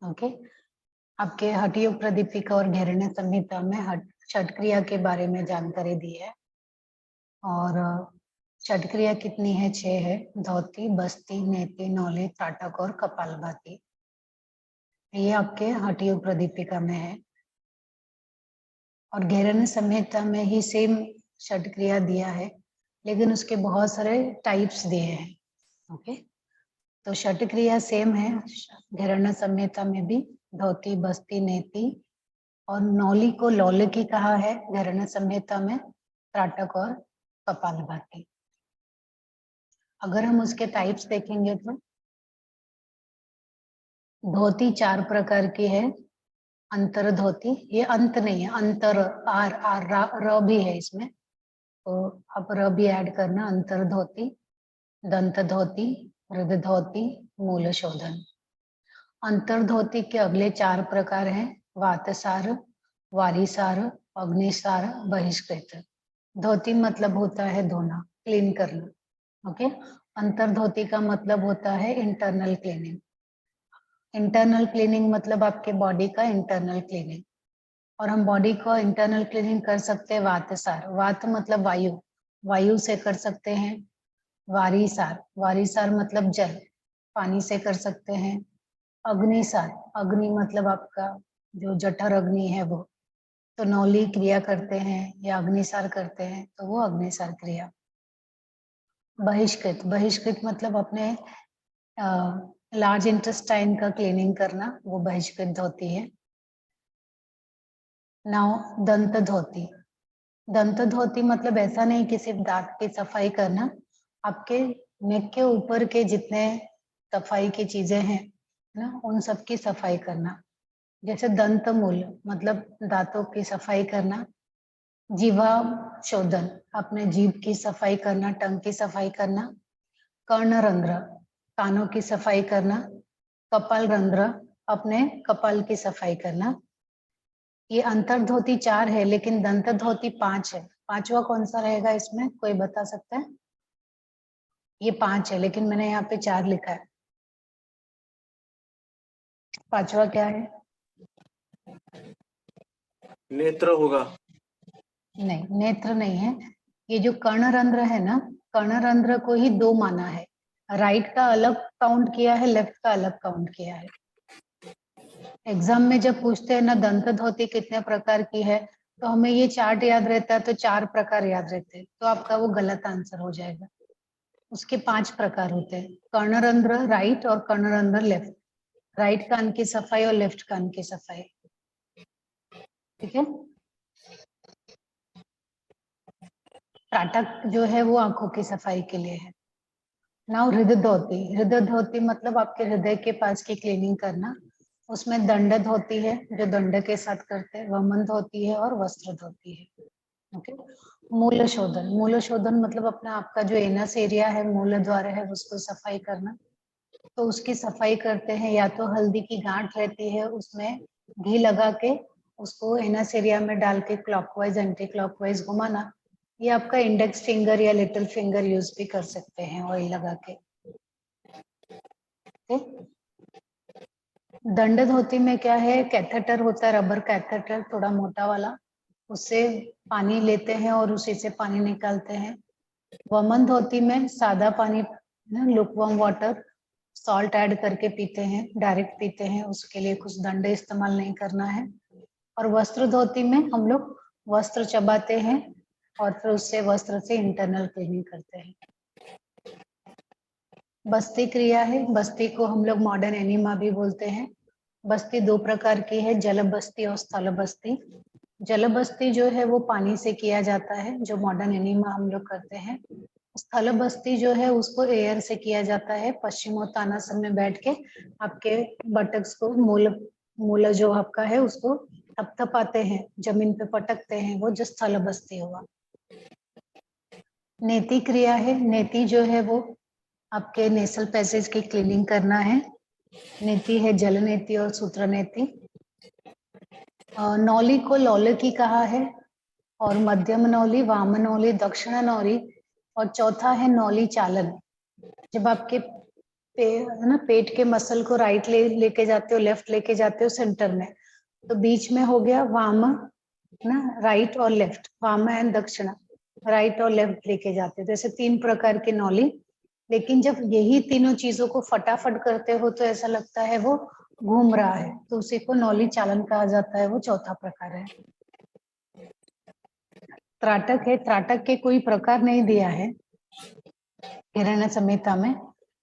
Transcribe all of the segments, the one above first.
Okay, आपके हठयोग प्रदीपिका और घेरण्य संहिता में छठ क्रिया के बारे में जानकारी दी है। और छठ क्रिया कितनी है? 6 है। धोती, बस्ती, नेति, नौली, त्राटक और कपालभाति। ये आपके हठयोग प्रदीपिका में है। और घेरण्य संहिता में ही सेम छठ क्रिया दिया है, लेकिन उसके बहुत सारे टाइप्स दिए हैं। ओके, तो छठ क्रिया सेम है घेरण्य संहिता में भी। धोती, बस्ती, नेति और नौली को लौलकी कहा है घेरण्य संहिता में, त्राटक और कपालभाति। अगर हम उसके टाइप्स देखेंगे तो धोती 4 प्रकार की है। अंतर धोती, ये अंत नहीं है, अंतर र भी है इसमें, तो आप र भी ऐड करना। अंतर धोती, दंत धोती, हृदय धोती, मूल शोधन। अंतर धोती के अगले 4 प्रकार हैं। वातसार, वारीसार, अग्निसार, बहिष्कृत। धोती मतलब होता है धोना, क्लीन करना। ओके, अंतर धोती का मतलब होता है इंटरनल क्लीनिंग। इंटरनल क्लीनिंग मतलब आपके बॉडी का इंटरनल क्लीनिंग। और हम बॉडी को इंटरनल क्लीनिंग कर सकते हैं वातसार, वात मतलब वायु, वायु से कर सकते हैं। वारीसार, वारीसार मतलब जल, पानी से कर सकते हैं। अग्निसार, अग्नि मतलब आपका जो जठर अग्नि है वो, तो नौली क्रिया करते हैं या अग्निसार करते हैं तो वो अग्निसार क्रिया। बहिष्कृत, बहिष्कृत मतलब अपने लार्ज इंटेस्टाइन का क्लीनिंग करना, वो बहिष्कृत होती है। नाउ दंत धोती, दंत धोती मतलब ऐसा नहीं कि सिर्फ दांत की सफाई करना, आपके नेक के ऊपर के जितने सफाई की चीजें हैं ना, उन सब की सफाई करना। जैसे दंत मूल मतलब दांतों की सफाई करना। जीवा शोधन, अपने जीभ की सफाई करना, टंग की सफाई करना। कर्ण रंध्र, कानों की सफाई करना। कपाल रंध्र, अपने कपाल की सफाई करना। ये अंतर धोती 4 है, लेकिन दंत धोती 5 है। पांचवा कौन सा रहेगा इसमें, कोई बता सकता है? ये 5 है, लेकिन मैंने यहाँ पे 4 लिखा है। पांचवा क्या है? नेत्र होगा। नहीं, नेत्र नहीं है। ये जो कर्णरंध्र है ना, कर्णरंध्र को ही 2 माना है। राइट का अलग काउंट किया है, लेफ्ट का अलग काउंट किया है। एग्जाम में जब पूछते हैं ना दंत धोती कितने प्रकार की है, तो हमें ये चार्ट याद रहता है तो 4 प्रकार याद रहते हैं, तो आपका वो गलत आंसर हो जाएगा। उसके 5 प्रकार होते हैं। कर्णरंध्र राइट और कर्णरंध्र लेफ्ट, राइट कान की सफाई और लेफ्ट कान की सफाई। ठीक है, त्राटक जो है वो आंखों की सफाई के लिए है। नाउ हृदय धोती, हृदय धोती मतलब आपके हृदय के पास की क्लीनिंग करना। उसमें दंड धोती है जो दंड के साथ करते हैं, वमन धोती है और वस्त्र धोती है। ओके, मूल शोधन, मूल शोधन मतलब अपना आपका जो एनस एरिया है, मूल द्वार है, उसको सफाई करना। तो उसकी सफाई करते हैं, या तो हल्दी की गांठ रहती है उसमें घी लगा के उसको एनस एरिया में डाल के क्लॉकवाइज एंटी क्लॉकवाइज घुमाना। ये आपका इंडेक्स फिंगर या लिटिल फिंगर यूज भी कर सकते हैं ऑयल लगा के। दंड धोती में क्या है, कैथेटर होता है, रबर कैथेटर थोड़ा मोटा वाला, उससे पानी लेते हैं और उसी से पानी निकालते हैं। वमन धोती में सादा पानी, लुकवार्म वाटर, सॉल्ट ऐड करके पीते हैं, डायरेक्ट पीते हैं, उसके लिए कुछ दंड इस्तेमाल नहीं करना है। और वस्त्र धोती में हम लोग वस्त्र चबाते हैं और फिर उससे वस्त्र से इंटरनल क्लीनिंग करते हैं। बस्ती क्रिया है, बस्ती को हम लोग मॉडर्न एनिमा भी बोलते हैं। बस्ती 2 प्रकार की है, जल बस्ती और स्थल बस्ती। जल बस्ती जो है वो पानी से किया जाता है, जो मॉडर्न एनिमा हम लोग करते हैं। स्थल बस्ती जो है उसको एयर से किया जाता है, पश्चिमोत्तानासन में बैठ के आपके बटक्स को मूल जो आपका है उसको थपथपाते हैं, जमीन पे पटकते हैं, वो जो स्थल बस्ती हुआ। नेति क्रिया है, नेति जो है वो आपके नेसल पैसेज की क्लीनिंग करना है। नेति है जल नेति और सूत्र नेति। नौली को लौलकी कहा है, और मध्यम नौली, वाम नौली, दक्षिण नौली, और चौथा है नौली चालन। जब आपके है ना, पेट के मसल को राइट लेके जाते हो, लेफ्ट लेके जाते हो सेंटर में, तो बीच में हो गया वाम ना, राइट और लेफ्ट, वाम एंड दक्षिण, राइट और लेफ्ट लेके जाते हो, जैसे 3 प्रकार की नौली। लेकिन जब यही तीनों चीजों को फटाफट करते हो तो ऐसा लगता है वो घूम रहा है, तो उसी को नौली चालन कहा जाता है, वो चौथा प्रकार है। त्राटक है, त्राटक के कोई प्रकार नहीं दिया है हिरण्य संहिता में,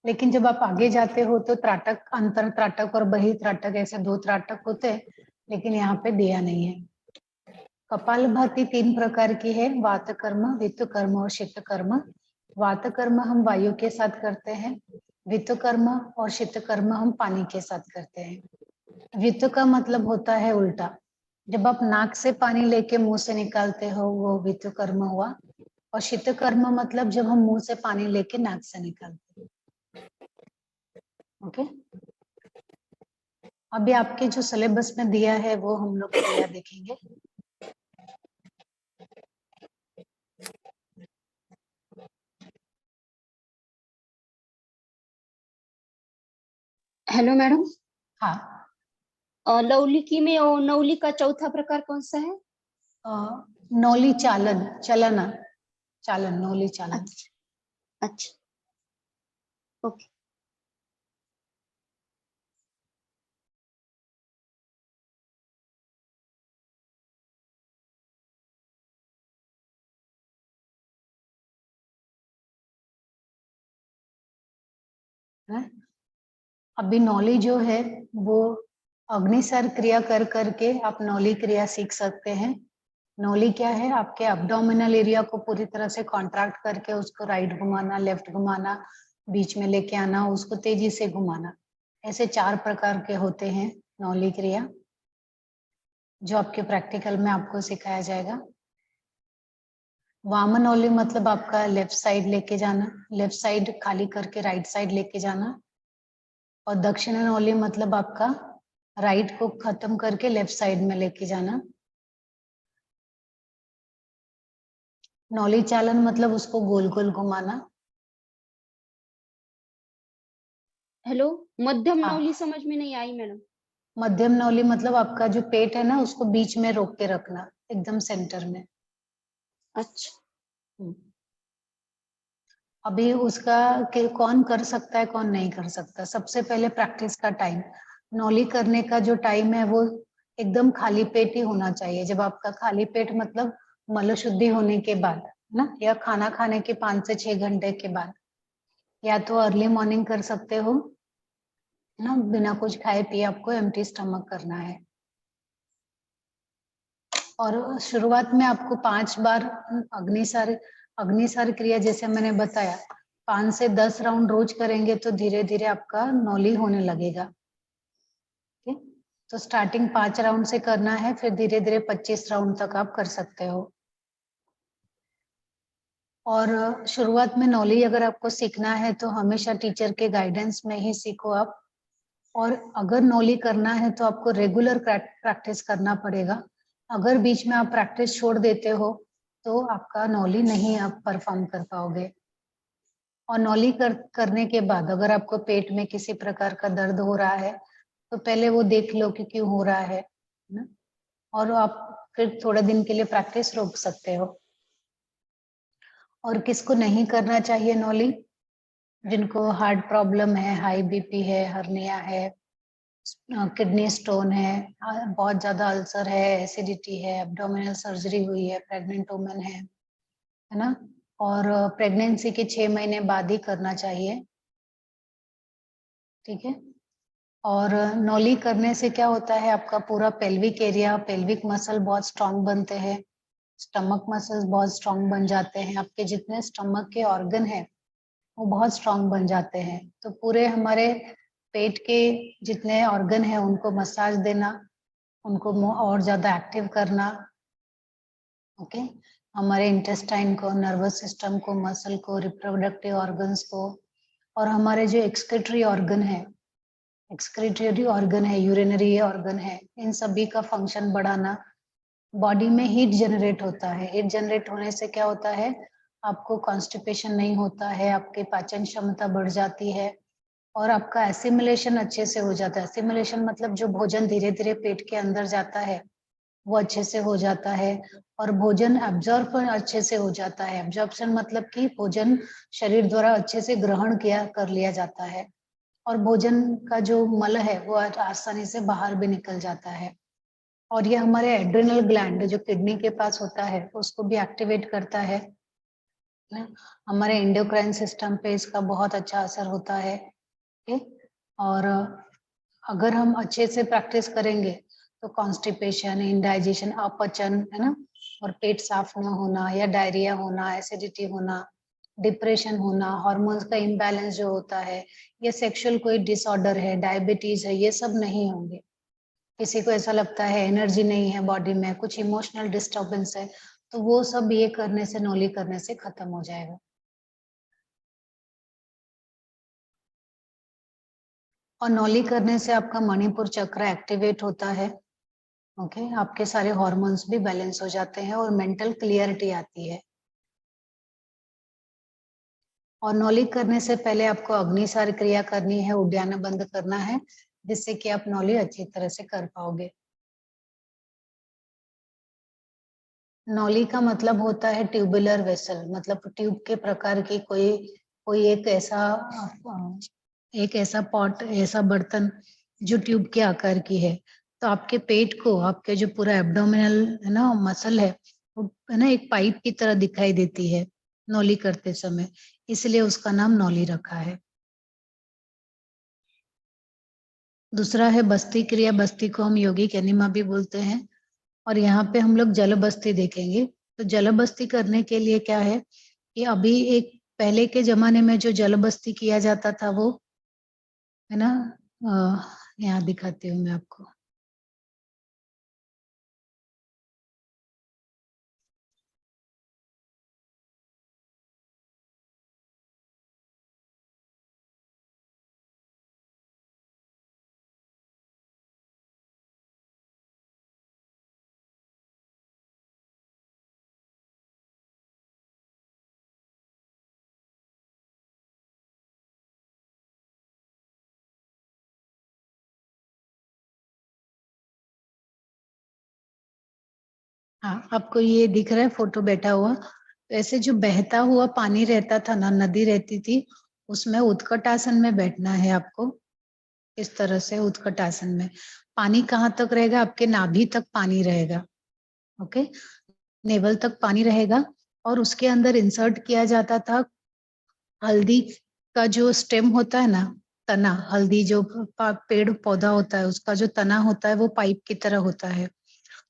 लेकिन जब आप आगे जाते हो तो त्राटक, अंतर त्राटक और बहि त्राटक, ऐसे 2 त्राटक होते हैं, लेकिन यहाँ पे दिया नहीं है। कपालभाति 3 प्रकार की है, वात कर्म, वित्त कर्म और शीत कर्म। वात कर्म हम वायु के साथ करते हैं, वित्त कर्म और शीत कर्म हम पानी के साथ करते हैं। वित्त का मतलब होता है उल्टा, जब आप नाक से पानी लेके मुंह से निकालते हो वो वित्त कर्म हुआ, और शीत कर्म मतलब जब हम मुंह से पानी लेके नाक से निकालते हैं। ओके, अभी आपके जो सिलेबस में दिया है वो हम लोग क्रिया देखेंगे। Hello madam. हाँ, लौलिकी में वो नौली का चौथा प्रकार कौन सा है? नौली चालन, चलना, चालन, नौली चालन। अच्छा अच्छा, ओके। है? अभी नौली जो है वो अग्निसार क्रिया कर करके आप नौली क्रिया सीख सकते हैं। नौली क्या है, आपके अब्डोमिनल एरिया को पूरी तरह से कॉन्ट्रैक्ट करके उसको राइट घुमाना, लेफ्ट घुमाना, बीच में लेके आना, उसको तेजी से घुमाना, ऐसे 4 प्रकार के होते हैं नौली क्रिया, जो आपके प्रैक्टिकल में आपको सिखाया जाएगा। वामन नौली मतलब आपका लेफ्ट साइड लेके जाना, लेफ्ट साइड खाली करके राइट साइड लेके जाना, और दक्षिण नौली मतलब आपका राइट को खत्म करके लेफ्ट साइड में लेके जाना। नौली चालन मतलब उसको गोल गोल घुमाना। हेलो, मध्यम हाँ, नौली समझ में नहीं आई मैडम। मध्यम नौली मतलब आपका जो पेट है ना, उसको बीच में रोक के रखना, एकदम सेंटर में। अच्छा, अभी उसका कि कौन कर सकता है कौन नहीं कर सकता, सबसे पहले प्रैक्टिस का टाइम, नौली करने का जो टाइम है वो एकदम खाली पेट ही होना चाहिए। जब आपका खाली पेट मतलब मल शुद्धि होने के बाद ना, या खाना खाने के 5 से 6 घंटे के बाद, या तो अर्ली मॉर्निंग कर सकते हो ना, बिना कुछ खाए पिए आपको एम्प्टी स्टमक करना है। और शुरुआत में आपको 5 बार अग्निसार क्रिया, जैसे मैंने बताया, 5 से 10 राउंड रोज करेंगे तो धीरे धीरे आपका नौली होने लगेगा। ठीक, तो स्टार्टिंग 5 राउंड से करना है, फिर धीरे धीरे 25 राउंड तक आप कर सकते हो। और शुरुआत में नौली अगर आपको सीखना है तो हमेशा टीचर के गाइडेंस में ही सीखो आप, और अगर नौली करना है तो आपको रेगुलर प्रैक्टिस करना पड़ेगा। अगर बीच में आप प्रैक्टिस छोड़ देते हो तो आपका नौली नहीं आप परफॉर्म कर पाओगे। और नौली करने के बाद अगर आपको पेट में किसी प्रकार का दर्द हो रहा है तो पहले वो देख लो कि क्यों हो रहा है ना, और आप फिर थोड़े दिन के लिए प्रैक्टिस रोक सकते हो। और किसको नहीं करना चाहिए नौली? जिनको हार्ट प्रॉब्लम है, हाई बीपी है, हर्निया है, किडनी स्टोन है, बहुत ज्यादा अल्सर है, एसिडिटी है, एब्डोमिनल सर्जरी हुई है, प्रेग्नेंट वुमेन है ना, और प्रेगनेंसी के 6 महीने बाद ही करना चाहिए। ठीक है, और नौली करने से क्या होता है, आपका पूरा पेल्विक एरिया, पेल्विक मसल बहुत स्ट्रांग बनते हैं, स्टमक मसल्स बहुत स्ट्रांग बन जाते हैं, आपके जितने स्टमक के ऑर्गन है वो बहुत स्ट्रांग बन जाते हैं। तो पूरे हमारे पेट के जितने ऑर्गन है उनको मसाज देना, उनको और ज्यादा एक्टिव करना। ओके, हमारे इंटेस्टाइन को, नर्वस सिस्टम को, मसल को, रिप्रोडक्टिव ऑर्गन्स को, और हमारे जो एक्सक्रीटरी ऑर्गन है, यूरिनरी ऑर्गन है, इन सभी का फंक्शन बढ़ाना। बॉडी में हीट जनरेट होता है, हीट जनरेट होने से क्या होता है, आपको कॉन्स्टिपेशन नहीं होता है, आपके पाचन क्षमता बढ़ जाती है, और आपका एसिमिलेशन अच्छे से हो जाता है। एसिमिलेशन मतलब जो भोजन धीरे धीरे पेट के अंदर जाता है वो अच्छे से हो जाता है, और भोजन एब्जॉर्ब अच्छे से हो जाता है। एब्जॉर्प्शन मतलब कि भोजन शरीर द्वारा अच्छे से ग्रहण किया कर लिया जाता है, और भोजन का जो मल है वो आसानी से बाहर भी निकल जाता है। और ये हमारे एड्रिनल ग्लैंड जो किडनी के पास होता है उसको भी एक्टिवेट करता है ना? हमारे एंडोक्राइन सिस्टम पे इसका बहुत अच्छा असर होता है। ओके, और अगर हम अच्छे से प्रैक्टिस करेंगे तो कॉन्स्टिपेशन, इंडाइजेशन, अपचन है ना, और पेट साफ न होना या डायरिया होना, एसिडिटी होना, डिप्रेशन होना, हार्मोन्स का इम्बैलेंस जो होता है, या सेक्सुअल कोई डिसऑर्डर है, डायबिटीज है, ये सब नहीं होंगे। किसी को ऐसा लगता है एनर्जी नहीं है बॉडी में, कुछ इमोशनल डिस्टर्बेंस है, तो वो सब ये करने से, नौली करने से खत्म हो जाएगा। और नौली करने से आपका मणिपुर चक्र एक्टिवेट होता है। ओके, आपके सारे हॉर्मोन्स भी बैलेंस हो जाते हैं और मेंटल क्लियरिटी आती है। और नौली करने से पहले आपको अग्निसार क्रिया करनी है, उद्यान बंद करना है, जिससे कि आप नौली अच्छी तरह से कर पाओगे। नौली का मतलब होता है ट्यूबुलर वेसल, मतलब ट्यूब के प्रकार की कोई कोई एक ऐसा पॉट, ऐसा बर्तन जो ट्यूब के आकार की है। तो आपके पेट को, आपके जो पूरा एब्डोमिनल है ना मसल है, वो है ना एक पाइप की तरह दिखाई देती है नौली करते समय, इसलिए उसका नाम नौली रखा है। दूसरा है बस्ती क्रिया। बस्ती को हम योगिक एनिमा भी बोलते हैं, और यहाँ पे हम लोग जल बस्ती देखेंगे। तो जल बस्ती करने के लिए क्या है कि अभी एक पहले के जमाने में जो जल बस्ती किया जाता था वो है ना, यहाँ दिखाती हूँ मैं आपको। हाँ, आपको ये दिख रहा है फोटो बैठा हुआ। तो ऐसे जो बहता हुआ पानी रहता था ना, नदी रहती थी, उसमें उत्कट आसन में बैठना है आपको। इस तरह से उत्कट आसन में पानी कहाँ तक रहेगा, आपके नाभि तक पानी रहेगा। ओके, नेवल तक पानी रहेगा, और उसके अंदर इंसर्ट किया जाता था हल्दी का जो स्टेम होता है ना, तना, हल्दी जो पेड़ पौधा होता है उसका जो तना होता है वो पाइप की तरह होता है।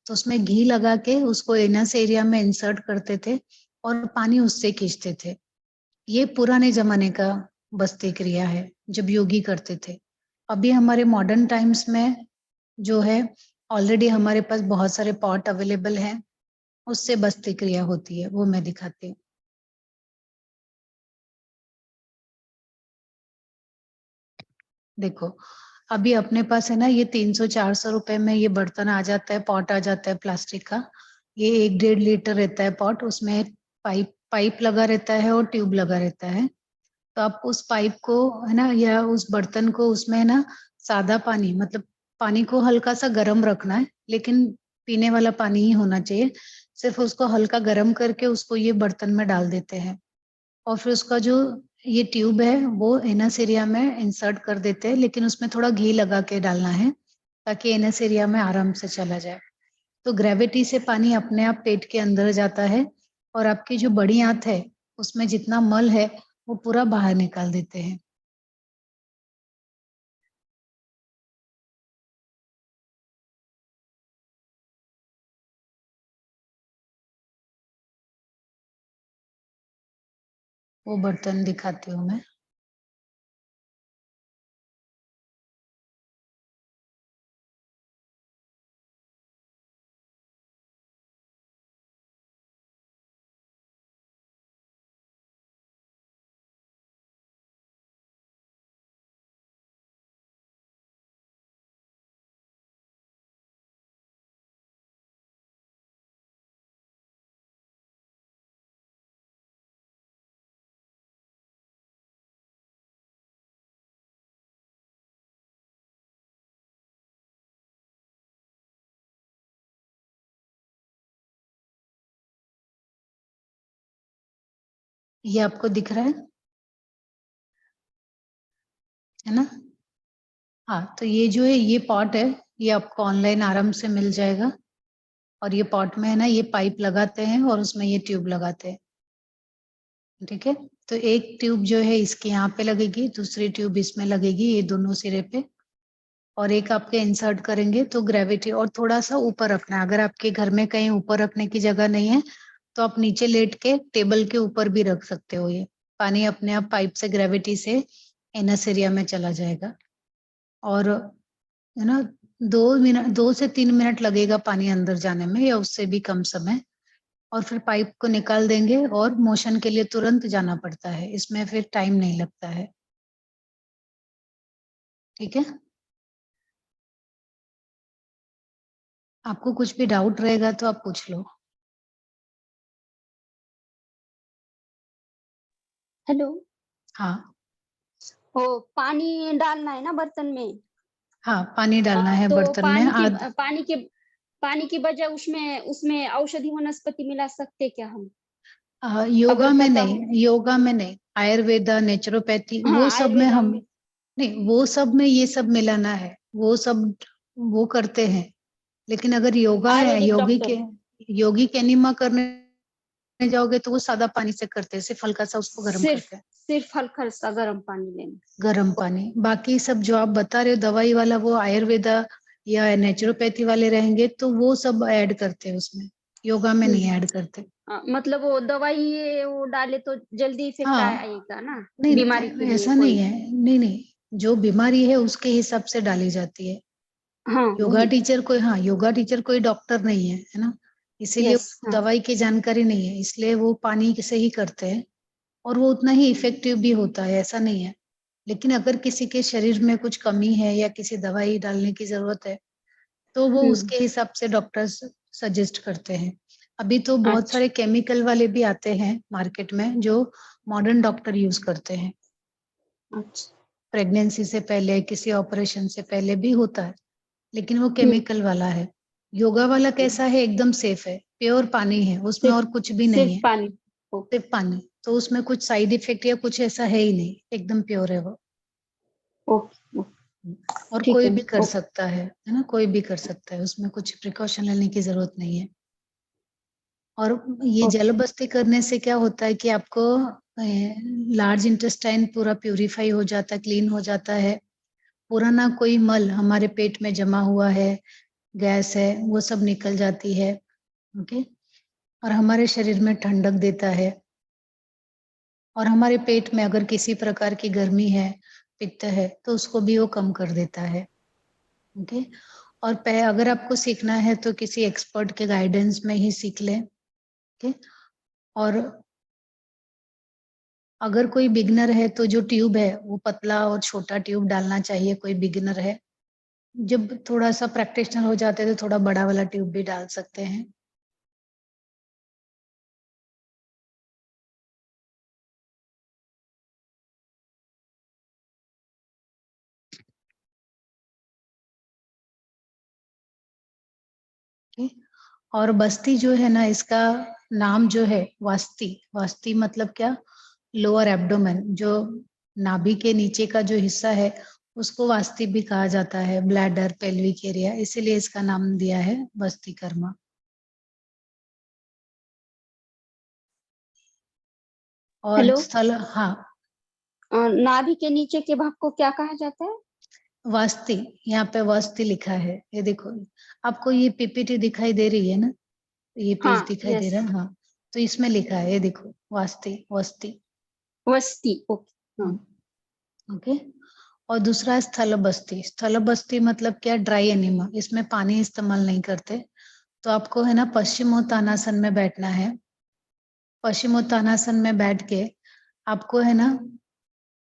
तो उसमें घी लगा के उसको एनस एरिया में इंसर्ट करते थे और पानी उससे खींचते थे। ये पुराने जमाने का बस्ती क्रिया है, जब योगी करते थे। अभी हमारे मॉडर्न टाइम्स में जो है, ऑलरेडी हमारे पास बहुत सारे पॉट अवेलेबल हैं, उससे बस्ती क्रिया होती है, वो मैं दिखाती हूँ। देखो, अभी अपने पास है ना, ये 300-400 रुपए में ये बर्तन आ जाता है, पॉट आ जाता है प्लास्टिक का। ये 1-1.5 लीटर रहता है पॉट, उसमें पाइप पाइप लगा रहता है और ट्यूब लगा रहता है। तो आप उस पाइप को है ना, या उस बर्तन को, उसमें है ना सादा पानी, मतलब पानी को हल्का सा गर्म रखना है, लेकिन पीने वाला पानी ही होना चाहिए। सिर्फ उसको हल्का गर्म करके उसको ये बर्तन में डाल देते हैं, और फिर उसका जो ये ट्यूब है वो एनस एरिया में इंसर्ट कर देते हैं, लेकिन उसमें थोड़ा घी लगा के डालना है ताकि एनस एरिया में आराम से चला जाए। तो ग्रेविटी से पानी अपने आप पेट के अंदर जाता है, और आपकी जो बड़ी आंत है उसमें जितना मल है वो पूरा बाहर निकाल देते हैं। वो बर्तन दिखाती हूँ मैं। ये आपको दिख रहा है ना? हाँ, तो ये जो है ये पॉट है, ये आपको ऑनलाइन आराम से मिल जाएगा। और ये पॉट में है ना, ये पाइप लगाते हैं और उसमें ये ट्यूब लगाते हैं, ठीक है? तो एक ट्यूब जो है इसके यहाँ पे लगेगी, दूसरी ट्यूब इसमें लगेगी, ये दोनों सिरे पे, और एक आपके इंसर्ट करेंगे तो ग्रेविटी, और थोड़ा सा ऊपर रखना है। अगर आपके घर में कहीं ऊपर रखने की जगह नहीं है तो आप नीचे लेट के टेबल के ऊपर भी रख सकते हो। ये पानी अपने आप पाइप से ग्रेविटी से एनस एरिया में चला जाएगा। और है ना, 2 से 3 मिनट लगेगा पानी अंदर जाने में, या उससे भी कम समय। और फिर पाइप को निकाल देंगे, और मोशन के लिए तुरंत जाना पड़ता है, इसमें फिर टाइम नहीं लगता है, ठीक है? आपको कुछ भी डाउट रहेगा तो आप पूछ लो। हेलो। हाँ ओ, पानी डालना है ना बर्तन में? हाँ, पानी डालना है तो बर्तन में। पानी की बजाय उसमें उसमें औषधि वनस्पति मिला सकते क्या हम? योगा अगर में पता हो। नहीं, योगा में नहीं, आयुर्वेदा, नेचुरोपैथी, हाँ, वो सब में आयुर्वेदा हम में। नहीं, वो सब में ये सब मिलाना है, वो सब वो करते हैं। लेकिन अगर योगा है, आयुर्वेदिक डॉक्टर। योगी के एनिमा करने जाओगे तो वो सादा पानी से करते हैं, सिर्फ हल्का सा उसको गर्म सिर्फ करते हैं, सिर्फ हल्का सा गर्म पानी लेना। गर्म पानी। बाकी सब जो आप बता रहे हो दवाई वाला, वो आयुर्वेदा या नेचुरोपैथी वाले रहेंगे तो वो सब ऐड करते हैं उसमें, योगा में नहीं ऐड करते। मतलब वो दवाई ये वो डाले तो जल्दी इफेक्ट हाँ, आएगा ना? नहीं बीमारी के लिए ऐसा नहीं कोई। है, नहीं नहीं, जो बीमारी है उसके हिसाब से डाली जाती है। हाँ, योगा वही। टीचर कोई, हाँ, योगा टीचर कोई डॉक्टर नहीं है ना, इसीलिए यस, हाँ। दवाई की जानकारी नहीं है, इसलिए वो पानी से ही करते हैं। और वो उतना ही इफेक्टिव भी होता है, ऐसा नहीं है। लेकिन अगर किसी के शरीर में कुछ कमी है या किसी दवाई डालने की जरूरत है तो वो उसके हिसाब से डॉक्टर्स सजेस्ट करते हैं। अभी तो बहुत अच्छा, सारे केमिकल वाले भी आते हैं मार्केट में जो मॉडर्न डॉक्टर यूज करते हैं। अच्छा। प्रेगनेंसी से पहले, किसी ऑपरेशन से पहले भी होता है, लेकिन वो केमिकल वाला है। योगा वाला कैसा है, एकदम सेफ है, प्योर पानी है उसमें सिर्फ और कुछ भी नहीं सिर्फ है, पानी। ओके। सिर्फ पानी। तो उसमें कुछ साइड इफेक्ट या कुछ ऐसा है ही नहीं, एकदम प्योर है वो। ओके। और ठीक कोई है। भी कर ओके। सकता है ना, कोई भी कर सकता है, उसमें कुछ प्रिकॉशन लेने की जरूरत नहीं है। और ये ओके। जल बस्ती करने से क्या होता है कि आपको लार्ज इंटेस्टाइन पूरा प्यूरिफाई हो जाता है, क्लीन हो जाता है। पुराना कोई मल हमारे पेट में जमा हुआ है, गैस है, वो सब निकल जाती है, ओके। और हमारे शरीर में ठंडक देता है। और हमारे पेट में अगर किसी प्रकार की गर्मी है, पित्त है, तो उसको भी वो कम कर देता है, ओके। और अगर आपको सीखना है तो किसी एक्सपर्ट के गाइडेंस में ही सीख लें, ओके। और अगर कोई बिगनर है तो जो ट्यूब है वो पतला और छोटा ट्यूब डालना चाहिए, कोई बिगनर है। जब थोड़ा सा प्रैक्टिशनर हो जाते हैं तो थोड़ा बड़ा वाला ट्यूब भी डाल सकते हैं। ओके। और बस्ती जो है ना, इसका नाम जो है वास्ती, वास्ती मतलब क्या, लोअर एब्डोमेन, जो नाभि के नीचे का जो हिस्सा है उसको वास्ती भी कहा जाता है, ब्लैडर, पेल्विक एरिया, इसीलिए इसका नाम दिया है बस्ती कर्मा। और हेलो। स्थल, हाँ, नाभि के नीचे के भाग को क्या कहा जाता है? वास्ती, यहाँ पे वास्ती लिखा है, ये देखो। आपको ये पीपीटी दिखाई दे रही है ना, ये पेज हाँ, दिखाई दे यस। रहा है, हाँ। तो इसमें लिखा है, ये देखो, वास्ती, वस्ती। वस्ती। ओके। हाँ। ओके। और दूसरा स्थल बस्ती, स्थल बस्ती मतलब क्या, ड्राई एनिमा, इसमें पानी इस्तेमाल नहीं करते। तो आपको है ना पश्चिमोत्तानासन में बैठना है। पश्चिमोत्तानासन में बैठ के आपको है ना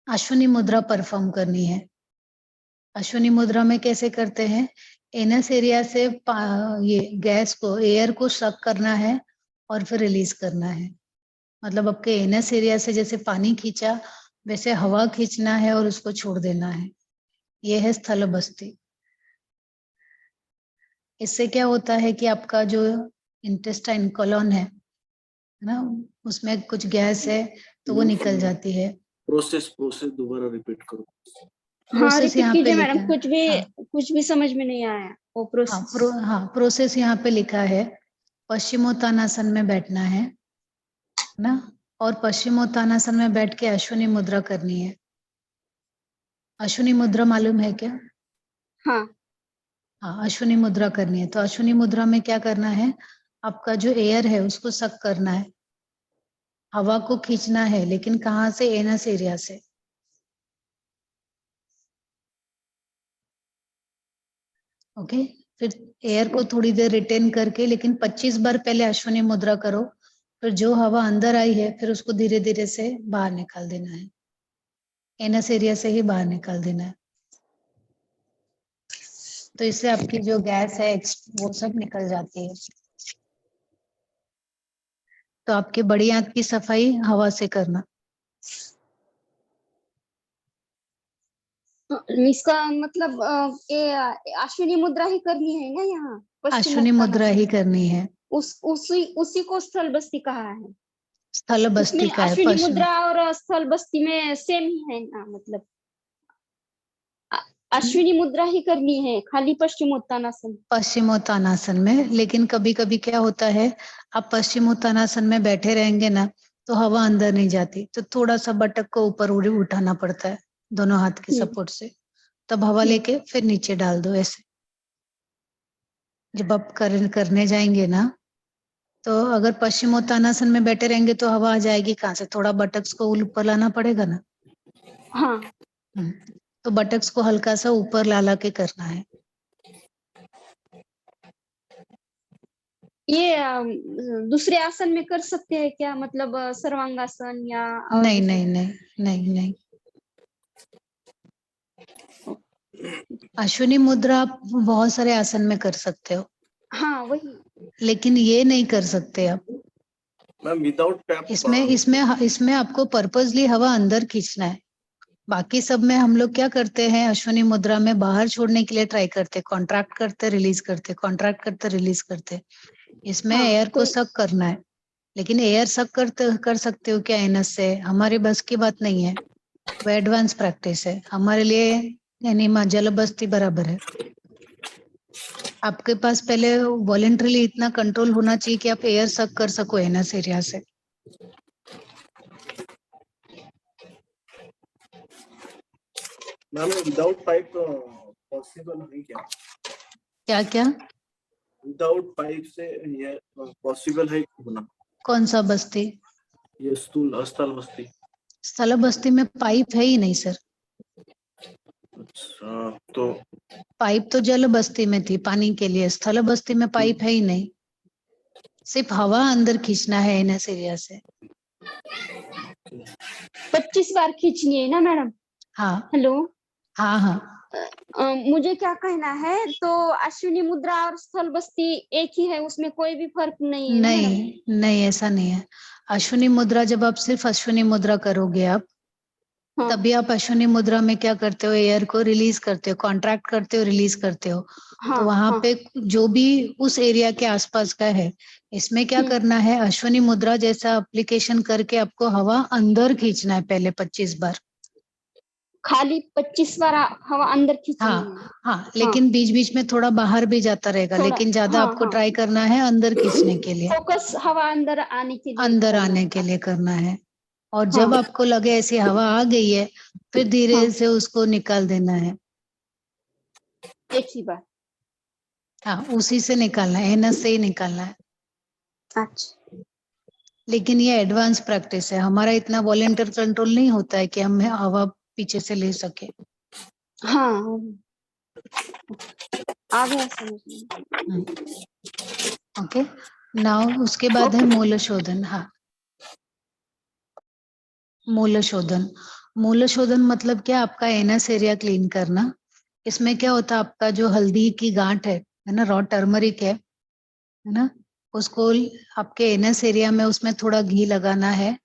अश्विनी मुद्रा परफॉर्म करनी है। अश्विनी मुद्रा में कैसे करते हैं, एनस एरिया से ये गैस को, एयर को सक करना है और फिर रिलीज करना है। मतलब आपके एनस एरिया से जैसे पानी खींचा वैसे हवा खींचना है और उसको छोड़ देना है। ये है स्थल बस्ती। इससे क्या होता है कि आपका जो इंटेस्टाइन कॉलोन है ना, उसमें कुछ गैस है, तो वो निकल जाती है। प्रोसेस दोबारा रिपीट करो। हाँ प्रोसेस रिपीट यहाँ पे कीजिए लिखा मैडम, है। कुछ भी समझ में नहीं आया वो प्रोसेस। प्रोसेस यहाँ पे लिखा है, पश्चिमोत्तानासन में बैठना है ना, और पश्चिमोत्तानासन में बैठ के अश्विनी मुद्रा करनी है। अश्विनी मुद्रा मालूम है क्या? हाँ हाँ, अश्विनी मुद्रा करनी है। तो अश्विनी मुद्रा में क्या करना है, आपका जो एयर है उसको सक करना है, हवा को खींचना है, लेकिन कहाँ से? एनस एरिया से। ओके, फिर एयर को थोड़ी देर रिटेन करके, लेकिन 25 बार पहले अश्विनी मुद्रा करो, फिर जो हवा अंदर आई है फिर उसको धीरे धीरे से बाहर निकाल देना है, एनस एरिया से ही बाहर निकाल देना है। तो इससे आपकी जो गैस है वो सब निकल जाती है। तो आपके बड़ी आंत की सफाई हवा से करना। इसका मतलब ये अश्विनी मुद्रा ही करनी है ना यहाँ अश्विनी मुद्रा पश्चिमोत्तानासन? ही करनी है। उसी को स्थल बस्ती कहा है। स्थल बस्ती उसमें का है अश्विनी पश्चिम। मुद्रा और स्थल बस्ती में सेम ही है ना, मतलब अश्विनी मुद्रा ही करनी है खाली पश्चिमोत्तानासन? पश्चिमोत्तानासन में, लेकिन कभी कभी क्या होता है, आप पश्चिमोत्तानासन में बैठे रहेंगे ना तो हवा अंदर नहीं जाती, तो थोड़ा सा बटक को ऊपर उठाना पड़ता है दोनों हाथ की सपोर्ट से, तब हवा लेके फिर नीचे डाल दो। ऐसे जब आप करने जाएंगे ना, तो अगर पश्चिमोत्तानासन में बैठे रहेंगे तो हवा आ जाएगी कहाँ से? थोड़ा बटक्स को ऊपर लाना पड़ेगा ना। हाँ तो बटक्स को हल्का सा ऊपर ला के करना है। ये दूसरे आसन में कर सकते हैं क्या, मतलब सर्वांगासन या और नहीं दूसरे? नहीं नहीं नहीं नहीं, अश्विनी मुद्रा आप बहुत सारे आसन में कर सकते हो, हाँ वही। लेकिन ये नहीं कर सकते आप। मैम विदाउट टैप इसमें आपको पर्पसली हवा अंदर खींचना है। बाकी सब में हम लोग क्या करते हैं, अश्विनी मुद्रा में बाहर छोड़ने के लिए ट्राई करते, कॉन्ट्रैक्ट करते रिलीज करते, कॉन्ट्रैक्ट करते रिलीज करते। इसमें हाँ एयर को तो सक करना है, लेकिन एयर सक कर सकते हो क्या एनस से? हमारे बस की बात नहीं है, वो एडवांस प्रैक्टिस है हमारे लिए। यानी माँ जल बस्ती बराबर है। आपके पास पहले वॉलेंटरली इतना कंट्रोल होना चाहिए कि आप एयर सक कर सको एनस एरिया से। मैम विदाउट पाइप पॉसिबल है क्या? क्या क्या? विदाउट पाइप से ये पॉसिबल है होना? कौन सा बस्ती? ये स्थल बस्ती। स्थल बस्ती में पाइप है ही नहीं सर। अच्छा, तो पाइप तो जल बस्ती में थी पानी के लिए, स्थल बस्ती में पाइप है ही नहीं, सिर्फ हवा अंदर खींचना है एनएस एरिया से। 25 बार खींचनी है ना मैडम? हाँ हेलो, हाँ हाँ। मुझे क्या कहना है, तो अश्विनी मुद्रा और स्थल बस्ती एक ही है, उसमें कोई भी फर्क नहीं है ना मैडम? नहीं नहीं, ऐसा नहीं है। अश्विनी मुद्रा जब आप सिर्फ अश्विनी मुद्रा करोगे आप, हाँ तभी आप अश्विनी मुद्रा में क्या करते हो, एयर को रिलीज करते हो, कॉन्ट्रैक्ट करते हो, रिलीज करते हो। हाँ तो वहां हाँ। पे जो भी उस एरिया के आसपास का है, इसमें क्या करना है, अश्विनी मुद्रा जैसा एप्लीकेशन करके आपको हवा अंदर खींचना है पहले 25 बार। खाली 25 बार हवा अंदर खींचनी हाँ है? हाँ, लेकिन बीच बीच में थोड़ा बाहर भी जाता रहेगा, थोड़ा, लेकिन ज्यादा हाँ आपको हाँ, ट्राई करना है अंदर खींचने के लिए, फोकस हवा अंदर आने के लिए अंदर करना आने है। के लिए करना है। और हाँ जब आपको लगे ऐसी हवा आ गई है, फिर धीरे हाँ, से उसको निकाल देना है। एक ही बार। हाँ, उसी से निकालना है, एनस से ही निकालना है। अच्छा, लेकिन ये एडवांस प्रैक्टिस है, हमारा इतना वॉलेंटियर कंट्रोल नहीं होता है कि हम हवा पीछे से ले सके। हाँ आ गया समझ में। ओके, नाउ उसके बाद है ओके। मूल शोधन। हाँ, मूल शोधन। मूल शोधन मतलब क्या, आपका एनस एरिया क्लीन करना। इसमें क्या होता है, आपका जो हल्दी की गांठ है ना, रॉ टर्मरिक है ना, उसको आपके एनस एरिया में उसमें थोड़ा घी लगाना है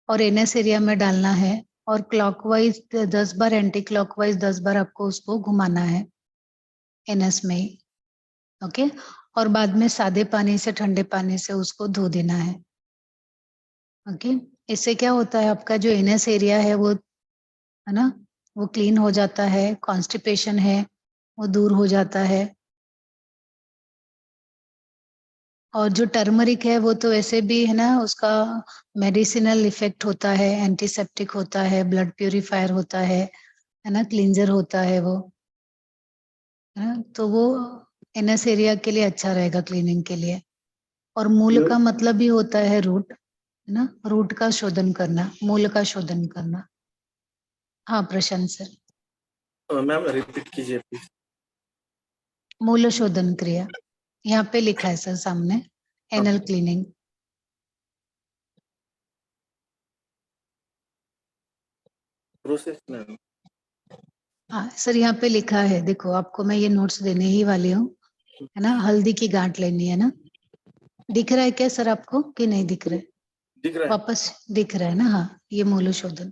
और एनएस एरिया में डालना है, और क्लॉकवाइज 10 बार, एंटी क्लॉकवाइज 10 बार आपको उसको घुमाना है एनएस में ही। ओके, और बाद में सादे पानी से, ठंडे पानी से उसको धो देना है। ओके, इससे क्या होता है, आपका जो एनएस एरिया है वो, है ना, वो क्लीन हो जाता है, कॉन्स्टिपेशन है वो दूर हो जाता है। और जो टर्मरिक है वो तो ऐसे भी, है ना, उसका मेडिसिनल इफेक्ट होता है, एंटीसेप्टिक होता है, ब्लड प्यूरिफायर होता है ना, क्लींजर होता है वो, है ना, तो वो एनएस एरिया के लिए अच्छा रहेगा क्लीनिंग के लिए। और मूल का मतलब भी होता है रूट, है ना, रूट का शोधन करना, मूल का शोधन करना। हाँ प्रशांत सर। मैम रिपीट कीजिए प्लीज। मूल शोधन क्रिया यहाँ पे लिखा है सर सामने, एनल क्लीनिंग। Process ma'am. हाँ सर, यहाँ पे लिखा है, देखो आपको मैं ये नोट्स देने ही वाली हूँ, है ना। हल्दी की गांठ लेनी है ना, दिख रहा है क्या सर आपको कि नहीं दिख रहा है? दिख रहा है। वापस दिख रहा है ना, हाँ, ये मूल शोधन,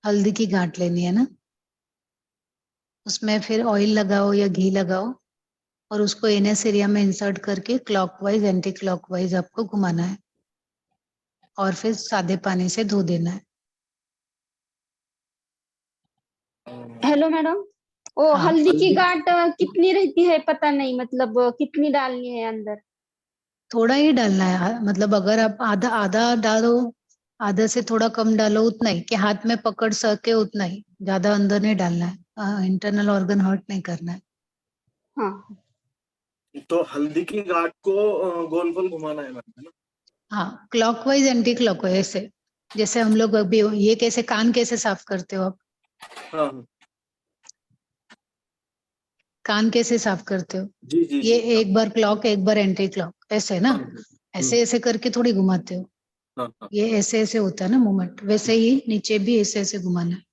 हल्दी की गांठ लेनी है ना, उसमें फिर ऑयल लगाओ या घी लगाओ और उसको एनएस एरिया में इंसर्ट करके क्लॉकवाइज एंटी क्लॉकवाइज आपको घुमाना है और फिर सादे पानी से धो देना है। हेलो मैडम, वो हाँ हल्दी की गांठ कितनी रहती है पता नहीं, मतलब कितनी डालनी है अंदर? थोड़ा ही डालना है, मतलब अगर आप आधा आधा डालो, आधा से थोड़ा कम डालो, उतना ही कि हाथ में पकड़ सके उतना ही, ज्यादा अंदर नहीं डालना है, इंटरनल ऑर्गन हर्ट नहीं करना है। हाँ तो हल्दी की गांठ को गोल गोल घुमाना है मैम, है ना? हाँ, क्लॉकवाइज एंटी क्लॉकवाइज, ऐसे जैसे हम लोग अभी, ये कैसे कान कैसे साफ करते हो आप? हाँ हाँ। कान कैसे साफ करते हो? जी जी ये जी हाँ एक बार क्लॉक एक बार एंटी क्लॉक, ऐसे ना, हाँ ऐसे ऐसे करके थोड़ी घुमाते हो, हाँ हाँ। ये ऐसे ऐसे होता है ना मूवमेंट, वैसे ही नीचे भी ऐसे ऐसे घुमाना है।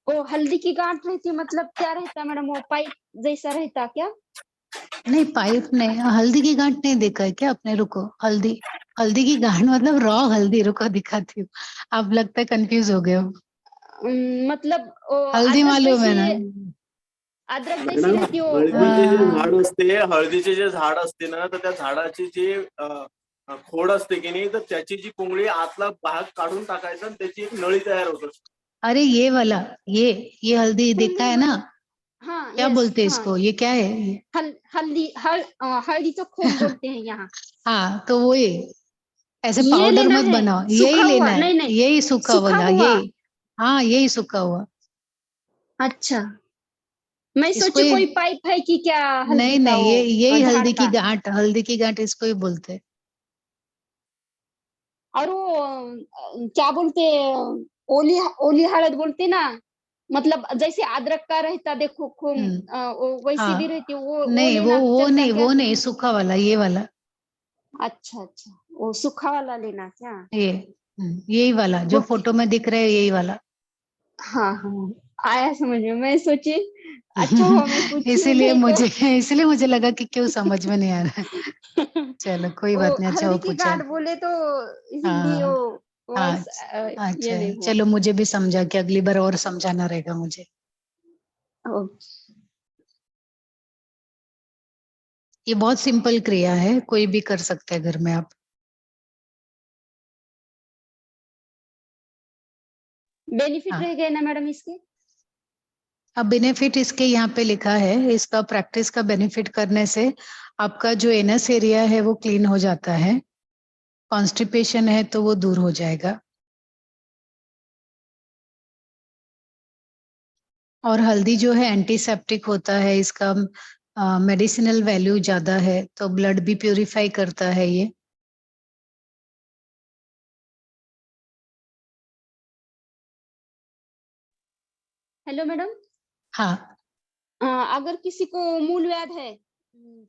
वो हल्दी की गांठ रहती है मतलब क्या रहता है मैडम, वो पाइप जैसा रहता क्या? नहीं पाइप नहीं, हल्दी की गांठ नहीं देखा है क्या आपने? रुको, हल्दी, हल्दी की गांठ मतलब रॉ हल्दी, रुको दिखाती हूँ, आप लगता है कंफ्यूज हो गए हो। मतलब वो हल्दी अदरक मालूम है ना? जैसी, अदरक जैसी मॅडम रहती हो हळदीचे जे हाँ। हाँ, झाड असते, हळदीचे जे झाड असते ना, तर त्या झाडाची जी खोड असते की नाही, तर त्याची जी कोंबडी आतला भाग काढून टाकायचा आणि त्याची एक नळी तयार होत असते. अरे ये वाला, ये हल्दी देखा है ना? हाँ क्या यस बोलते हैं हाँ, इसको, ये क्या है? हल्दी तो खून बोलते हैं यहाँ। हाँ तो वो ये ऐसे ये पाउडर लेना मत है बनाओ, यही सूखा लेना हुआ? है, नहीं नहीं, यही सूखा सूखा वाला, हुआ। यही, हाँ यही सूखा हुआ। अच्छा, मैं इसको सोची ये, कोई पाइप है कि क्या हल्दी नहीं का नहीं, वो ये यही झाड़ हल्दी की का। गांठ, हल्दी की गांठ इसको ही बोलते हैं। और वो क्या बोलते, ओली ओली हळद बोलते ना, मतलब जैसे अदरक का रहता देखो खून, वो वैसी भी हाँ, रहती है, वो नहीं लेना चलता क्या? वो नहीं, सूखा वाला, ये वाला, अच्छा अच्छा, वो सूखा वाला लेना क्या? ये यही वाला जो ओके, फोटो में दिख रहा है, यही वाला। हाँ हाँ, आया समझ में। मैं सोची अच्छा हुआ मैं पूछी इसीलिए नहीं तो। मुझे इसलिए मुझे लगा कि क्यों समझ में नहीं आ रहा है। चलो कोई वो बात नहीं, अच्छा हल्दी वो की पूछा। गांठ बोले तो हिंदी हाँ वो हाँ, वर्ड्स ये अच्छा नहीं हुआ। चलो, मुझे भी समझा कि अगली बार और समझाना रहेगा मुझे। ये बहुत सिंपल क्रिया है, कोई भी कर सकते हैं घर में आप। बेनिफिट हाँ, रह गए ना मैडम इसके? अब बेनिफिट इसके यहाँ पे लिखा है, इसका प्रैक्टिस का बेनिफिट करने से आपका जो एनस एरिया है वो क्लीन हो जाता है, कॉन्स्टिपेशन है तो वो दूर हो जाएगा, और हल्दी जो है एंटीसेप्टिक होता है, इसका मेडिसिनल वैल्यू ज्यादा है, तो ब्लड भी प्यूरिफाई करता है ये। हेलो मैडम, हाँ, अगर किसी को मूलव्याध है,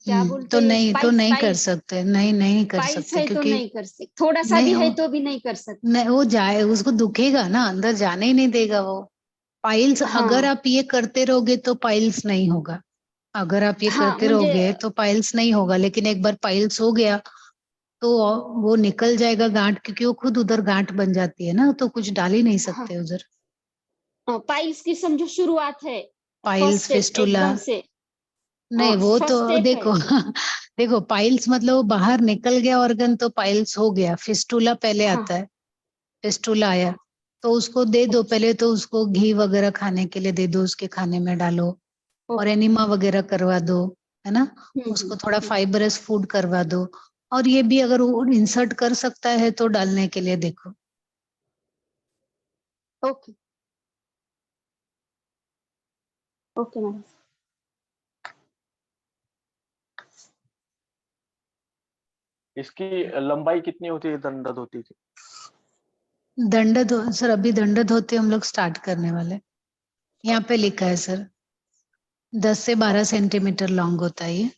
क्या तो बोलते, नहीं, तो पाइल्स नहीं कर पाइल्स सकते, नहीं नहीं कर पाइल्स सकते है तो क्योंकि नहीं कर सकते, थोड़ा सा नहीं भी है तो भी नहीं कर सकते? नहीं, वो जाए, उसको दुखेगा ना, अंदर जाने ही नहीं देगा वो। पाइल्स अगर हाँ आप ये करते रहोगे तो पाइल्स नहीं होगा, अगर आप ये हाँ करते मुझे, रहोगे तो पाइल्स नहीं होगा, लेकिन एक बार पाइल्स हो गया तो वो निकल जाएगा गांठ, क्योंकि वो खुद उधर गांठ बन जाती है ना, तो कुछ डाल ही नहीं हाँ सकते उधर। पाइल्स की समझो शुरुआत है, पाइल्स, फर्स्ट स्टेप फिस्टुला। एकदम से। नहीं वो फर्स्ट तो स्टेप है। देखो देखो पाइल्स मतलब वो बाहर निकल गया ऑर्गन तो पाइल्स हो गया। फिस्टुला पहले हाँ। आता है, फिस्टुला आया तो उसको दे दो, पहले तो उसको घी वगैरह खाने के लिए दे दो, उसके खाने में डालो और ओके। एनिमा वगैरह करवा दो, है ना। उसको थोड़ा फाइबरस फूड करवा दो। और ये भी अगर वो इंसर्ट कर सकता है तो डालने के लिए देखो। Okay okay madam. इसकी लंबाई कितनी होती है दंड धोती की? सर अभी दंड धोती हम लोग स्टार्ट करने वाले। यहाँ पे लिखा है सर 10 से 12 सेंटीमीटर लॉन्ग होता है ये।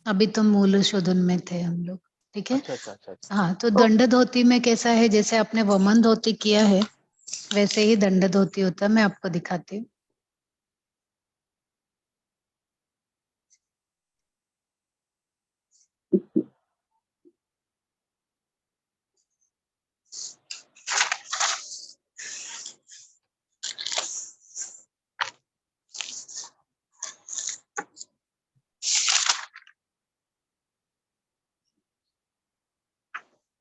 अभी तो मूल शोधन में थे हम लोग, ठीक है। अच्छा अच्छा अच्छा अच्छा। हाँ तो दंड धोती में कैसा है, जैसे आपने वमन धोती किया है वैसे ही दंड धोती होता है। मैं आपको दिखाती हूँ।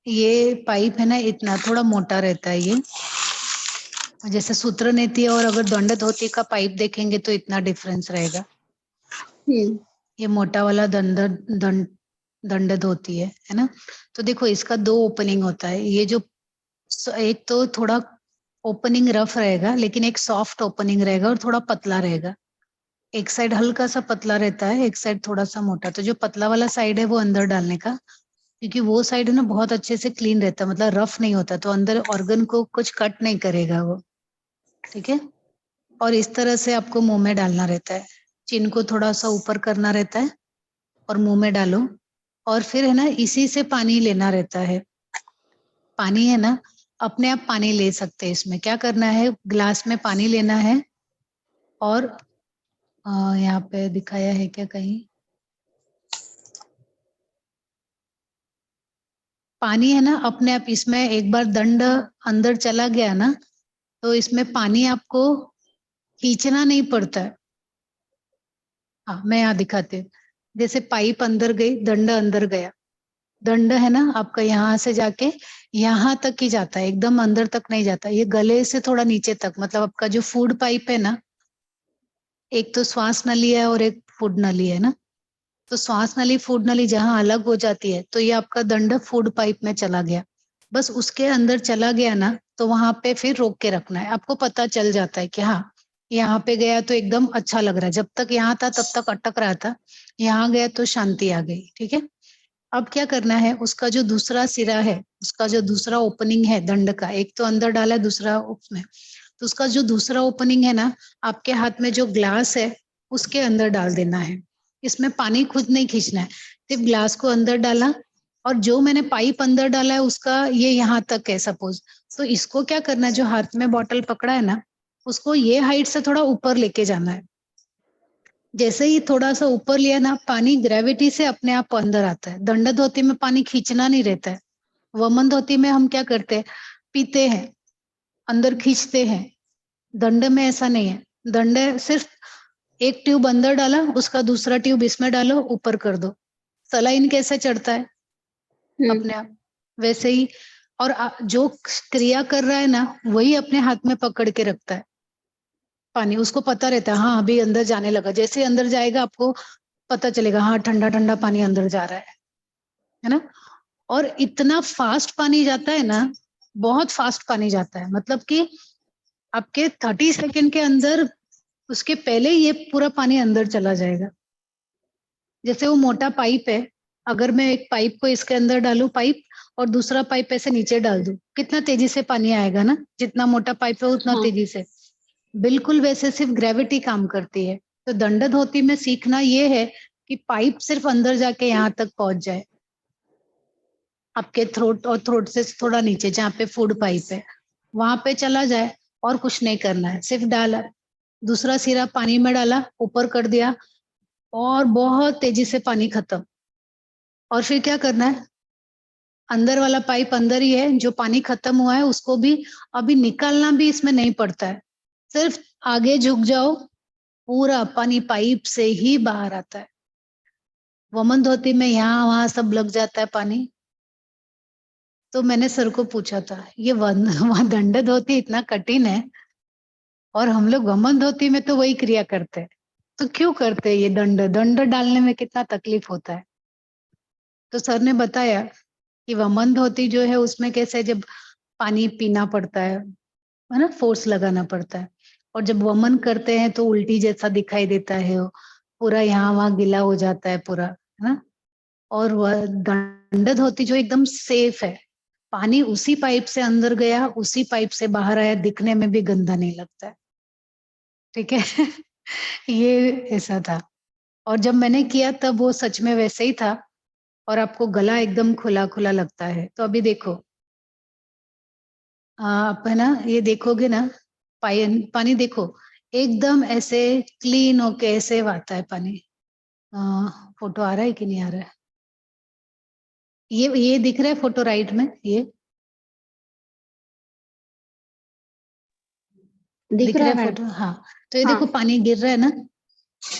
ये पाइप है ना इतना थोड़ा मोटा रहता है ये, जैसे सूत्र नीति और अगर दंड धोती का पाइप देखेंगे तो इतना डिफरेंस रहेगा। ये मोटा वाला दंड दंड धोती है ना। तो देखो इसका 2 ओपनिंग होता है। ये जो एक तो थोड़ा ओपनिंग रफ रहेगा, लेकिन एक सॉफ्ट ओपनिंग रहेगा और थोड़ा पतला रहेगा। एक साइड हल्का सा पतला रहता है, एक साइड थोड़ा सा मोटा। तो जो पतला वाला साइड है वो अंदर डालने का, क्योंकि वो साइड है ना बहुत अच्छे से क्लीन रहता है, मतलब रफ नहीं होता, तो अंदर ऑर्गन को कुछ कट नहीं करेगा वो, ठीक है। और इस तरह से आपको मुंह में डालना रहता है। चिन को थोड़ा सा ऊपर करना रहता है और मुंह में डालो। और फिर है ना इसी से पानी लेना रहता है। पानी है ना अपने आप पानी ले सकते हैं। इसमें क्या करना है, ग्लास में पानी लेना है और यहाँ पे दिखाया है क्या कहीं, पानी है ना अपने आप इसमें एक बार दंड अंदर चला गया ना तो इसमें पानी आपको खींचना नहीं पड़ता है। हाँ मैं यहाँ दिखाती हूँ। जैसे पाइप अंदर गई, दंड अंदर गया, दंड है ना आपका यहाँ से जाके यहाँ तक ही जाता है, एकदम अंदर तक नहीं जाता। ये गले से थोड़ा नीचे तक, मतलब आपका जो फूड पाइप है ना, एक तो श्वास नली है और एक फूड नली है ना। तो श्वास नली फूड नली जहाँ अलग हो जाती है तो ये आपका दंड फूड पाइप में चला गया। बस उसके अंदर चला गया ना तो वहां पे फिर रोक के रखना है। आपको पता चल जाता है कि हाँ यहाँ पे गया तो एकदम अच्छा लग रहा है, जब तक यहाँ था तब तक अटक रहा था, यहाँ गया तो शांति आ गई, ठीक है। अब क्या करना है, उसका जो दूसरा सिरा है, उसका जो दूसरा ओपनिंग है दंड का, एक तो अंदर डाला है दूसरा उसमें, तो उसका जो दूसरा ओपनिंग है ना आपके हाथ में जो ग्लास है उसके अंदर डाल देना है। इसमें पानी खुद नहीं खींचना है, सिर्फ ग्लास को अंदर डाला और जो मैंने पाइप अंदर डाला है उसका ये यहाँ तक है सपोज। तो इसको क्या करना है, जो हाथ में बॉटल पकड़ा है ना उसको ये हाइट से थोड़ा ऊपर लेके जाना है। जैसे ही थोड़ा सा ऊपर लिया ना पानी ग्रेविटी से अपने आप अंदर आता है। दंड धोती में पानी खींचना नहीं रहता है। वमन धोती में हम क्या करते हैं, पीते हैं, अंदर खींचते हैं। दंड में ऐसा नहीं है। दंड सिर्फ एक ट्यूब अंदर डाला, उसका दूसरा ट्यूब इसमें डालो, ऊपर कर दो। सलाइन कैसे चढ़ता है अपने आप, वैसे ही। और जो क्रिया कर रहा है ना वही अपने हाथ में पकड़ के रखता है पानी। उसको पता रहता है हाँ अभी अंदर जाने लगा, जैसे अंदर जाएगा आपको पता चलेगा हाँ ठंडा ठंडा पानी अंदर जा रहा है ना। और इतना फास्ट पानी जाता है ना, बहुत फास्ट पानी जाता है, मतलब कि आपके 30 सेकंड के अंदर उसके पहले ये पूरा पानी अंदर चला जाएगा। जैसे वो मोटा पाइप है, अगर मैं एक पाइप को इसके अंदर डालूं पाइप और दूसरा पाइप ऐसे नीचे डाल दूं, कितना तेजी से पानी आएगा ना, जितना मोटा पाइप है उतना तेजी से। बिल्कुल वैसे सिर्फ ग्रेविटी काम करती है। तो दंड धोती में सीखना ये है कि पाइप सिर्फ अंदर जाके यहाँ तक पहुंच जाए, आपके थ्रोट और थ्रोट से थोड़ा नीचे जहाँ पे फूड पाइप है वहां पे चला जाए। और कुछ नहीं करना है, सिर्फ डाला, दूसरा सिरा पानी में डाला, ऊपर कर दिया और बहुत तेजी से पानी खत्म। और फिर क्या करना है, अंदर वाला पाइप अंदर ही है, जो पानी खत्म हुआ है उसको भी अभी निकालना भी इसमें नहीं पड़ता है। सिर्फ आगे झुक जाओ, पूरा पानी पाइप से ही बाहर आता है। वमन धोती में यहाँ वहां सब लग जाता है पानी। तो मैंने सर को पूछा था, ये दंड धोती इतना कठिन है और हम लोग वमन धोती में तो वही क्रिया करते हैं, तो क्यों करते हैं ये दंड? दंड डालने में कितना तकलीफ होता है। तो सर ने बताया कि वमन धोती जो है उसमें कैसे, जब पानी पीना पड़ता है ना, फोर्स लगाना पड़ता है, और जब वमन करते हैं तो उल्टी जैसा दिखाई देता है, वो पूरा यहाँ वहाँ गीला हो जाता है पूरा, है ना। और वह दंड धोती जो एकदम सेफ है, पानी उसी पाइप से अंदर गया, उसी पाइप से बाहर आया, दिखने में भी गंदा नहीं लगता है। ठीक है। ये ऐसा था। और जब मैंने किया तब वो सच में वैसे ही था, और आपको गला एकदम खुला खुला लगता है। तो अभी देखो, आप है ना, ये देखोगे ना, पानी देखो एकदम ऐसे क्लीन होके ऐसे आता है पानी। फोटो आ रहा है कि नहीं आ रहा है? ये दिख रहा है फोटो राइट में, ये दिख रहा है मैडम। फोटो? हाँ। तो ये हाँ। देखो पानी गिर रहा है ना,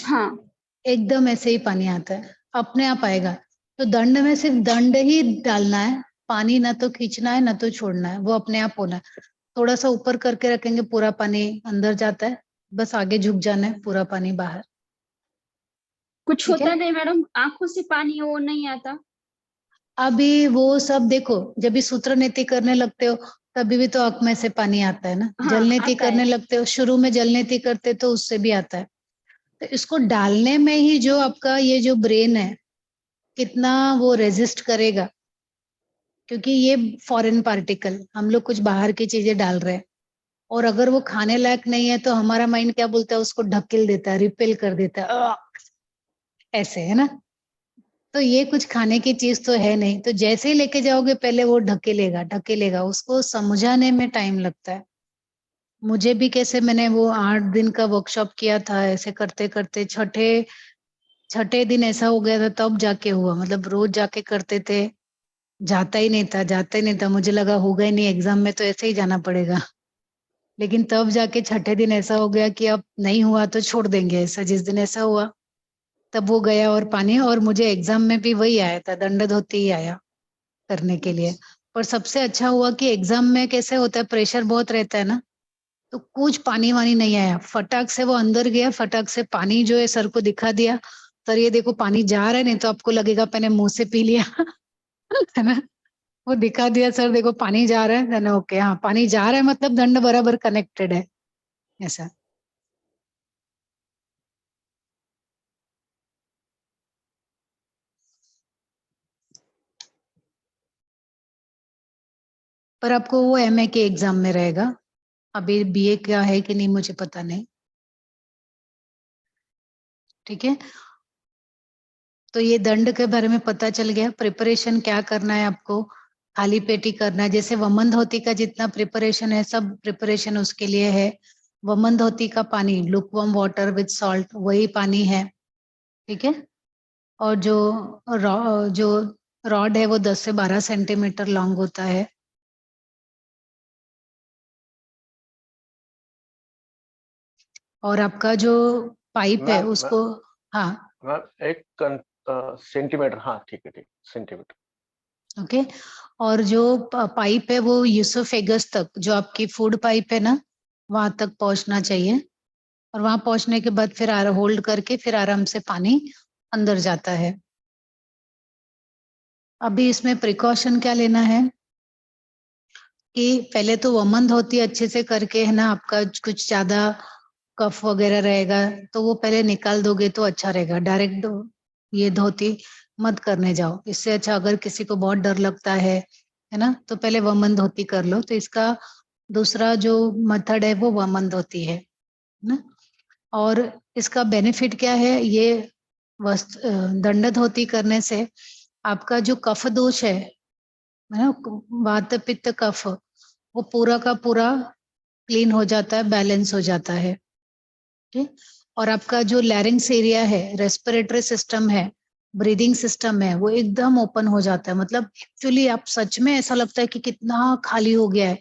हाँ। एकदम ऐसे ही पानी आता है, अपने आप आएगा। तो दंड में सिर्फ दंड ही डालना है, पानी ना तो खींचना है ना तो छोड़ना है, वो अपने आप होना है। थोड़ा सा ऊपर करके रखेंगे, पूरा पानी अंदर जाता है, बस आगे झुक जाना है, पूरा पानी बाहर। कुछ ठीक होता है। नहीं मैडम, आंखों से पानी वो नहीं आता। अभी वो सब देखो, जब भी सूत्र नीति करने लगते हो तभी भी तो आंख में से पानी आता है ना। हाँ जल नीति आता करने है। लगते हो, शुरू में जल नीति करते तो उससे भी आता है। तो इसको डालने में ही जो आपका ये जो ब्रेन है कितना वो रेजिस्ट करेगा, क्योंकि ये फॉरेन पार्टिकल, हम लोग कुछ बाहर की चीजें डाल रहे हैं, और अगर वो खाने लायक नहीं है तो हमारा माइंड क्या बोलता है, उसको ढकेल देता है, रिपेल कर देता है, ऐसे, है ना। तो ये कुछ खाने की चीज तो है नहीं, तो जैसे ही लेके जाओगे पहले वो ढकेलेगा ढकेलेगा, उसको समझाने में टाइम लगता है। मुझे भी कैसे, मैंने वो 8 दिन का वर्कशॉप किया था, ऐसे करते करते छठे छठे दिन ऐसा हो गया था, तब जाके हुआ। मतलब रोज जाके करते थे, जाता ही नहीं था, मुझे लगा होगा ही नहीं, एग्जाम में तो ऐसे ही जाना पड़ेगा। लेकिन तब जाके छठे दिन ऐसा हो गया कि अब नहीं हुआ तो छोड़ देंगे, ऐसा जिस दिन ऐसा हुआ तब वो गया और पानी, और मुझे एग्जाम में भी वही आया था, दंड धोती ही आया करने के लिए। पर सबसे अच्छा हुआ कि एग्जाम में कैसे होता है, प्रेशर बहुत रहता है ना, तो कुछ पानी वानी नहीं आया, फटाक से वो अंदर गया, फटाक से पानी जो है सर को दिखा दिया, सर ये देखो पानी जा रहा है, नहीं तो आपको लगेगा मैंने मुंह से पी लिया। है ना। वो दिखा दिया, सर देखो पानी जा रहा है, मैंने ओके हाँ पानी जा रहा है, मतलब दंड बराबर कनेक्टेड है, ऐसा। पर आपको वो एमए के एग्जाम में रहेगा, अभी बीए का है कि नहीं मुझे पता नहीं। ठीक है। तो ये दंड के बारे में पता चल गया। प्रिपरेशन क्या करना है आपको, खाली पेट ही करना है। जैसे वमन धोती का जितना प्रिपरेशन है, सब प्रिपरेशन उसके लिए है। वमन धोती का पानी लुकवार्म वाटर विद सॉल्ट, वही पानी है। ठीक है। और जो रॉड है वो 10 से 12 सेंटीमीटर लॉन्ग होता है। और आपका जो पाइप है मैम उसको, हाँ मैम एक सेंटीमीटर, हाँ ठीक है, ठीक सेंटीमीटर। ओके। और जो पाइप है वो यूसोफेगस तक, जो आपकी फूड पाइप है ना, वहां तक पहुंचना चाहिए। और वहां पहुंचने के बाद फिर होल्ड करके फिर आराम से पानी अंदर जाता है। अभी इसमें प्रिकॉशन क्या लेना है कि पहले तो वमन धोती अच्छे से करके, है ना, आपका कुछ ज्यादा कफ वगैरह रहेगा तो वो पहले निकाल दोगे तो अच्छा रहेगा। डायरेक्ट ये धोती मत करने जाओ, इससे अच्छा अगर किसी को बहुत डर लगता है ना, तो पहले वमन धोती कर लो। तो इसका दूसरा जो मेथड है वो वमन धोती है ना। और इसका बेनिफिट क्या है, ये दंड धोती करने से आपका जो कफ दोष है ना, वात पित्त कफ, वो पूरा का पूरा क्लीन हो जाता है, बैलेंस हो जाता है। ठीक। और आपका जो लैरिंग्स एरिया है, रेस्पिरेटरी सिस्टम है, ब्रीदिंग सिस्टम है, वो एकदम ओपन हो जाता है। मतलब एक्चुअली आप सच में ऐसा लगता है कि कितना खाली हो गया है,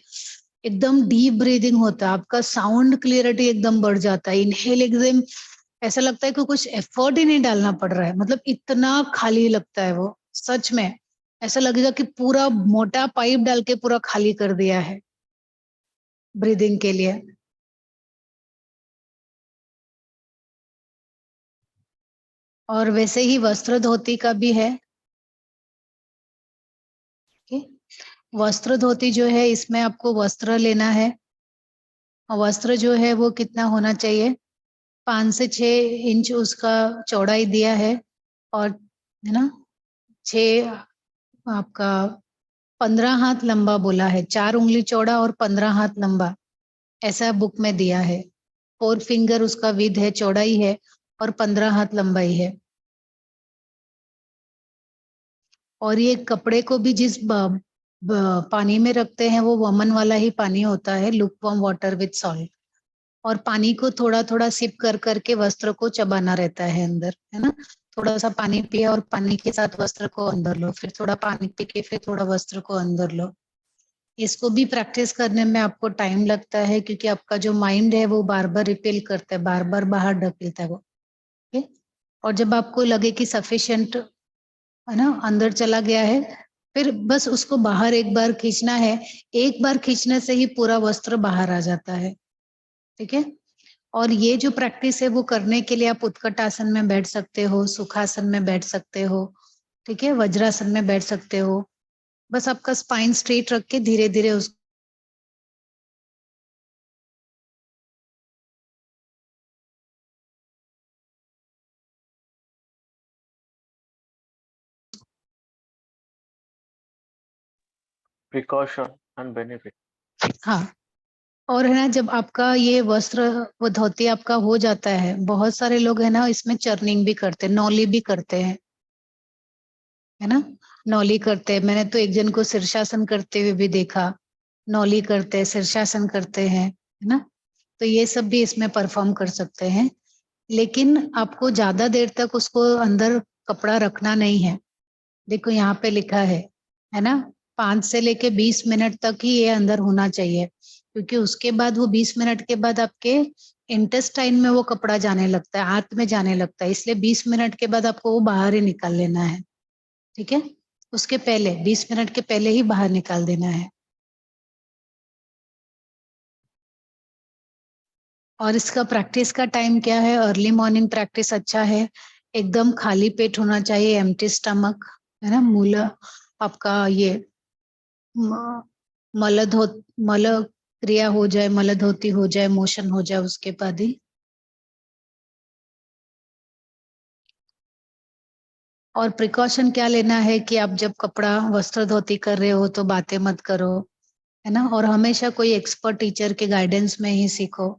एकदम डीप ब्रीदिंग होता है, आपका साउंड क्लियरिटी एकदम बढ़ जाता है। इनहेल एकदम ऐसा लगता है कि कुछ एफर्ट ही नहीं डालना पड़ रहा है, मतलब इतना खाली लगता है वो। सच में ऐसा लगेगा कि पूरा मोटा पाइप डाल के पूरा खाली कर दिया है ब्रीदिंग के लिए। और वैसे ही वस्त्र धोती का भी है। वस्त्र धोती जो है, इसमें आपको वस्त्र लेना है, और वस्त्र जो है वो कितना होना चाहिए, 5 से 6 इंच उसका चौड़ाई दिया है, और है ना 6 आपका 15 हाथ लंबा बोला है, 4 उंगली चौड़ा और 15 हाथ लंबा, ऐसा बुक में दिया है। 4 फिंगर उसका विद है, चौड़ाई है, और 15 हाथ लंबाई है। और ये कपड़े को भी जिस पानी में रखते हैं वो वमन वाला ही पानी होता है, लुकवार्म वाटर विद सॉल्ट। और पानी को थोड़ा थोड़ा सिप कर करके वस्त्र को चबाना रहता है अंदर, है ना। थोड़ा सा पानी पिया और पानी के साथ वस्त्र को अंदर लो, फिर थोड़ा पानी पी के फिर थोड़ा वस्त्र को अंदर लो। इसको भी प्रैक्टिस करने में आपको टाइम लगता है, क्योंकि आपका जो माइंड है वो बार बार रिपेल करता है, बार बार बाहर ढकेलता है वो। ठीक है। और जब आपको लगे कि सफिशिएंट है ना अंदर चला गया है, फिर बस उसको बाहर एक बार खींचना है। एक बार खींचने से ही पूरा वस्त्र बाहर आ जाता है। ठीक है। और ये जो प्रैक्टिस है वो करने के लिए आप उत्कट आसन में बैठ सकते हो, सुखासन में बैठ सकते हो, ठीक है, वज्रासन में बैठ सकते हो। बस आपका स्पाइन स्ट्रेट रख के धीरे धीरे उस Precaution and benefit. हाँ। और है ना, जब आपका ये वस्त्र वो धोती आपका हो जाता है, बहुत सारे लोग है ना इसमें चर्निंग भी करते हैं, नौली भी करते हैं, है ना। नौली करते हैं, मैंने तो एक जन को शीर्षासन करते हुए भी देखा। नौली करते हैं, शीर्षासन करते हैं, है ना। तो ये सब भी इसमें परफॉर्म कर सकते हैं, लेकिन आपको ज्यादा देर तक उसको अंदर कपड़ा रखना नहीं है। देखो यहाँ पे लिखा है ना, 5 से लेके 20 मिनट तक ही ये अंदर होना चाहिए, क्योंकि उसके बाद वो 20 मिनट के बाद आपके इंटेस्टाइन में वो कपड़ा जाने लगता है, आंत में जाने लगता है, इसलिए 20 मिनट के बाद आपको वो बाहर ही निकाल लेना है। ठीक है। उसके पहले 20 मिनट के पहले ही बाहर निकाल देना है। और इसका प्रैक्टिस का टाइम क्या है, अर्ली मॉर्निंग प्रैक्टिस अच्छा है। एकदम खाली पेट होना चाहिए, एम्प्टी स्टमक, है ना। मूल आपका ये मल धो मल क्रिया हो जाए, मल धोती हो जाए, मोशन हो जाए, उसके बाद ही। और प्रिकॉशन क्या लेना है कि आप जब कपड़ा वस्त्र धोती कर रहे हो तो बातें मत करो, है ना। और हमेशा कोई एक्सपर्ट टीचर के गाइडेंस में ही सीखो।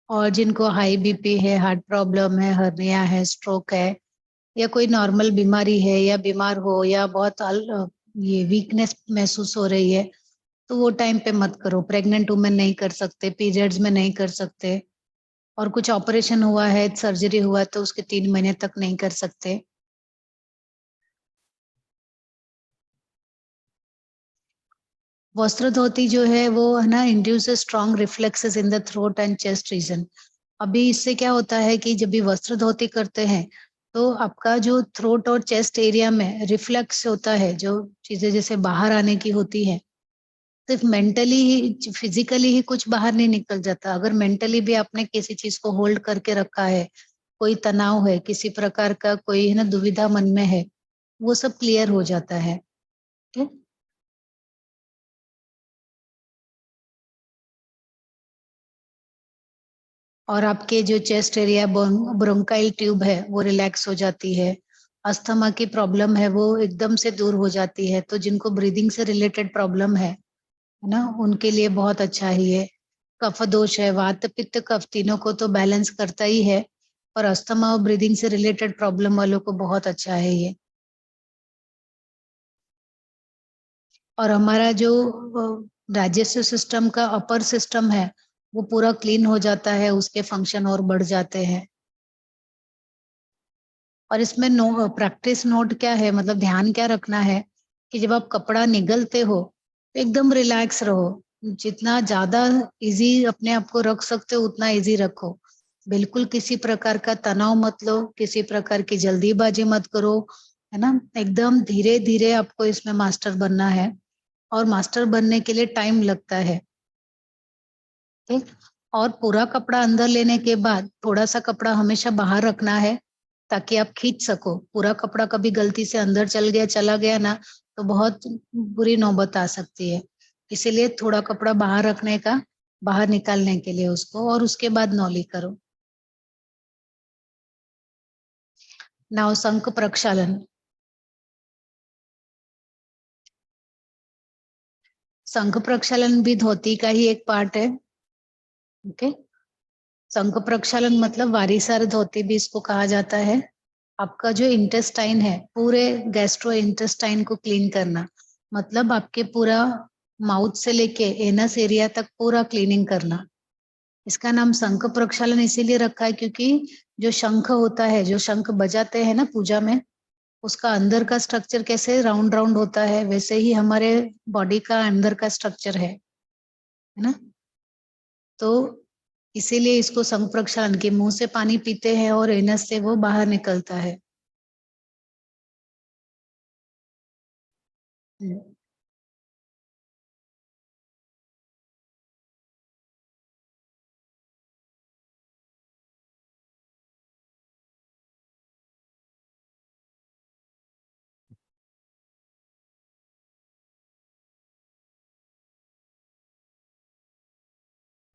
और जिनको हाई बीपी है, हार्ट प्रॉब्लम है, हर्निया है, स्ट्रोक है, या कोई नॉर्मल बीमारी है, या बीमार हो, या बहुत ये वीकनेस महसूस हो रही है, तो वो टाइम पे मत करो। प्रेग्नेंट वुमेन नहीं कर सकते, पीरियड्स में नहीं कर सकते, और कुछ ऑपरेशन हुआ है, सर्जरी हुआ है, तो उसके 3 महीने तक नहीं कर सकते। वस्त्र धोती जो है वो है ना, induces strong reflexes in the throat and chest region. अभी इससे क्या होता है कि जब भी वस्त्र धोती करते हैं तो आपका जो थ्रोट और चेस्ट एरिया में रिफ्लेक्स होता है, जो चीजें जैसे बाहर आने की होती है, सिर्फ मेंटली ही फिजिकली ही कुछ बाहर नहीं निकल जाता। अगर मेंटली भी आपने किसी चीज को होल्ड करके रखा है, कोई तनाव है, किसी प्रकार का कोई है ना दुविधा मन में है, वो सब क्लियर हो जाता है। ठीक है? और आपके जो चेस्ट एरिया, ब्रोंकाइल ट्यूब है, वो रिलैक्स हो जाती है। अस्थमा की प्रॉब्लम है वो एकदम से दूर हो जाती है। तो जिनको ब्रीदिंग से रिलेटेड प्रॉब्लम है ना, उनके लिए बहुत अच्छा ही है। कफ दोष है, वात पित्त कफ तीनों को तो बैलेंस करता ही है, और अस्थमा और ब्रीदिंग से रिलेटेड प्रॉब्लम वालों को बहुत अच्छा है ये। और हमारा जो डाइजेस्टिव सिस्टम का अपर सिस्टम है वो पूरा क्लीन हो जाता है, उसके फंक्शन और बढ़ जाते हैं। और इसमें प्रैक्टिस नोट क्या है, मतलब ध्यान क्या रखना है कि जब आप कपड़ा निगलते हो एकदम रिलैक्स रहो, जितना ज्यादा इजी अपने आप को रख सकते हो उतना इजी रखो। बिल्कुल किसी प्रकार का तनाव मत लो, किसी प्रकार की जल्दीबाजी मत करो, है ना। एकदम धीरे धीरे आपको इसमें मास्टर बनना है, और मास्टर बनने के लिए टाइम लगता है, ठीक। और पूरा कपड़ा अंदर लेने के बाद थोड़ा सा कपड़ा हमेशा बाहर रखना है, ताकि आप खींच सको। पूरा कपड़ा कभी गलती से अंदर चला गया ना, तो बहुत बुरी नौबत आ सकती है। इसीलिए थोड़ा कपड़ा बाहर रखने का, बाहर निकालने के लिए उसको, और उसके बाद नौली करो। नाउ शंख प्रक्षालन। शंख प्रक्षालन भी धोती का ही एक पार्ट है। ओके, शंख प्रक्षालन मतलब वारीसार धोती भी इसको कहा जाता है। आपका जो इंटेस्टाइन है, पूरे गैस्ट्रो इंटेस्टाइन को क्लीन करना, मतलब आपके पूरा माउथ से लेके एनस एरिया तक पूरा क्लीनिंग करना। इसका नाम शंख प्रक्षालन इसीलिए रखा है क्योंकि जो शंख होता है, जो शंख बजाते हैं ना पूजा में, उसका अंदर का स्ट्रक्चर कैसे राउंड राउंड होता है, वैसे ही हमारे बॉडी का अंदर का स्ट्रक्चर है ना। तो इसीलिए इसको शंख प्रक्षालन, के मुंह से पानी पीते हैं और एनस से वो बाहर निकलता है।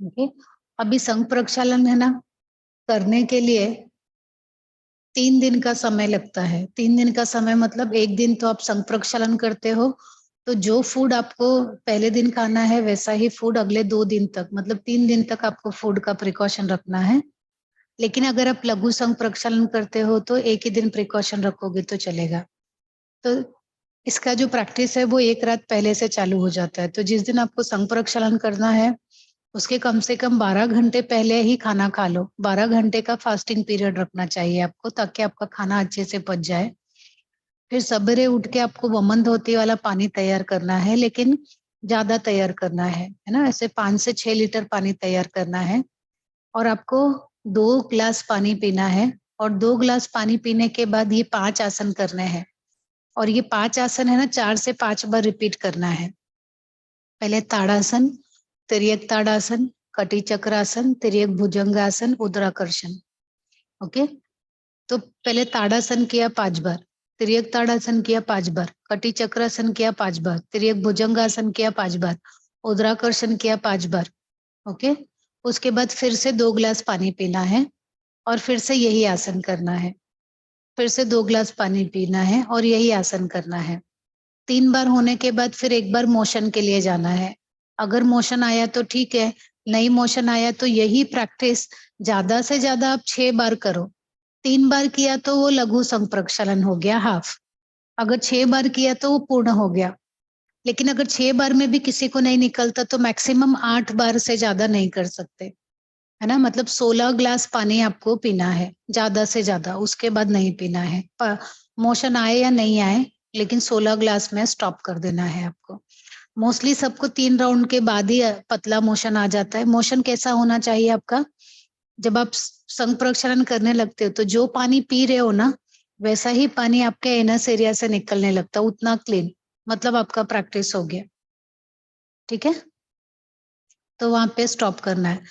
ओके, अभी शंख प्रक्षालन है ना, करने के लिए 3 दिन का समय लगता है। 3 दिन का समय मतलब एक दिन तो आप शंख प्रक्षालन करते हो, तो जो फूड आपको पहले दिन खाना है वैसा ही फूड अगले 2 दिन तक, मतलब 3 दिन तक आपको फूड का प्रिकॉशन रखना है। लेकिन अगर आप लघु शंख प्रक्षालन करते हो तो एक ही दिन प्रिकॉशन रखोगे तो चलेगा। तो इसका जो प्रैक्टिस है वो एक रात पहले से चालू हो जाता है। तो जिस दिन आपको शंख प्रक्षालन करना है उसके कम से कम 12 घंटे पहले ही खाना खा लो। 12 घंटे का फास्टिंग पीरियड रखना चाहिए आपको, ताकि आपका खाना अच्छे से पच जाए। फिर सवेरे उठ के आपको वमन धोती वाला पानी तैयार करना है, लेकिन ज्यादा तैयार करना है ना। ऐसे 5 से 6 लीटर पानी तैयार करना है, और आपको 2 ग्लास पानी पीना है। और 2 ग्लास पानी पीने के बाद ये 5 आसन करने हैं, और ये 5 आसन है ना 4 से 5 बार रिपीट करना है। पहले ताड़ासन, तिर्यक ताड़ासन, कटी चक्रासन, तिर्यक भुजंगासन, उदराकर्षण। ओके, तो पहले ताड़ासन किया 5 बार, तिर्यक ताड़ासन किया 5 बार, कटी चक्रासन किया 5 बार, तिर्यक भुजंगासन किया 5 बार, उदराकर्षण किया 5 बार। ओके, उसके बाद फिर से 2 ग्लास पानी पीना है, और फिर से यही आसन करना है। फिर से 2 ग्लास पानी पीना है और यही आसन करना है। 3 बार होने के बाद फिर एक बार मोशन के लिए जाना है। अगर मोशन आया तो ठीक है, नहीं मोशन आया तो यही प्रैक्टिस ज्यादा से ज्यादा आप 6 बार करो। 3 बार किया तो वो लघु शंख प्रक्षालन हो गया, हाफ। अगर 6 बार किया तो वो पूर्ण हो गया। लेकिन अगर 6 बार में भी किसी को नहीं निकलता तो मैक्सिमम 8 बार से ज्यादा नहीं कर सकते, है ना। मतलब 16 ग्लास पानी आपको पीना है, ज्यादा से ज्यादा, उसके बाद नहीं पीना है। मोशन आए या नहीं आए, लेकिन 16 ग्लास में स्टॉप कर देना है आपको। मोस्टली सबको 3 राउंड के बाद ही पतला मोशन आ जाता है। मोशन कैसा होना चाहिए आपका, जब आप शंख प्रक्षालन करने लगते हो तो जो पानी पी रहे हो ना, वैसा ही पानी आपके एनस एरिया से निकलने लगता है, उतना क्लीन, मतलब आपका प्रैक्टिस हो गया। ठीक है, तो वहां पे स्टॉप करना है।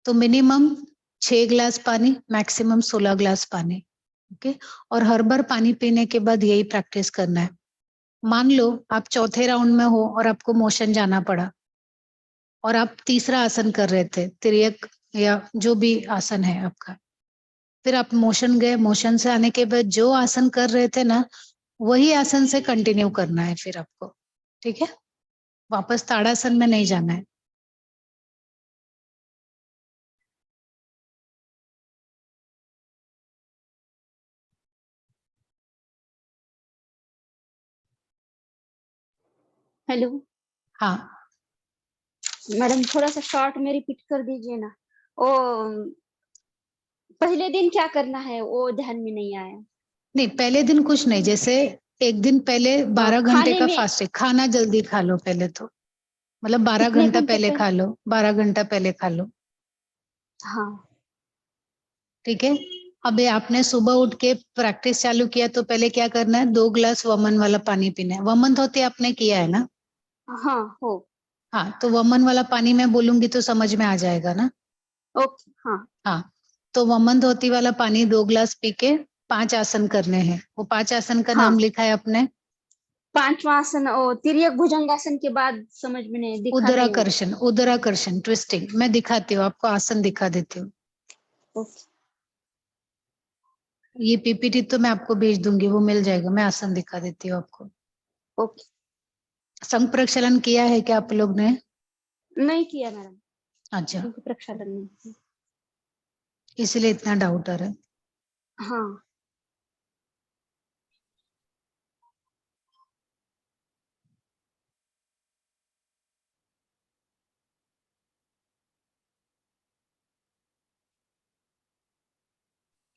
तो मिनिमम 6 ग्लास पानी, मैक्सिमम 16 ग्लास पानी। ओके, और हर बार पानी पीने के बाद यही प्रैक्टिस करना है। मान लो आप चौथे राउंड में हो और आपको मोशन जाना पड़ा, और आप तीसरा आसन कर रहे थे, तिर्यक या जो भी आसन है आपका, फिर आप मोशन गए, मोशन से आने के बाद जो आसन कर रहे थे ना, वही आसन से कंटिन्यू करना है फिर आपको। ठीक है, वापस ताड़ासन में नहीं जाना है। हेलो हाँ, मैडम, थोड़ा सा शॉर्ट में रिपीट कर दीजिए ना। ओ, पहले दिन क्या करना है वो ध्यान में नहीं आया। नहीं पहले दिन कुछ नहीं, जैसे एक दिन पहले 12 घंटे खाने का में फास्टिंग, खाना जल्दी खा लो पहले तो, मतलब 12 कितने घंटा घंटे पहले पहले? खा लो, 12 घंटा पहले खा लो, हाँ ठीक है। अभी आपने सुबह उठ के प्रैक्टिस चालू किया तो पहले क्या करना है, 2 ग्लास वमन वाला पानी पीना है। वमन धोती आपने किया है ना? हाँ हो हाँ, तो वमन वाला पानी मैं बोलूंगी तो समझ में आ जाएगा ना? ओके हाँ हाँ, तो वमन धोती वाला पानी 2 ग्लास पी के 5 आसन करने हैं। वो 5 आसन का हाँ नाम लिखा है अपने, पांचवा आसन ओ तिर्यक भुजंगासन के बाद समझ में नहीं दिखा नहीं वो। उदराकर्षण, उदराकर्षण ट्विस्टिंग। मैं दिखाती हूँ आपको, आसन दिखा देती हूँ। ओके ये पीपीटी तो मैं आपको भेज दूंगी, वो मिल जाएगा। मैं आसन दिखा देती हूँ आपको। ओके संघ प्रक्षालन किया है क्या आप लोग ने? नहीं किया मैडम, अच्छा, क्योंकि प्रक्षालन नहीं। इसलिए इतना डाउट आ रहा है। हाँ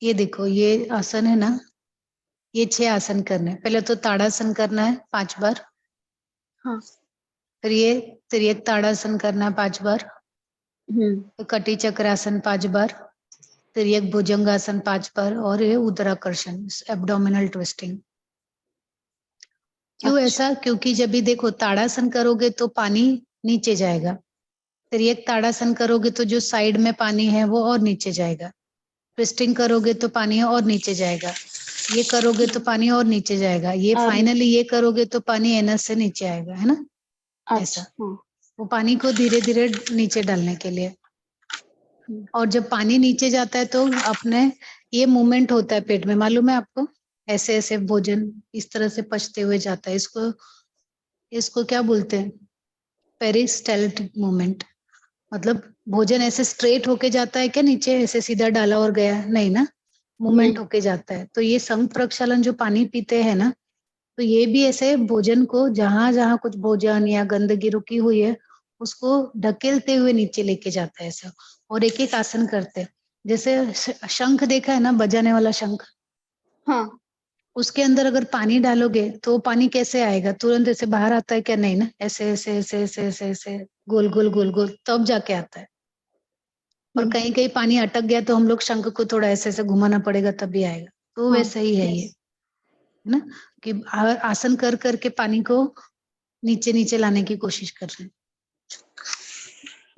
ये देखो, ये आसन है ना, ये 6 आसन करने हैं। पहले तो ताड़ासन करना है 5 बार, हाँ फिर ये तिर्यक ताड़ासन करना है 5 बार, फिर कटी चक्रासन 5 बार, तिर्यक भुजंगासन 5 बार, और ये उदराकर्षण एब्डोमिनल ट्विस्टिंग। क्यों अच्छा ऐसा? क्योंकि जब भी देखो ताड़ासन करोगे तो पानी नीचे जाएगा, तिर्यक ताड़ासन करोगे तो जो साइड में पानी है वो और नीचे जाएगा, ट्विस्टिंग करोगे तो पानी और नीचे जाएगा, ये करोगे तो पानी और नीचे जाएगा, ये और फाइनली ये करोगे तो पानी एनस से नीचे आएगा, है ना? अच्छा ऐसा हाँ वो पानी को धीरे धीरे नीचे डालने के लिए। और जब पानी नीचे जाता है तो अपने ये मूवमेंट होता है पेट में, मालूम है आपको? ऐसे ऐसे भोजन इस तरह से पचते हुए जाता है। इसको इसको क्या बोलते हैं? Peristaltic movement. मतलब भोजन ऐसे स्ट्रेट होके जाता है क्या नीचे, ऐसे सीधा डाला और गया? नहीं ना, मूवमेंट नहीं होके जाता है। तो ये संघ प्रक्षालन जो पानी पीते हैं ना, तो ये भी ऐसे भोजन को, जहां जहां कुछ भोजन या गंदगी रुकी हुई है उसको ढकेलते हुए नीचे लेके जाता है ऐसा। और एक एक आसन करते हैं। जैसे शंख देखा है ना, बजाने वाला शंख, हाँ उसके अंदर अगर पानी डालोगे तो पानी कैसे आएगा? तुरंत ऐसे बाहर आता है क्या? नहीं ना, ऐसे ऐसे ऐसे ऐसे ऐसे ऐसे गोल गोल गोल गोल तब जाके आता है। और कहीं कहीं पानी अटक गया तो हम लोग शंख को थोड़ा ऐसे ऐसे घुमाना पड़ेगा तब भी आएगा। तो हाँ वैसा ही है ये, यस है ना? कि आसन कर करके पानी को नीचे नीचे लाने की कोशिश कर रहे हैं।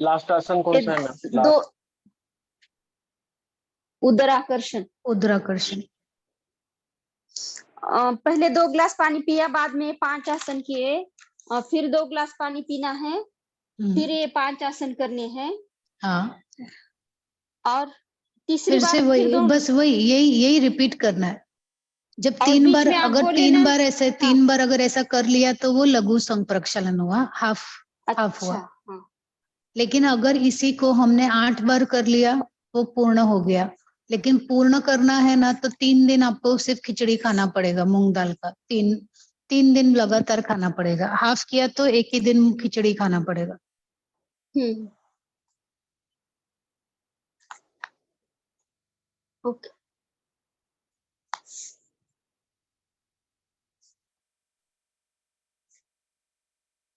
लास्ट आसन कौन सा है मैम? दो लास्ट उदराकर्षण। उदराकर्षण। पहले 2 ग्लास पानी पिया, बाद में 5 आसन किए, फिर 2 ग्लास पानी पीना है, फिर ये 5 आसन करने हैं, हाँ, और तीसरी फिर से बार फिर वही, दो, बस वही यही यही रिपीट करना है। जब और 3 बीच बार, में आप अगर बोले 3 ना। बार ऐसे, हाँ 3 बार अगर ऐसा कर लिया तो वो लघु संप्रक्षालन हुआ, हाफ हाफ अच्छा हुआ। हाँ लेकिन अगर इसी को हमने 8 बार कर लिया वो पूर्ण हो गया। लेकिन पूर्ण करना है ना तो 3 दिन आपको सिर्फ खिचड़ी खाना पड़ेगा, मूंग दाल का। 3 दिन लगातार खाना पड़ेगा। हाफ किया तो एक ही दिन खिचड़ी खाना पड़ेगा। हम्म ओके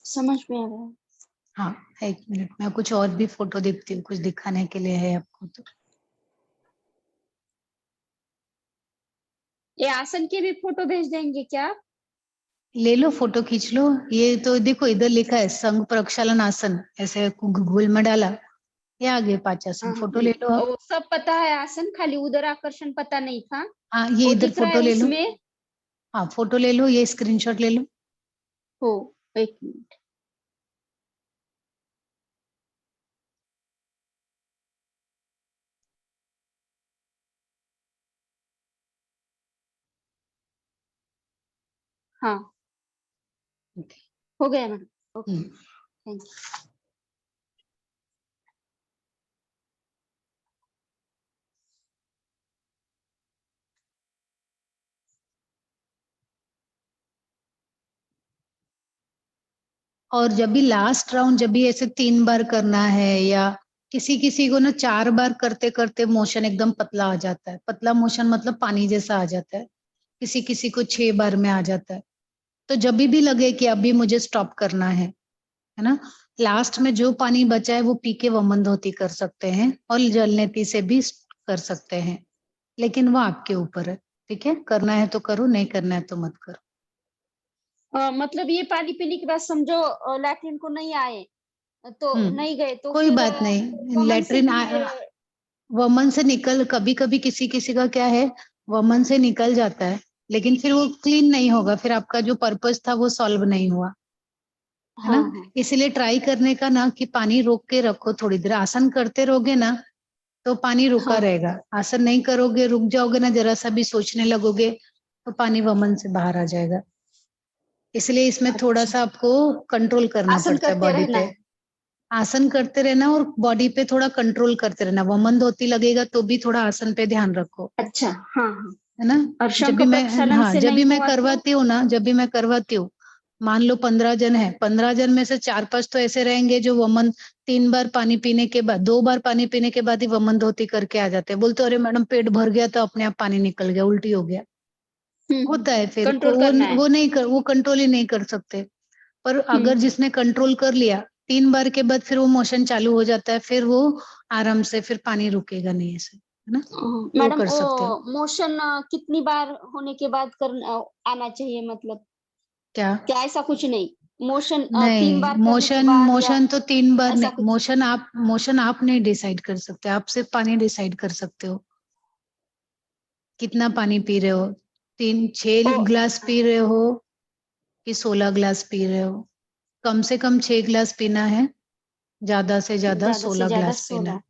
समझ में आ रहा है। हाँ, 1 मिनट, मैं कुछ और भी फोटो देखती हूँ, कुछ दिखाने के लिए है आपको तो। ये आसन के भी फोटो भेज देंगे क्या आप? ले लो, फोटो खींच लो। ये तो देखो इधर लिखा है संघ प्रक्षालन आसन, ऐसे गूगल में डाला, ये आगे 5 आसन। फोटो ले लो आप। वो सब पता है आसन, खाली उदराकर्षण पता नहीं था। हाँ, ये वो इधर दिख रहा है फोटो ले लो। उसमें। हाँ, फोटो ले लो, ये स्क्रीनशॉट ले लो। हो 1 मिनट। हाँ हो गया मैडम, ओके थैंक यू। और जब भी लास्ट राउंड, जब भी ऐसे 3 बार करना है, या किसी किसी को ना 4 बार करते करते मोशन एकदम पतला आ जाता है। पतला मोशन मतलब पानी जैसा आ जाता है। किसी किसी को 6 बार में आ जाता है। तो जब भी लगे कि अभी मुझे स्टॉप करना है ना, लास्ट में जो पानी बचा है वो पी के वमन धोती कर सकते हैं और जलनेती से भी कर सकते हैं, लेकिन वो आपके ऊपर है। ठीक है, करना है तो करो, नहीं करना है तो मत करो। मतलब ये पानी पीने के बाद समझो लैट्रिन को नहीं आए तो नहीं गए तो कोई फिर बात नहीं, वमन से लेटरिन भी वमन से निकल, कभी कभी किसी किसी का क्या है, वमन से निकल जाता है लेकिन फिर वो क्लीन नहीं होगा, फिर आपका जो पर्पस था वो सॉल्व नहीं हुआ, है हाँ ना। हाँ इसलिए ट्राई करने का ना कि पानी रोक के रखो, थोड़ी देर आसन करते रहोगे ना तो पानी रुका हाँ रहेगा। आसन नहीं करोगे, रुक जाओगे ना, जरा सा भी सोचने लगोगे तो पानी वमन से बाहर आ जाएगा। इसलिए इसमें थोड़ा अच्छा सा आपको कंट्रोल करना आसन पड़ता है करते बॉडी रहना पे। है। आसन करते रहना और बॉडी पे थोड़ा कंट्रोल करते रहना। वमन धोती लगेगा तो भी थोड़ा आसन पे ध्यान रखो, अच्छा हाँ हाँ है ना। और जब शंख भी मैं प्रक्षालन हाँ से जब भी नहीं मैं हुआ तो करवाती हूँ ना, जब भी मैं करवाती हूँ, मान लो 15 जन है, 15 जन में से 4-5 तो ऐसे रहेंगे जो वमन 3 बार पानी पीने के बाद, 2 बार पानी पीने के बाद ही वमन धोती करके आ जाते हैं। बोलते अरे मैडम पेट भर गया तो अपने आप पानी निकल गया, उल्टी हो गया। होता है फिर कंट्रोल करना है। वो नहीं कर, वो कंट्रोल ही नहीं कर सकते। पर अगर जिसने कंट्रोल कर लिया 3 बार के बाद फिर वो मोशन चालू हो जाता है, फिर वो आराम से फिर पानी रुकेगा नहीं, ऐसे, है ना। वो मैडम कर सकते हो। मोशन कितनी बार होने के बाद कर आना चाहिए मतलब क्या? क्या ऐसा कुछ नहीं मोशन 3 नहीं, बार करने के मोशन बाद या मोशन तो 3 बार ऐसा नहीं, कुछ मोशन आप नहीं डिसाइड कर सकते, आप सिर्फ पानी डिसाइड कर सकते हो। कितना पानी पी रहे हो, 6 ओ गिलास पी रहे हो कि 16 गिलास पी रहे हो। कम से कम 6 गिलास पीना है, ज्यादा से ज्यादा ज्यादा से 16 ज्यादा गिलास पीना 16 है।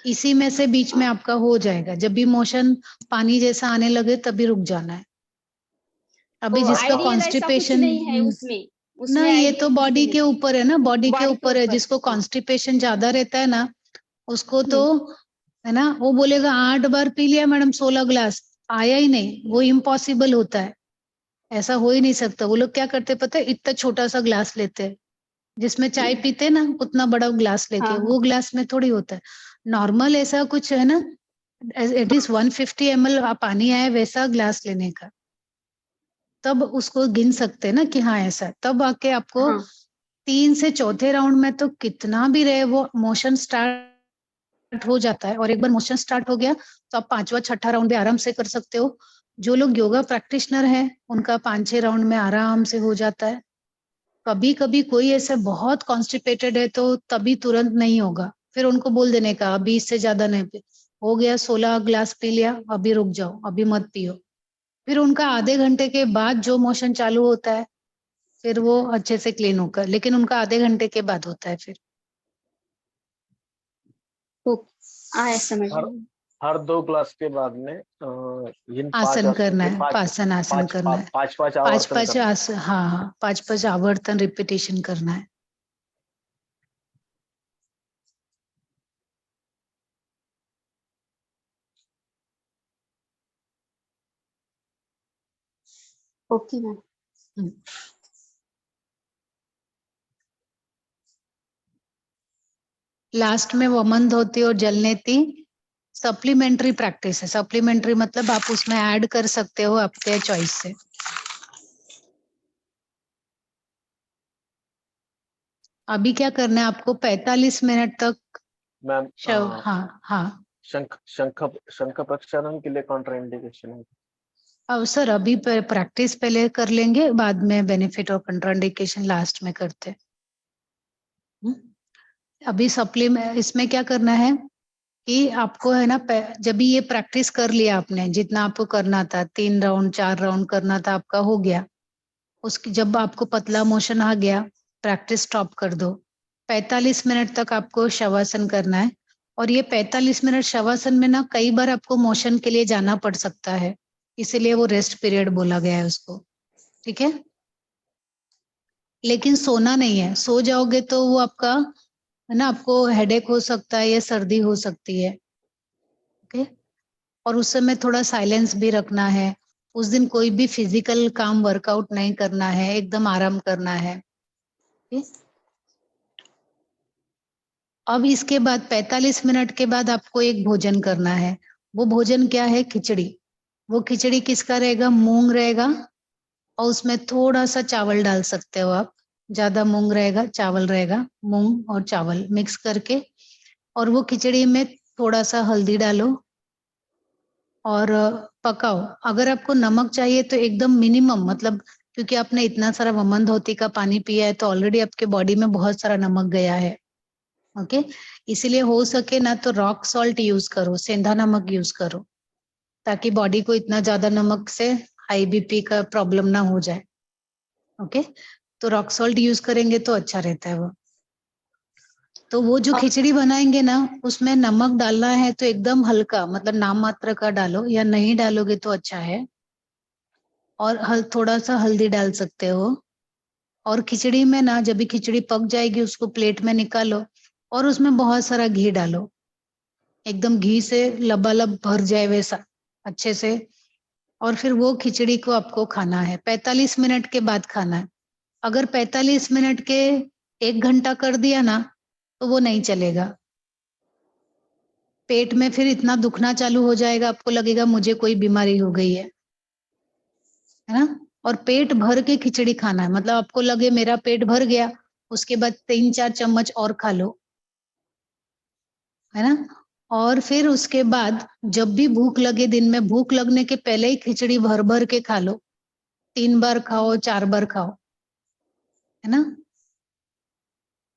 इसी में से बीच में आपका हो जाएगा, जब भी मोशन पानी जैसा आने लगे तभी रुक जाना है। अभी जिसका आइडियल ऐसा कुछ कॉन्स्टिपेशन, नहीं है उसमें ना उसमें ये आइडियल तो कुछ भी बॉडी के नहीं ऊपर है ना, बॉडी के बॉडी के ऊपर है। ऊपर जिसको हाँ कॉन्स्टिपेशन ज्यादा रहता है ना, उसको तो, हम्म है ना, वो बोलेगा 8 बार पी लिया मैडम 16 ग्लास, आया ही नहीं, वो इम्पॉसिबल होता है। ऐसा हो ही नहीं सकता। वो लोग क्या करते पता है, इतना छोटा सा ग्लास लेते हैं, जिसमें चाय पीते हैं ना, उतना बड़ा ग्लास लेके, हाँ हाँ वो ग्लास में थोड़ी होता है। नॉर्मल ऐसा कुछ है ना, एटलीस्ट 150 ml पानी आए वैसा ग्लास लेने का, तब उसको गिन सकते हैं ना कि हाँ ऐसा है। तब आके आपको हाँ 3 से चौथे राउंड में तो कितना भी रहे वो मोशन स्टार्ट हो जाता है। और एक बार मोशन स्टार्ट हो गया तो आप 5वां 6ठा राउंड भी आराम से कर सकते हो। जो लोग योगा प्रैक्टिशनर हैं उनका 5-6 राउंड में आराम से हो जाता है। कभी कभी कोई ऐसा बहुत कॉन्स्टिपेटेड है तो तभी तुरंत नहीं होगा, फिर उनको बोल देने का अभी इससे ज्यादा नहीं पी, हो गया 16 ग्लास पी लिया, अभी रुक जाओ, अभी मत पियो। फिर उनका आधे घंटे के बाद जो मोशन चालू होता है फिर वो अच्छे से क्लीन होकर, लेकिन उनका आधे घंटे के बाद होता है फिर। आया समझ हर में हर 2 ग्लास के बाद में इन 5 आसन आसनों करना के है, पांच पासन आसन पांच करना है। पांच पांच पांच आवर्तन पांच करना है। आसन, हाँ हाँ, 5-5 आवर्तन रिपीटेशन करना है। ओके मैम हम्म। लास्ट में वमन धोती और जलनेती सप्लीमेंट्री प्रैक्टिस है। सप्लीमेंट्री मतलब आप उसमें ऐड कर सकते हो आपके चॉइस से। अभी क्या करना है आपको, 45 मिनट तक मैम हाँ हाँ। शंख शंख शंख प्रक्षालन के लिए कॉन्ट्राइंडिकेशन है? अब सर अभी प्रैक्टिस पहले कर लेंगे, बाद में बेनिफिट और कंट्राइंडिकेशन लास्ट में करते हैं। अभी सप्लीमेंट इसमें क्या करना है कि आपको है ना, जब भी ये प्रैक्टिस कर लिया आपने, जितना आपको करना था, 3 राउंड 4 राउंड करना था आपका हो गया। उसकी जब आपको पतला मोशन आ गया, प्रैक्टिस स्टॉप कर दो। 45 मिनट तक आपको शवासन करना है। और ये 45 मिनट शवासन में ना कई बार आपको मोशन के लिए जाना पड़ सकता है, इसीलिए वो रेस्ट पीरियड बोला गया है उसको। ठीक है, लेकिन सोना नहीं है, सो जाओगे तो वो आपका, है ना, आपको हेडेक हो सकता है या सर्दी हो सकती है। ओके, और उस समय थोड़ा साइलेंस भी रखना है। उस दिन कोई भी फिजिकल काम वर्कआउट नहीं करना है, एकदम आराम करना है। ओके? अब इसके बाद 45 मिनट के बाद आपको एक भोजन करना है। वो भोजन क्या है, खिचड़ी। वो खिचड़ी किसका रहेगा? मूंग रहेगा, और उसमें थोड़ा सा चावल डाल सकते हो आप, ज्यादा मूंग रहेगा, चावल रहेगा, मूंग और चावल मिक्स करके, और वो खिचड़ी में थोड़ा सा हल्दी डालो और पकाओ। अगर आपको नमक चाहिए तो एकदम मिनिमम, मतलब क्योंकि आपने इतना सारा वमन धोती का पानी पिया है तो ऑलरेडी आपके बॉडी में बहुत सारा नमक गया है। ओके, इसीलिए हो सके ना तो रॉक सॉल्ट यूज करो, सेंधा नमक यूज करो, ताकि बॉडी को इतना ज्यादा नमक से हाई बीपी का प्रॉब्लम ना हो जाए। ओके, तो रॉक सॉल्ट यूज करेंगे तो अच्छा रहता है वो। तो वो जो खिचड़ी बनाएंगे ना, उसमें नमक डालना है तो एकदम हल्का, मतलब नाम मात्र का डालो, या नहीं डालोगे तो अच्छा है। और थोड़ा सा हल्दी डाल सकते हो। और खिचड़ी में ना, जब भी खिचड़ी पक जाएगी उसको प्लेट में निकालो और उसमें बहुत सारा घी डालो, एकदम घी से लबालब भर जाए वैसा अच्छे से। और फिर वो खिचड़ी को आपको खाना है 45 मिनट के बाद खाना है। अगर 45 मिनट के 1 घंटा कर दिया ना तो वो नहीं चलेगा। पेट में फिर इतना दुखना चालू हो जाएगा, आपको लगेगा मुझे कोई बीमारी हो गई है ना। और पेट भर के खिचड़ी खाना है, मतलब आपको लगे मेरा पेट भर गया, उसके बाद 3-4 चम्मच और खा लो, है ना। और फिर उसके बाद जब भी भूख लगे, दिन में भूख लगने के पहले ही खिचड़ी भर भर के खा लो, 3 बार खाओ, 4 बार खाओ, है ना।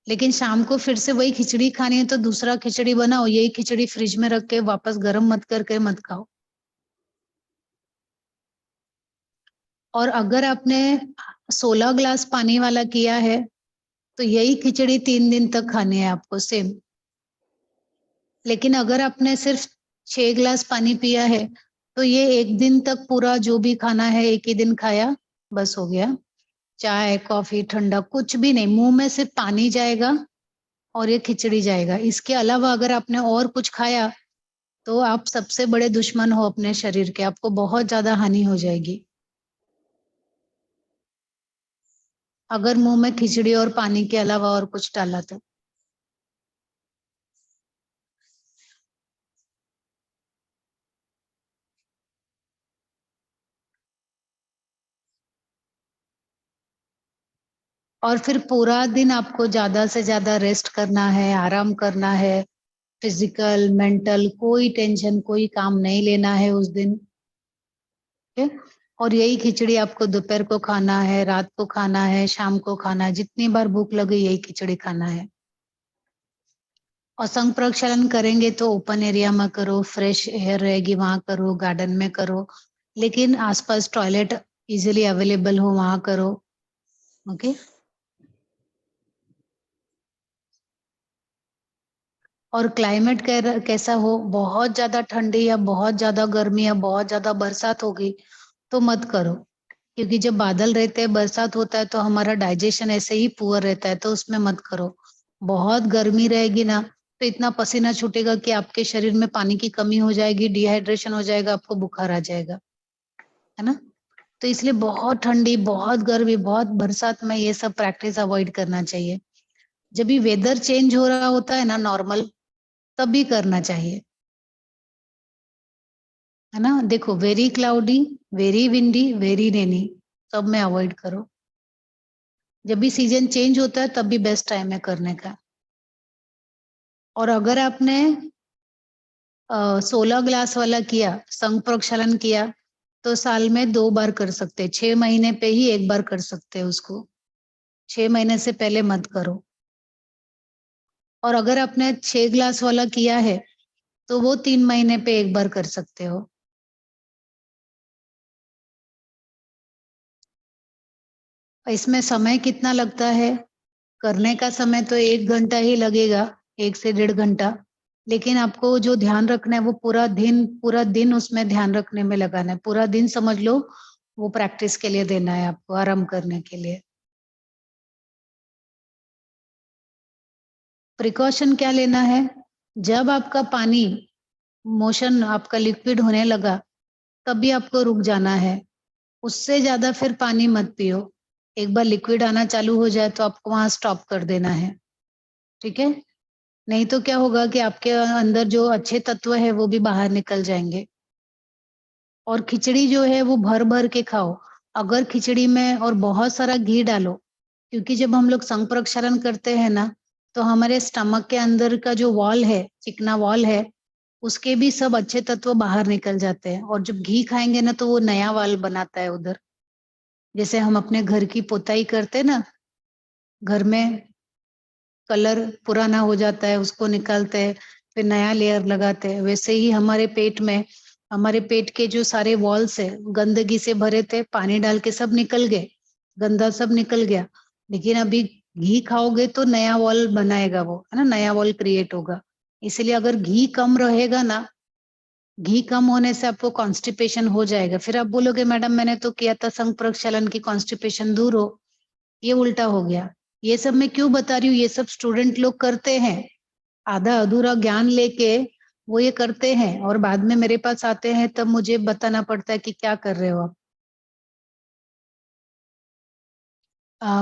लेकिन शाम को फिर से वही खिचड़ी खानी है तो दूसरा खिचड़ी बनाओ, यही खिचड़ी फ्रिज में रख के वापस गर्म मत करके मत खाओ। और अगर आपने 16 ग्लास पानी वाला किया है तो यही खिचड़ी 3 दिन तक खानी है आपको सेम। लेकिन अगर आपने सिर्फ 6 ग्लास पानी पिया है तो ये 1 दिन तक पूरा जो भी खाना है एक ही दिन खाया, बस हो गया। चाय कॉफी ठंडा कुछ भी नहीं, मुंह में सिर्फ पानी जाएगा और ये खिचड़ी जाएगा। इसके अलावा अगर आपने और कुछ खाया तो आप सबसे बड़े दुश्मन हो अपने शरीर के, आपको बहुत ज्यादा हानि हो जाएगी अगर मुंह में खिचड़ी और पानी के अलावा और कुछ डाला तो। और फिर पूरा दिन आपको ज्यादा से ज्यादा रेस्ट करना है, आराम करना है, फिजिकल मेंटल कोई टेंशन कोई काम नहीं लेना है उस दिन। ठीक है? और यही खिचड़ी आपको दोपहर को खाना है, रात को खाना है, शाम को खाना है, जितनी बार भूख लगे यही खिचड़ी खाना है। और संग प्रक्षालन करेंगे तो ओपन एरिया में करो, फ्रेश एयर रहेगी वहां करो, गार्डन में करो, लेकिन आसपास टॉयलेट इजीली अवेलेबल हो वहां करो। ओके। और क्लाइमेट कैसा हो, बहुत ज्यादा ठंडी या बहुत ज्यादा गर्मी या बहुत ज्यादा बरसात होगी तो मत करो, क्योंकि जब बादल रहते हैं बरसात होता है तो हमारा डाइजेशन ऐसे ही पुअर रहता है, तो उसमें मत करो। बहुत गर्मी रहेगी ना तो इतना पसीना छूटेगा कि आपके शरीर में पानी की कमी हो जाएगी, डिहाइड्रेशन हो जाएगा, आपको बुखार आ जाएगा, है ना। तो इसलिए बहुत ठंडी बहुत गर्मी बहुत बरसात में ये सब प्रैक्टिस अवॉइड करना चाहिए। जब भी वेदर चेंज हो रहा होता है ना नॉर्मल, तब भी करना चाहिए, है ना। देखो very cloudy, very windy, very rainy, सब में अवॉइड करो। जब भी सीजन चेंज होता है तब भी बेस्ट टाइम है करने का। और अगर आपने 16 ग्लास वाला किया, संघ प्रक्षालन किया, तो साल में 2 बार कर सकते, 6 महीने पे ही 1 बार कर सकते हैं उसको, 6 महीने से पहले मत करो। और अगर आपने 6 ग्लास वाला किया है तो वो 3 महीने पे 1 बार कर सकते हो। इसमें समय कितना लगता है? करने का समय तो 1 घंटा ही लगेगा, 1 से 1.5 घंटा। लेकिन आपको जो ध्यान रखना है वो पूरा दिन उसमें ध्यान रखने में लगाना है, पूरा दिन समझ लो वो प्रैक्टिस के लिए देना है आपको, आराम करने के लिए। प्रिकॉशन क्या लेना है? जब आपका पानी मोशन आपका लिक्विड होने लगा तब भी आपको रुक जाना है, उससे ज्यादा फिर पानी मत पियो। एक बार लिक्विड आना चालू हो जाए तो आपको वहां स्टॉप कर देना है, ठीक है। नहीं तो क्या होगा कि आपके अंदर जो अच्छे तत्व है वो भी बाहर निकल जाएंगे। और खिचड़ी जो है वो भर भर के खाओ। अगर खिचड़ी में और बहुत सारा घी डालो, क्योंकि जब हम लोग संग प्रक्षालन करते हैं ना, तो हमारे स्टमक के अंदर का जो वॉल है, चिकना वॉल है, उसके भी सब अच्छे तत्व बाहर निकल जाते हैं। और जब घी खाएंगे ना तो वो नया वॉल बनाता है उधर। जैसे हम अपने घर की पोताई करते ना, घर में कलर पुराना हो जाता है, उसको निकालते हैं, फिर नया लेयर लगाते हैं, वैसे ही हमारे पेट में, हमारे पेट के जो सारे वॉल्स है गंदगी से भरे थे, पानी डाल के सब निकल गए, गंदा सब निकल गया। लेकिन अभी घी खाओगे तो नया वॉल बनाएगा वो, है ना, नया वॉल क्रिएट होगा। इसलिए अगर घी कम रहेगा ना, घी कम होने से आपको कॉन्स्टिपेशन हो जाएगा। फिर आप बोलोगे मैडम मैंने तो किया था संग प्रक्षालन की कॉन्स्टिपेशन दूर हो, ये उल्टा हो गया। ये सब मैं क्यों बता रही हूँ, ये सब स्टूडेंट लोग करते हैं, आधा अधूरा ज्ञान लेके वो ये करते हैं, और बाद में मेरे पास आते हैं तब मुझे बताना पड़ता है कि क्या कर रहे हो आप।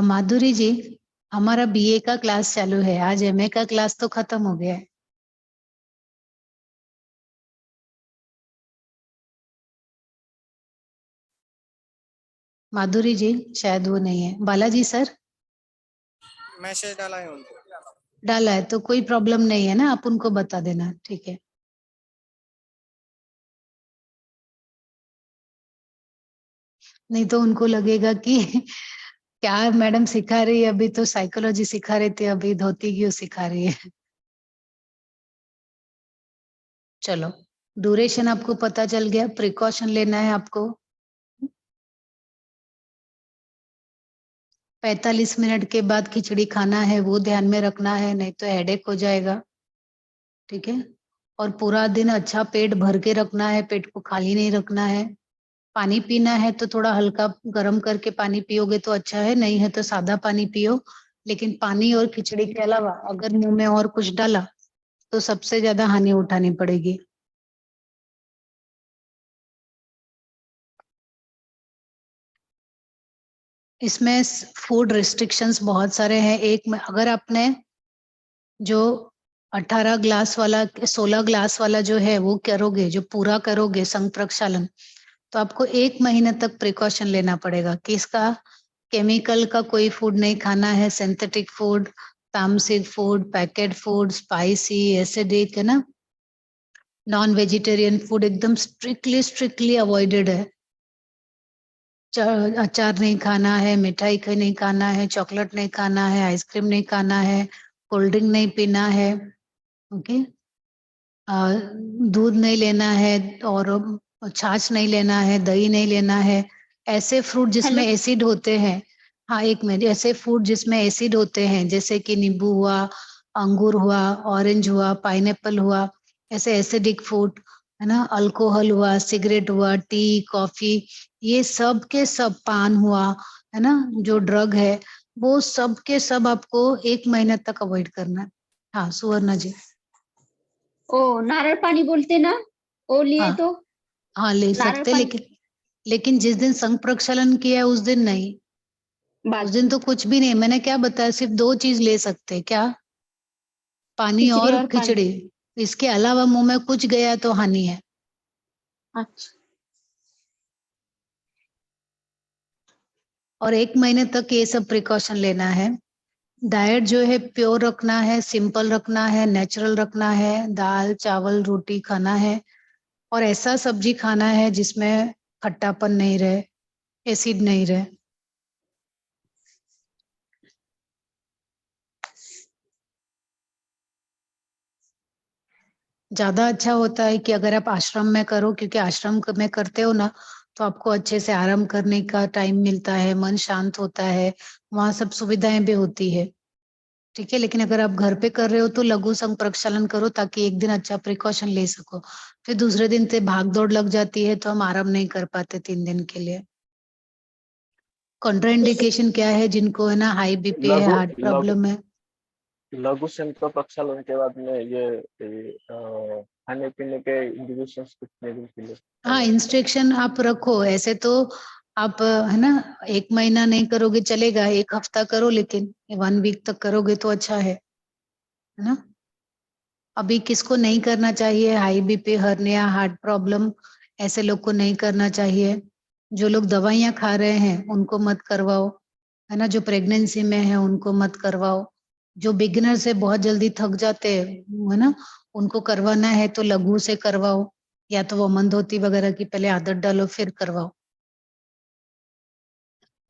माधुरी जी, हमारा बीए का क्लास चालू है, आज एमए का क्लास तो खत्म हो गया है। माधुरी जी शायद वो नहीं है। बालाजी सर मैसेज डाला है उनको। डाला है तो कोई प्रॉब्लम नहीं है ना, आप उनको बता देना, ठीक है। नहीं तो उनको लगेगा कि क्या मैडम सिखा रही है, अभी तो साइकोलॉजी सिखा रही थी, अभी धोती क्यों सिखा रही है। चलो, ड्यूरेशन आपको पता चल गया, प्रिकॉशन लेना है आपको। 45 मिनट के बाद खिचड़ी खाना है, वो ध्यान में रखना है, नहीं तो हेडेक हो जाएगा, ठीक है। और पूरा दिन अच्छा पेट भर के रखना है, पेट को खाली नहीं रखना है। पानी पीना है तो थोड़ा हल्का गर्म करके पानी पियोगे तो अच्छा है, नहीं है तो सादा पानी पियो। लेकिन पानी और खिचड़ी के अलावा अगर मुंह में और कुछ डाला तो सबसे ज्यादा हानि उठानी पड़ेगी। इसमें फूड रिस्ट्रिक्शंस बहुत सारे हैं। एक में अगर आपने जो 18 ग्लास वाला 16 ग्लास वाला जो है वो करोगे, जो पूरा करोगे संग प्रक्षालन, तो आपको 1 महीने तक प्रिकॉशन लेना पड़ेगा कि इसका केमिकल का कोई फूड नहीं खाना है, सिंथेटिक फूड, तामसिक food, packet food, spicy, acidic, है ना, नॉन वेजिटेरियन फूड एकदम स्ट्रिक्टली अवॉइडेड है। अचार नहीं खाना है, मिठाई नहीं खाना है, चॉकलेट नहीं खाना है, आइसक्रीम नहीं खाना है, कोल्ड ड्रिंक नहीं पीना है, ओके। दूध नहीं लेना है, और छाछ नहीं लेना है, दही नहीं लेना है। ऐसे फ्रूट जिसमें हेलो। एसिड होते हैं, हाँ एक मिनट, ऐसे फ्रूट जिसमें एसिड होते हैं जैसे कि नींबू हुआ, अंगूर हुआ, ऑरेंज हुआ, पाइनएप्पल हुआ, ऐसे एसिडिक फूड, है ना, अल्कोहल हुआ, सिगरेट हुआ, टी, कॉफी, ये सब के सब, पान हुआ, है ना, जो ड्रग है, वो सब के सब आपको 1 महीने तक अवॉइड करना है। हाँ सुवर्णा जी। ओ नारळ पानी बोलते ना, वो लिए हाँ तो हाँ ले नारळ सकते, पानी लेकिन जिस दिन संग प्रक्षालन किया है उस दिन नहीं, उस बाद दिन तो कुछ भी नहीं। मैंने क्या बताया, सिर्फ 2 चीज ले सकते हैं, क्या, पानी खिचड़ी और और पानी। खिचड़ी। इसके अलावा मुंह में कुछ गया तो हानि है। अच्छा। और 1 महीने तक ये सब प्रिकॉशन लेना है। डाइट जो है प्योर रखना है, सिंपल रखना है, नेचुरल रखना है, दाल चावल रोटी खाना है, और ऐसा सब्जी खाना है जिसमें खट्टापन नहीं रहे, एसिड नहीं रहे। ज्यादा अच्छा होता है कि अगर आप आश्रम में करो, क्योंकि आश्रम में करते हो ना तो आपको अच्छे से आराम करने का टाइम मिलता है, मन शांत होता है, वहां सब सुविधाएं भी होती है, ठीक है। लेकिन अगर आप घर पे कर रहे हो तो लघु संग प्रक्षालन करो, ताकि एक दिन अच्छा प्रिकॉशन ले सको। फिर दूसरे दिन से भाग दौड़ लग जाती है तो हम आराम नहीं कर पाते 3 दिन के लिए। कॉन्ट्राइंडिकेशन क्या है, जिनको है ना हाई बीपी है, लघु हार्ट लघु प्रॉब्लम है। लघु संख्या प्रक्षालन के बाद में ये खाने पीने के इंडिकेशंस कितने दिन के लिए हाँ follow करना इंस्ट्रक्शन आप रखो, ऐसे तो आप है ना 1 महीना नहीं करोगे चलेगा, 1 हफ्ता करो, लेकिन 1 वीक तक करोगे तो अच्छा है ना। अभी किसको नहीं करना चाहिए, high BP, hernia, heart problem, ऐसे लोग को नहीं करना चाहिए। जो लोग दवाइयाँ खा रहे हैं उनको मत करवाओ, है ना। जो प्रेगनेंसी में है उनको मत करवाओ। जो बिगिनर से बहुत जल्दी थक जाते हैं, है ना, उनको करवाना है तो लघु से करवाओ, या तो वो मंदोती वगैरह की पहले आदत डालो फिर करवाओ।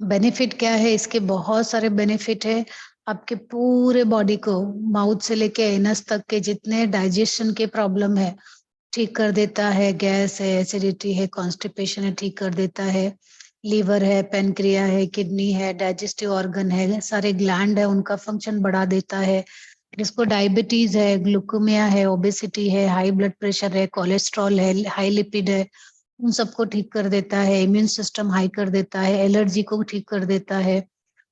बेनिफिट क्या है इसके? बहुत सारे बेनिफिट है। आपके पूरे बॉडी को, माउथ से लेके एनस तक के जितने डाइजेशन के प्रॉब्लम है ठीक कर देता है। गैस है, एसिडिटी है, कॉन्स्टिपेशन है, ठीक कर देता है। लीवर है, पेनक्रिया है, किडनी है, डाइजेस्टिव ऑर्गन है, सारे ग्लैंड है, उनका फंक्शन बढ़ा देता है। जिसको डायबिटीज है, ग्लूकोमिया है, ओबेसिटी है, हाई ब्लड प्रेशर है, कोलेस्ट्रॉल है, हाई लिपिड है, उन सबको ठीक कर देता है। इम्यून सिस्टम हाई कर देता है, एलर्जी को ठीक कर देता है।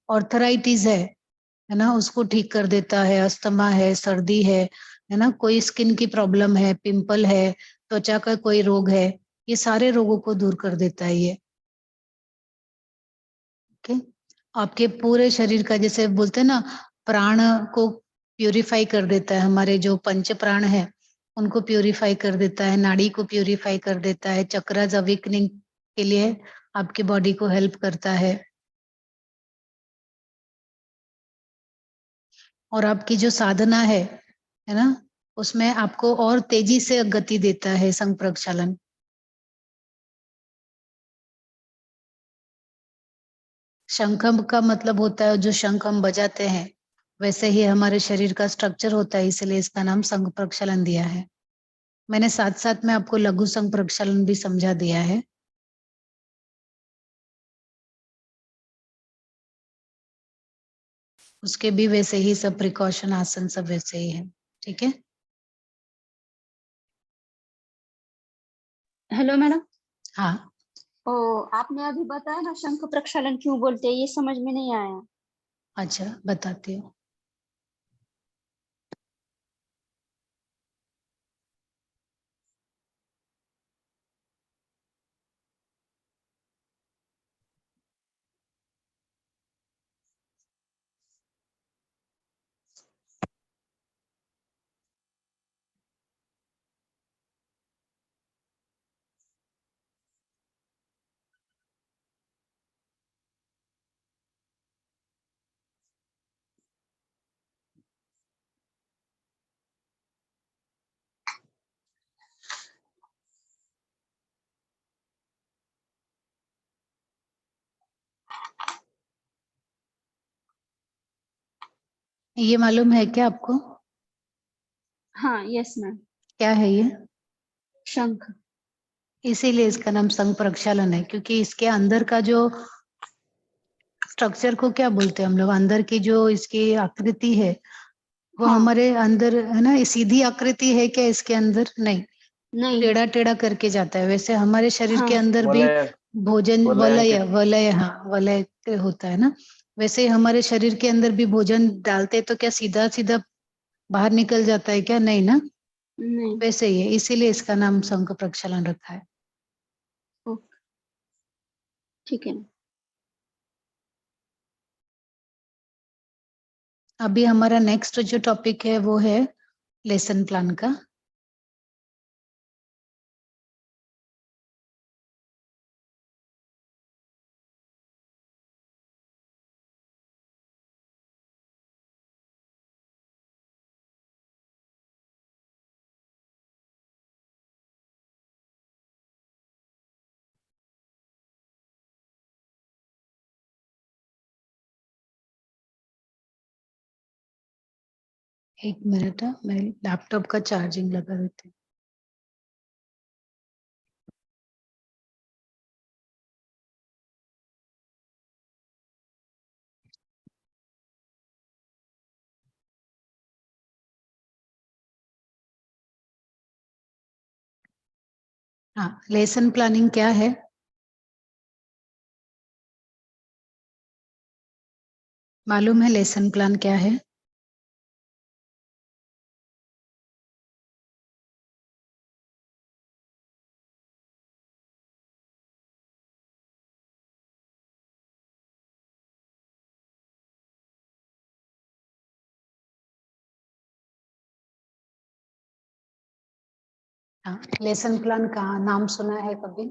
ऑर्थराइटिस है ना, उसको ठीक कर देता है। अस्थमा है, सर्दी है ना, कोई स्किन की प्रॉब्लम है, पिंपल है, त्वचा का कोई रोग है, ये सारे रोगों को दूर कर देता है ये। ओके। आपके पूरे शरीर का, जैसे बोलते हैं ना, प्राण को प्यूरिफाई कर देता है। हमारे जो पंच प्राण है उनको प्यूरिफाई कर देता है, नाड़ी को प्यूरिफाई कर देता है, चक्रज अवेकनिंग के लिए आपकी बॉडी को हेल्प करता है। और आपकी जो साधना है ना, उसमें आपको और तेजी से गति देता है संघ प्रक्षालन। शंखम का मतलब होता है जो शंख हम बजाते हैं, वैसे ही हमारे शरीर का स्ट्रक्चर होता है, इसलिए इसका नाम संघ प्रक्षालन दिया है। मैंने साथ साथ में आपको लघु संघ प्रक्षालन भी समझा दिया है। उसके भी वैसे ही सब प्रिकॉशन आसन सब वैसे ही है। ठीक है। Hello madam. हाँ, ओ, आपने अभी बताया ना शंख प्रक्षालन क्यों बोलते हैं, ये समझ में नहीं आया। अच्छा बताती हूँ। ये मालूम है क्या आपको? हाँ, यस मैम। क्या है ये? शंख। इसीलिए इसका नाम संघ प्रक्षालन है, क्योंकि इसके अंदर का जो स्ट्रक्चर को क्या बोलते हैं हम लोग, अंदर की जो इसकी आकृति है वो हाँ। हमारे अंदर, है ना, सीधी आकृति है क्या इसके अंदर? नहीं, नहीं। टेढ़ा टेढ़ा करके जाता है। वैसे हमारे शरीर के हाँ। अंदर भी वलय भोजन, वलय वलयांकित। वलय, हाँ वलय होता है ना। वैसे ही हमारे शरीर के अंदर भी भोजन डालते हैं तो क्या सीधा सीधा बाहर निकल जाता है क्या? नहीं ना। नहीं। वैसे ही है, इसीलिए इसका नाम शंख प्रक्षालन रखा है। ओके, ठीक है। अभी हमारा नेक्स्ट जो टॉपिक है वो है लेसन प्लान का। एक मिनट, मैं लैपटॉप का चार्जिंग लगा देती हूँ। हाँ, लेसन प्लानिंग क्या है? मालूम है लेसन प्लान क्या है? हाँ, लेसन प्लान का नाम सुना है कभी?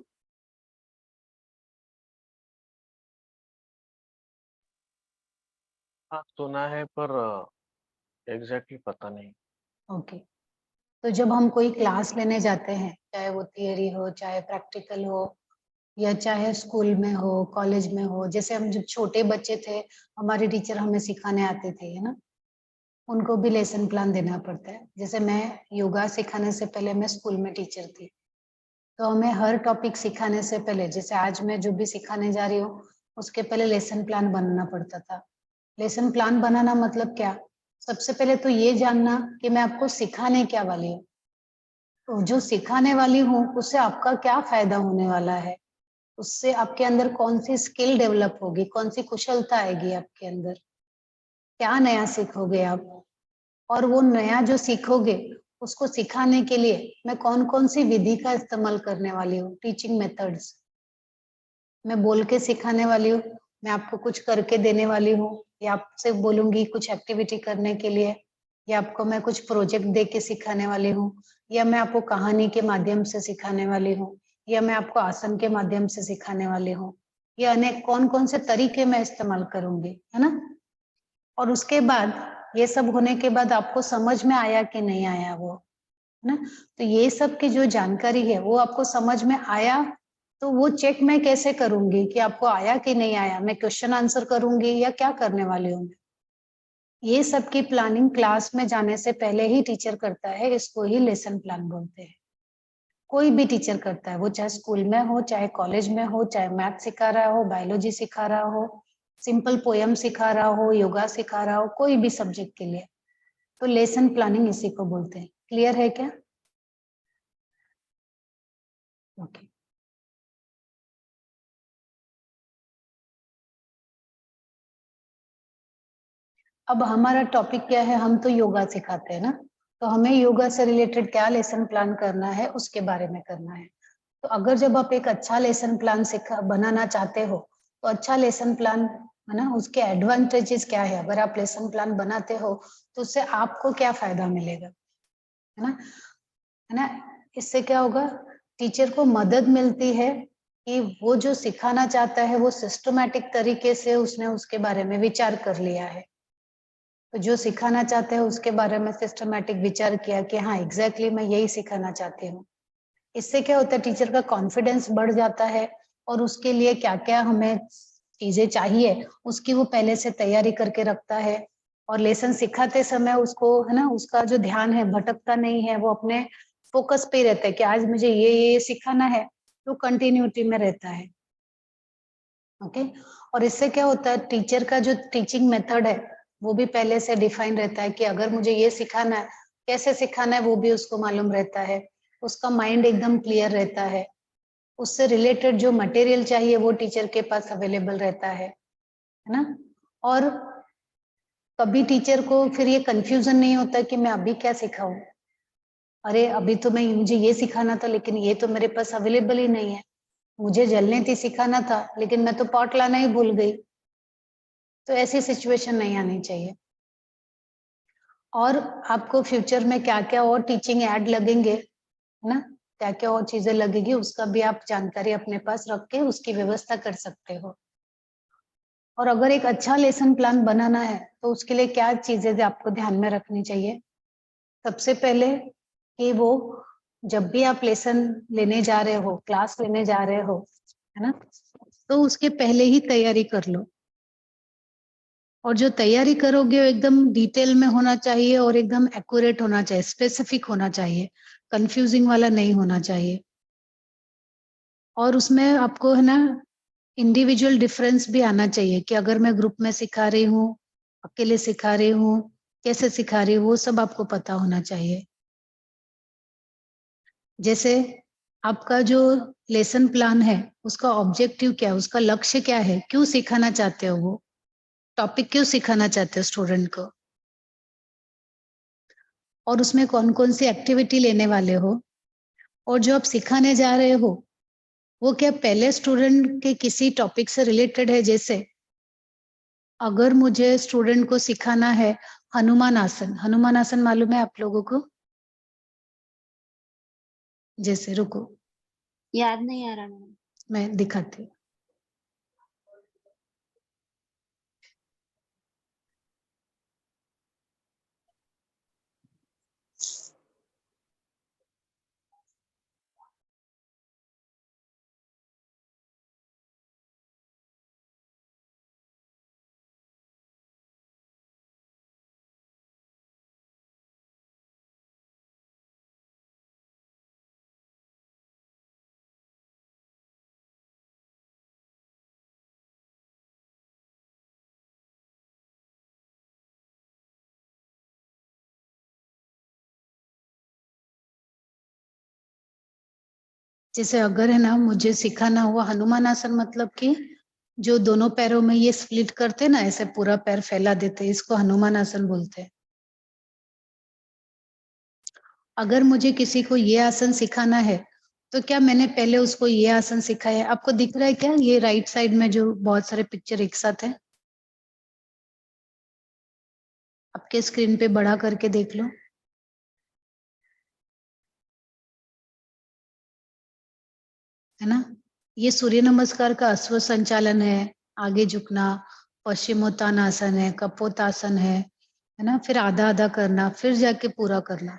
हाँ सुना है पर एग्जैक्टली पता नहीं। ओके, तो जब हम कोई क्लास लेने जाते हैं, चाहे वो थियरी हो, चाहे प्रैक्टिकल हो, या चाहे स्कूल में हो, कॉलेज में हो, जैसे हम जब छोटे बच्चे थे, हमारे टीचर हमें सिखाने आते थे, है ना, उनको भी लेसन प्लान देना पड़ता है। जैसे मैं योगा सिखाने से पहले मैं स्कूल में टीचर थी, तो हमें हर टॉपिक सिखाने से पहले, जैसे आज मैं जो भी सिखाने जा रही हूँ, उसके पहले लेसन प्लान बनाना पड़ता था। लेसन प्लान बनाना मतलब क्या? सबसे पहले तो ये जानना कि मैं आपको सिखाने क्या वाली हूँ, तो जो सिखाने वाली हूँ उससे आपका क्या फायदा होने वाला है, उससे आपके अंदर कौन सी स्किल डेवलप होगी, कौन सी कुशलता आएगी आपके अंदर, क्या नया सीखोगे आप, और वो नया जो सीखोगे उसको सिखाने के लिए मैं कौन कौन सी विधि का इस्तेमाल करने वाली हूँ, टीचिंग मेथड्स। मैं बोल के सिखाने वाली हूँ, मैं आपको कुछ करके देने वाली हूँ, या आपसे बोलूंगी कुछ एक्टिविटी करने के लिए, या आपको मैं कुछ प्रोजेक्ट दे के सिखाने वाली हूँ, या मैं आपको कहानी के माध्यम से सिखाने वाली हूँ, या मैं आपको आसन के माध्यम से सिखाने वाली हूँ, या अनेक कौन कौन से तरीके मैं इस्तेमाल करूंगी, है ना। और उसके बाद ये सब होने के बाद आपको समझ में आया कि नहीं आया वो, है ना, तो ये सब की जो जानकारी है वो आपको समझ में आया, तो वो चेक मैं कैसे करूंगी कि आपको आया कि नहीं आया, मैं क्वेश्चन आंसर करूंगी या क्या करने वाली हूँ। ये सब की प्लानिंग क्लास में जाने से पहले ही टीचर करता है, इसको ही लेसन प्लान बोलते हैं। कोई भी टीचर करता है, वो चाहे स्कूल में हो, चाहे कॉलेज में हो, चाहे मैथ सिखा रहा हो, बायोलॉजी सिखा रहा हो, सिंपल पोयम सिखा रहा हो, योगा सिखा रहा हो, कोई भी सब्जेक्ट के लिए, तो लेसन प्लानिंग इसी को बोलते हैं। क्लियर है क्या? ओके। अब हमारा टॉपिक क्या है? हम तो योगा सिखाते हैं ना, तो हमें योगा से रिलेटेड क्या लेसन प्लान करना है उसके बारे में करना है। तो अगर जब आप एक अच्छा लेसन प्लान बनाना चाहते हो, तो अच्छा लेसन प्लान, है ना, उसके एडवांटेजेस क्या है? अगर आप लेसन प्लान बनाते हो तो उससे आपको क्या फायदा मिलेगा, है ना, है ना। इससे क्या होगा? टीचर को मदद मिलती है कि वो जो सिखाना चाहता है वो सिस्टमैटिक तरीके से उसने उसके बारे में विचार कर लिया है। तो जो सिखाना चाहते हैं उसके बारे में सिस्टमैटिक विचार किया कि हाँ एग्जैक्टली मैं यही सिखाना चाहती हूँ। इससे क्या होता है? टीचर का कॉन्फिडेंस बढ़ जाता है, और उसके लिए क्या क्या हमें चीजें चाहिए उसकी वो पहले से तैयारी करके रखता है, और लेसन सिखाते समय उसको, है ना, उसका जो ध्यान है भटकता नहीं है, वो अपने फोकस पे ही रहता है कि आज मुझे ये सिखाना है, तो कंटिन्यूटी में रहता है। ओके। और इससे क्या होता है? टीचर का जो टीचिंग मेथड है वो भी पहले से डिफाइन रहता है कि अगर मुझे ये सिखाना है, कैसे सिखाना है वो भी उसको मालूम रहता है, उसका माइंड एकदम क्लियर रहता है, उससे रिलेटेड जो मटेरियल चाहिए वो टीचर के पास अवेलेबल रहता है ना। और कभी टीचर को फिर ये कंफ्यूजन नहीं होता कि मैं अभी क्या सिखाऊं, अरे अभी तो मैं मुझे ये सिखाना था लेकिन ये तो मेरे पास अवेलेबल ही नहीं है, मुझे जलनेती सिखाना था लेकिन मैं तो पॉट लाना ही भूल गई। तो ऐसी सिचुएशन नहीं आनी चाहिए। और आपको फ्यूचर में क्या क्या और टीचिंग ऐड लगेंगे, है ना, क्या क्या और चीजें लगेगी उसका भी आप जानकारी अपने पास रख के उसकी व्यवस्था कर सकते हो। और अगर एक अच्छा लेसन प्लान बनाना है तो उसके लिए क्या चीजें आपको ध्यान में रखनी चाहिए? सबसे पहले कि वो जब भी आप लेसन लेने जा रहे हो, क्लास लेने जा रहे हो, है ना, तो उसके पहले ही तैयारी कर लो। और जो तैयारी करोगे वो एकदम डिटेल में होना चाहिए और एकदम एक्यूरेट होना चाहिए, स्पेसिफिक होना चाहिए, कंफ्यूजिंग वाला नहीं होना चाहिए। और उसमें आपको, है ना, इंडिविजुअल डिफरेंस भी आना चाहिए कि अगर मैं ग्रुप में सिखा रही हूँ, अकेले सिखा रही हूँ, कैसे सिखा रही हूँ, वो सब आपको पता होना चाहिए। जैसे आपका जो लेसन प्लान है उसका ऑब्जेक्टिव क्या है, उसका लक्ष्य क्या है, क्यों सिखाना चाहते हो, वो टॉपिक क्यों सिखाना चाहते हो स्टूडेंट को, और उसमें कौन कौन सी एक्टिविटी लेने वाले हो, और जो आप सिखाने जा रहे हो वो क्या पहले स्टूडेंट के किसी टॉपिक से रिलेटेड है। जैसे अगर मुझे स्टूडेंट को सिखाना है हनुमान आसन, हनुमान आसन मालूम है आप लोगों को? जैसे रुको, याद नहीं आ रहा मैम। मैं दिखाती हूँ। जैसे अगर है ना मुझे सिखाना हुआ हनुमान आसन, मतलब कि जो दोनों पैरों में ये स्प्लिट करते ना, ऐसे पूरा पैर फैला देते, इसको हनुमान आसन बोलते हैं। अगर मुझे किसी को ये आसन सिखाना है तो क्या मैंने पहले उसको ये आसन सिखाया है? आपको दिख रहा है क्या ये राइट साइड में जो बहुत सारे पिक्चर एक साथ है? आपके स्क्रीन पे बड़ा करके देख लो। है ना? ये सूर्य नमस्कार का अश्व संचालन है, आगे झुकना, पश्चिमोत्तानासन है, कपोतासन है ना? फिर आधा आधा करना, फिर जाके पूरा करना।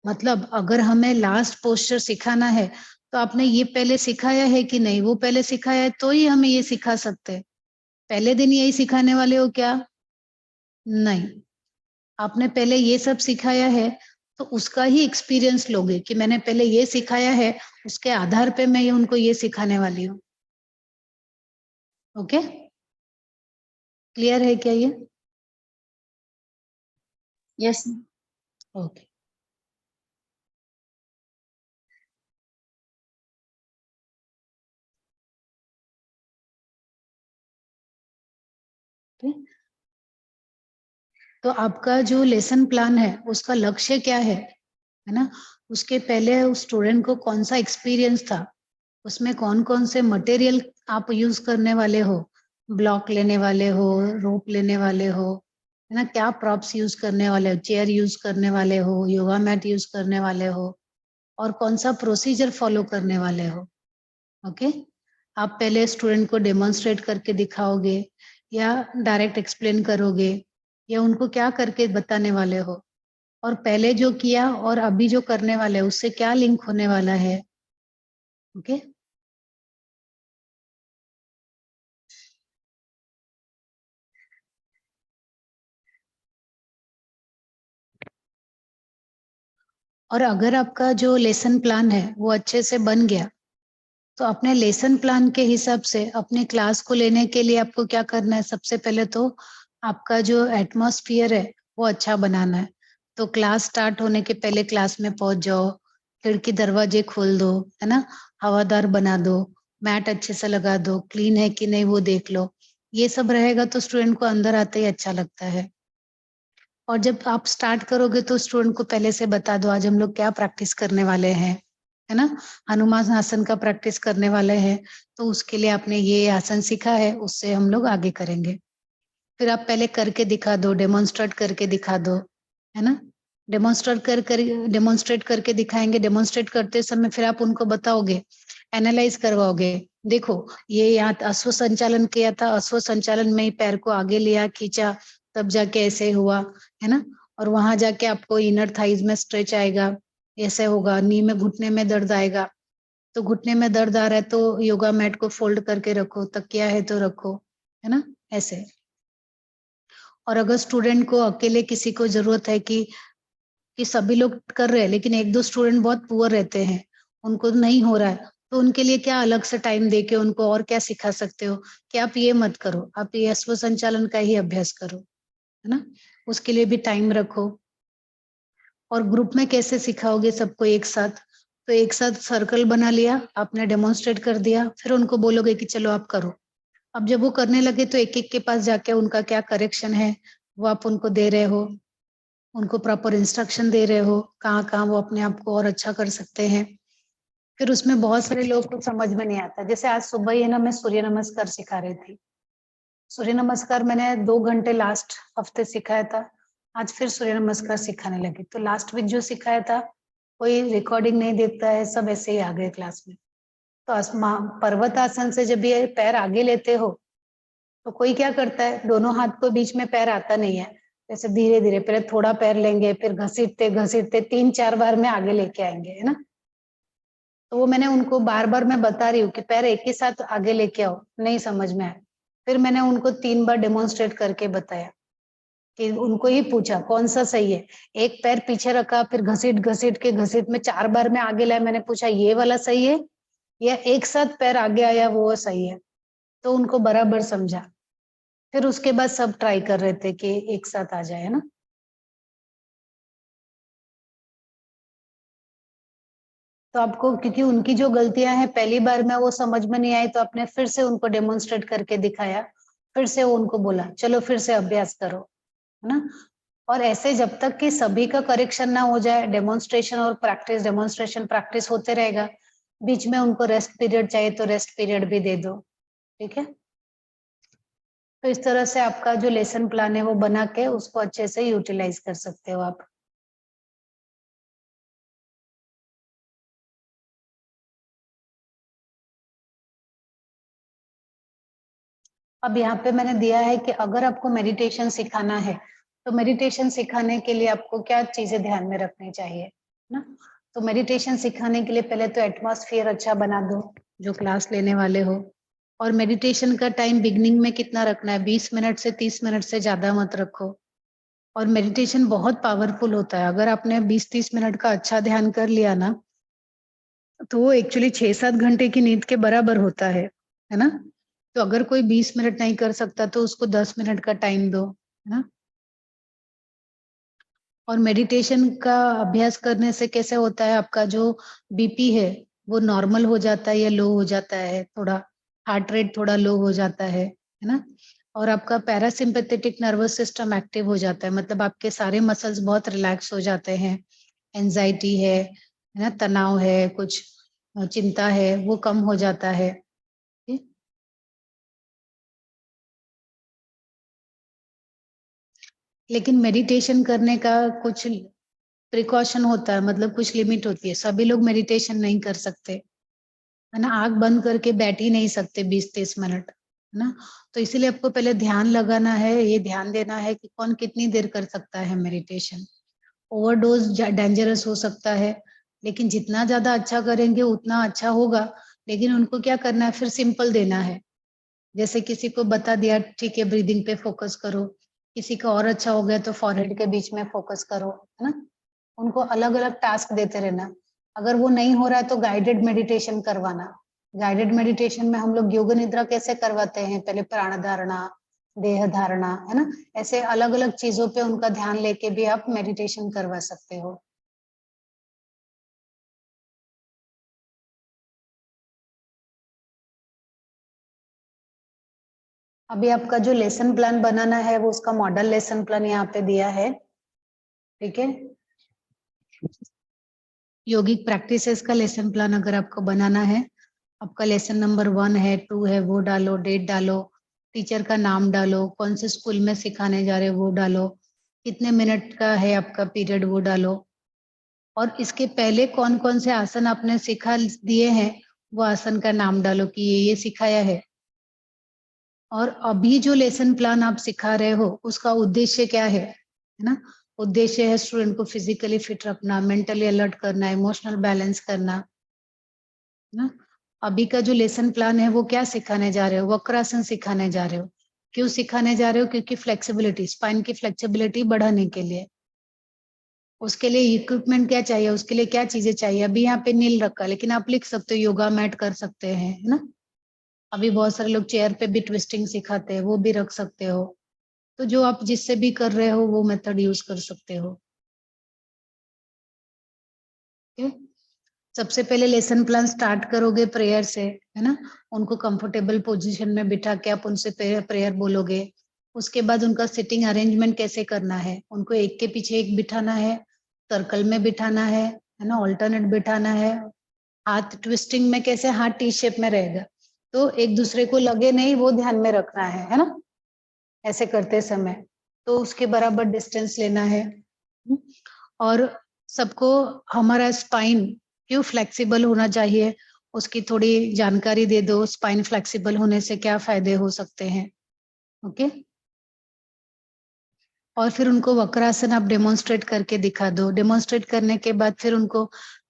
मतलब अगर हमें लास्ट पोस्चर सिखाना है तो आपने ये पहले सिखाया है कि नहीं? वो पहले सिखाया है तो ही हमें ये सिखा सकते हैं। पहले दिन यही सिखाने वाले हो क्या? नहीं। आपने पहले ये सब सिखाया है तो उसका ही एक्सपीरियंस लोगे कि मैंने पहले ये सिखाया है, उसके आधार पे मैं ये उनको ये सिखाने वाली हूँ। ओके, क्लियर है क्या ये? यस। ओके। तो आपका जो लेसन प्लान है उसका लक्ष्य क्या है ना? उसके पहले उस स्टूडेंट को कौन सा एक्सपीरियंस था, उसमें कौन कौन से मटेरियल आप यूज करने वाले हो, ब्लॉक लेने वाले हो, रोप लेने वाले हो, है ना? क्या प्रॉप्स यूज करने वाले हो, चेयर यूज करने वाले हो, योगा मैट यूज करने वाले हो, और कौन सा प्रोसीजर फॉलो करने वाले हो। ओके, आप पहले स्टूडेंट को डेमोन्स्ट्रेट करके दिखाओगे या डायरेक्ट एक्सप्लेन करोगे, या उनको क्या करके बताने वाले हो, और पहले जो किया और अभी जो करने वाले हैं उससे क्या लिंक होने वाला है। ओके, और अगर आपका जो लेसन प्लान है वो अच्छे से बन गया तो अपने लेसन प्लान के हिसाब से अपने क्लास को लेने के लिए आपको क्या करना है? सबसे पहले तो आपका जो एटमॉस्फियर है वो अच्छा बनाना है। तो क्लास स्टार्ट होने के पहले क्लास में पहुंच जाओ, खिड़की दरवाजे खोल दो, है ना? हवादार बना दो, मैट अच्छे से लगा दो, क्लीन है कि नहीं वो देख लो। ये सब रहेगा तो स्टूडेंट को अंदर आते ही अच्छा लगता है। और जब आप स्टार्ट करोगे तो स्टूडेंट को पहले से बता दो आज हम लोग क्या प्रैक्टिस करने वाले हैं, है ना? हनुमान आसन का प्रैक्टिस करने वाले हैं, तो उसके लिए आपने ये आसन सीखा है, उससे हम लोग आगे करेंगे। फिर आप पहले करके दिखा दो, डेमोन्स्ट्रेट करके दिखा दो, है ना? डेमोन्स्ट्रेट करके दिखाएंगे। डेमोन्स्ट्रेट करते समय फिर आप उनको बताओगे, एनालाइज करवाओगे। देखो ये यहाँ अश्व संचालन किया था, अश्व संचालन में ही पैर को आगे लिया, खींचा, तब जाके ऐसे हुआ, है ना? और वहां जाके आपको इनर थाइज में स्ट्रेच आएगा, ऐसे होगा। नी में, घुटने में दर्द आएगा, तो घुटने में दर्द आ रहा है तो योगा मैट को फोल्ड करके रखो, तकिया है तो रखो, है ना? ऐसे। और अगर स्टूडेंट को अकेले किसी को जरूरत है कि सभी लोग कर रहे हैं लेकिन एक दो स्टूडेंट बहुत पुअर रहते हैं, उनको नहीं हो रहा है, तो उनके लिए क्या अलग से टाइम देके उनको और क्या सिखा सकते हो कि आप ये मत करो, आप ये अश्व संचालन का ही अभ्यास करो, है ना? उसके लिए भी टाइम रखो। और ग्रुप में कैसे सिखाओगे सबको एक साथ? तो एक साथ सर्कल बना लिया, आपने डेमोन्स्ट्रेट कर दिया, फिर उनको बोलोगे कि चलो आप करो। अब जब वो करने लगे तो एक एक के पास जाके उनका क्या करेक्शन है वो आप उनको दे रहे हो, उनको प्रॉपर इंस्ट्रक्शन दे रहे हो, कहाँ कहाँ वो अपने आप को और अच्छा कर सकते हैं। फिर उसमें बहुत सारे लोग को समझ में नहीं आता। जैसे आज सुबह ही ना मैं सूर्य नमस्कार सिखा रही थी। सूर्य नमस्कार मैंने 2 घंटे लास्ट हफ्ते सिखाया था, आज फिर सूर्य नमस्कार सिखाने लगी। तो लास्ट वीक जो सिखाया था कोई रिकॉर्डिंग नहीं देखता है, सब ऐसे ही आ गए क्लास में। तो पर्वतासन से जब ये पैर आगे लेते हो तो कोई क्या करता है, दोनों हाथ को बीच में पैर आता नहीं है, जैसे धीरे धीरे पहले थोड़ा पैर लेंगे, फिर घसीटते घसीटते 3-4 बार में आगे लेके आएंगे, है ना। तो वो मैंने उनको बार बार मैं बता रही हूँ कि पैर एक ही साथ आगे लेके आओ, नहीं समझ में आया। फिर मैंने उनको 3 बार डेमोन्स्ट्रेट करके बताया कि उनको ही पूछा कौन सा सही है, एक पैर पीछे रखा, फिर घसीट घसीट के घसीट में 4 बार में आगे लाया, मैंने पूछा ये वाला सही है या एक साथ पैर आगे आया वो सही है। तो उनको बराबर समझा। फिर उसके बाद सब ट्राई कर रहे थे कि एक साथ आ जाए, है ना। तो आपको, क्योंकि उनकी जो गलतियां हैं पहली बार में वो समझ में नहीं आई, तो आपने फिर से उनको डेमोन्स्ट्रेट करके दिखाया, फिर से उनको बोला चलो फिर से अभ्यास करो, है ना। और ऐसे जब तक कि सभी का करेक्शन ना हो जाए, डेमोन्स्ट्रेशन और प्रैक्टिस, डेमोन्स्ट्रेशन प्रैक्टिस होते रहेगा। बीच में उनको रेस्ट पीरियड चाहिए तो रेस्ट पीरियड भी दे दो, ठीक है। तो इस तरह से आपका जो लेसन प्लान है वो बना के उसको अच्छे से यूटिलाइज कर सकते हो आप। अब यहाँ पे मैंने दिया है कि अगर आपको मेडिटेशन सिखाना है तो मेडिटेशन सिखाने के लिए आपको क्या चीजें ध्यान में रखनी चाहिए ना। तो मेडिटेशन सिखाने के लिए पहले तो एटमॉस्फेयर अच्छा बना दो जो क्लास लेने वाले हो। और मेडिटेशन का टाइम बिगनिंग में कितना रखना है, 20 मिनट से 30 मिनट से ज्यादा मत रखो। और मेडिटेशन बहुत पावरफुल होता है, अगर आपने 20-30 मिनट का अच्छा ध्यान कर लिया ना तो वो एक्चुअली 6-7 घंटे की नींद के बराबर होता है ना। तो अगर कोई 20 मिनट नहीं कर सकता तो उसको 10 मिनट का टाइम दो, है ना। और मेडिटेशन का अभ्यास करने से कैसे होता है, आपका जो बीपी है वो नॉर्मल हो जाता है या लो हो जाता है, थोड़ा हार्ट रेट थोड़ा लो हो जाता है ना। और आपका पैरासिम्पैथेटिक नर्वस सिस्टम एक्टिव हो जाता है, मतलब आपके सारे मसल्स बहुत रिलैक्स हो जाते हैं। एंजाइटी है ना, तनाव है, कुछ चिंता है, वो कम हो जाता है। लेकिन मेडिटेशन करने का कुछ प्रिकॉशन होता है, मतलब कुछ लिमिट होती है, सभी लोग मेडिटेशन नहीं कर सकते, है ना। आंख बंद करके बैठ ही नहीं सकते 20-30 मिनट, है ना। तो इसीलिए आपको पहले ध्यान लगाना है, ये ध्यान देना है कि कौन कितनी देर कर सकता है मेडिटेशन। ओवरडोज डेंजरस हो सकता है, लेकिन जितना ज्यादा अच्छा करेंगे उतना अच्छा होगा। लेकिन उनको क्या करना है, फिर सिंपल देना है। जैसे किसी को बता दिया ठीक है ब्रीदिंग पे फोकस करो, किसी का और अच्छा हो गया तो फॉरहेड के बीच में फोकस करो, है ना। उनको अलग अलग टास्क देते रहना। अगर वो नहीं हो रहा है तो गाइडेड मेडिटेशन करवाना। गाइडेड मेडिटेशन में हम लोग योग निद्रा कैसे करवाते हैं, पहले प्राण धारणा, देह धारणा, है ना। ऐसे अलग अलग चीजों पे उनका ध्यान लेके भी आप मेडिटेशन करवा सकते हो। अभी आपका जो लेसन प्लान बनाना है वो उसका मॉडल लेसन प्लान यहाँ पे दिया है, ठीक है। योगिक प्रैक्टिसेस का लेसन प्लान अगर आपको बनाना है, आपका लेसन नंबर 1 है, 2 है, वो डालो, डेट डालो, टीचर का नाम डालो, कौन से स्कूल में सिखाने जा रहे हो वो डालो, कितने मिनट का है आपका पीरियड वो डालो। और इसके पहले कौन कौन से आसन आपने सिखा दिए हैं वो आसन का नाम डालो कि ये सिखाया है। और अभी जो लेसन प्लान आप सिखा रहे हो उसका उद्देश्य क्या है ना। उद्देश्य है स्टूडेंट को फिजिकली फिट रखना, मेंटली अलर्ट करना, इमोशनल बैलेंस करना ना। अभी का जो लेसन प्लान है वो क्या सिखाने जा रहे हो, वक्रासन सिखाने जा रहे हो। क्यों सिखाने जा रहे हो, क्योंकि फ्लेक्सिबिलिटी, स्पाइन की फ्लेक्सिबिलिटी बढ़ाने के लिए। उसके लिए इक्विपमेंट क्या चाहिए, उसके लिए क्या चीजें चाहिए, अभी यहाँ पे नील रखा, लेकिन आप लिख सकते हो योगा मैट कर सकते हैं, है ना। अभी बहुत सारे लोग चेयर पे भी ट्विस्टिंग सिखाते हैं, वो भी रख सकते हो। तो जो आप जिससे भी कर रहे हो वो मेथड यूज कर सकते हो। ठीक है? सबसे पहले लेसन प्लान स्टार्ट करोगे प्रेयर से, है ना। उनको कंफर्टेबल पोजीशन में बिठा के आप उनसे प्रेयर बोलोगे। उसके बाद उनका सिटिंग अरेंजमेंट कैसे करना है, उनको एक के पीछे एक बिठाना है, सर्कल में बिठाना है ना, ऑल्टरनेट बिठाना है। हाथ ट्विस्टिंग में कैसे हाथ टी शेप में रहेगा, तो एक दूसरे को लगे नहीं, वो ध्यान में रखना है ना, ऐसे करते समय। तो उसके बराबर डिस्टेंस लेना है। और सबको हमारा स्पाइन क्यों फ्लेक्सिबल होना चाहिए उसकी थोड़ी जानकारी दे दो। स्पाइन फ्लेक्सिबल होने से क्या फायदे हो सकते हैं, ओके। और फिर उनको वक्रासन आप डेमोन्स्ट्रेट करके दिखा दो। डेमोन्स्ट्रेट करने के बाद फिर उनको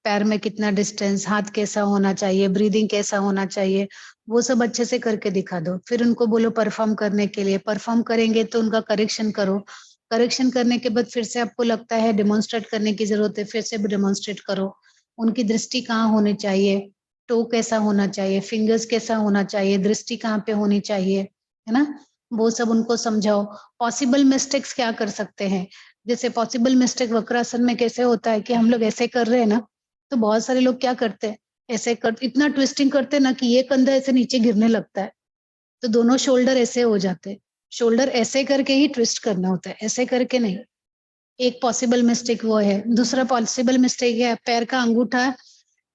पैर में कितना डिस्टेंस, हाथ कैसा होना चाहिए, ब्रीदिंग कैसा होना चाहिए, वो सब अच्छे से करके दिखा दो। फिर उनको बोलो परफॉर्म करने के लिए। परफॉर्म करेंगे तो उनका करेक्शन करो। करेक्शन करने के बाद फिर से आपको लगता है डेमोन्स्ट्रेट करने की जरूरत है, फिर से भी डेमोन्स्ट्रेट करो। उनकी दृष्टि कहाँ होनी चाहिए, टो कैसा होना चाहिए, फिंगर्स कैसा होना चाहिए, दृष्टि कहाँ पे होनी चाहिए, है ना, वो सब उनको समझाओ। पॉसिबल मिस्टेक्स क्या कर सकते हैं, जैसे पॉसिबल मिस्टेक वक्रासन में कैसे होता है कि हम लोग ऐसे कर रहे हैं ना, तो बहुत सारे लोग क्या करते हैं, ऐसे कर इतना ट्विस्टिंग करते हैं ना कि ये कंधा ऐसे नीचे गिरने लगता है, तो दोनों शोल्डर ऐसे हो जाते हैं। शोल्डर ऐसे करके ही ट्विस्ट करना होता है, ऐसे करके नहीं। एक पॉसिबल मिस्टेक वो है। दूसरा पॉसिबल मिस्टेक है पैर का अंगूठा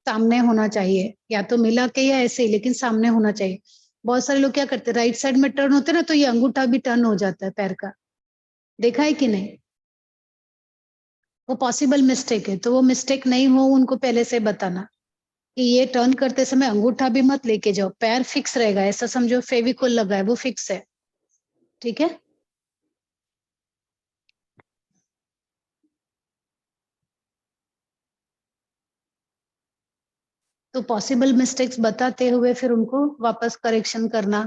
सामने होना चाहिए, या तो मिला के या ऐसे ही, लेकिन सामने होना चाहिए। बहुत सारे लोग क्या करते हैं, राइट साइड में टर्न होते हैं ना, तो ये अंगूठा भी टर्न हो जाता है पैर का, देखा है कि नहीं? वो पॉसिबल मिस्टेक है, तो वो मिस्टेक नहीं हो उनको पहले से बताना कि ये टर्न करते समय अंगूठा भी मत लेके जाओ, पैर फिक्स रहेगा, ऐसा समझो फेविकोल लगा है वो फिक्स है, ठीक है। तो पॉसिबल मिस्टेक्स बताते हुए फिर उनको वापस करेक्शन करना,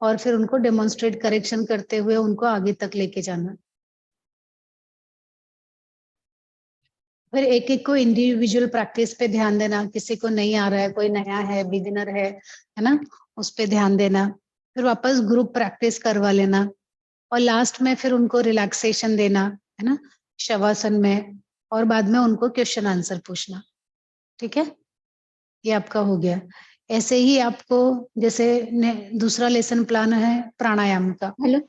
और फिर उनको डेमोन्स्ट्रेट करेक्शन करते हुए उनको आगे तक लेके जाना। फिर एक एक को इंडिविजुअल प्रैक्टिस पे ध्यान देना, किसी को नहीं आ रहा है, कोई नया है, बिगिनर है ना, उस पे ध्यान देना। फिर वापस ग्रुप प्रैक्टिस करवा लेना, और लास्ट में फिर उनको रिलैक्सेशन देना, है ना, शवासन में, और बाद में उनको क्वेश्चन आंसर पूछना, ठीक है। ये आपका हो गया। ऐसे ही आपको जैसे दूसरा लेसन प्लान है प्राणायाम का। हेलो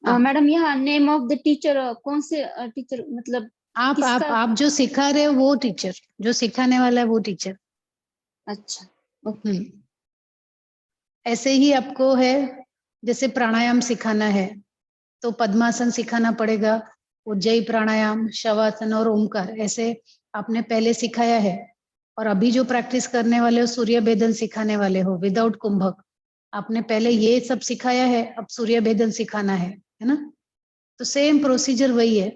हाँ। मैडम, यहाँ नेम ऑफ द टीचर कौन से टीचर, मतलब किसका? आप जो सिखा रहे हो वो टीचर, जो सिखाने वाला है वो टीचर। अच्छा, ओके। ऐसे ही आपको है, जैसे प्राणायाम सिखाना है तो पद्मासन सिखाना पड़ेगा, उज्जयी प्राणायाम, शवासन और ओमकार, ऐसे आपने पहले सिखाया है। और अभी जो प्रैक्टिस करने वाले हो सूर्य भेदन सिखाने वाले हो विदाउट कुंभक, आपने पहले ये सब सिखाया है, अब सूर्य भेदन सिखाना है ना। तो सेम प्रोसीजर वही है।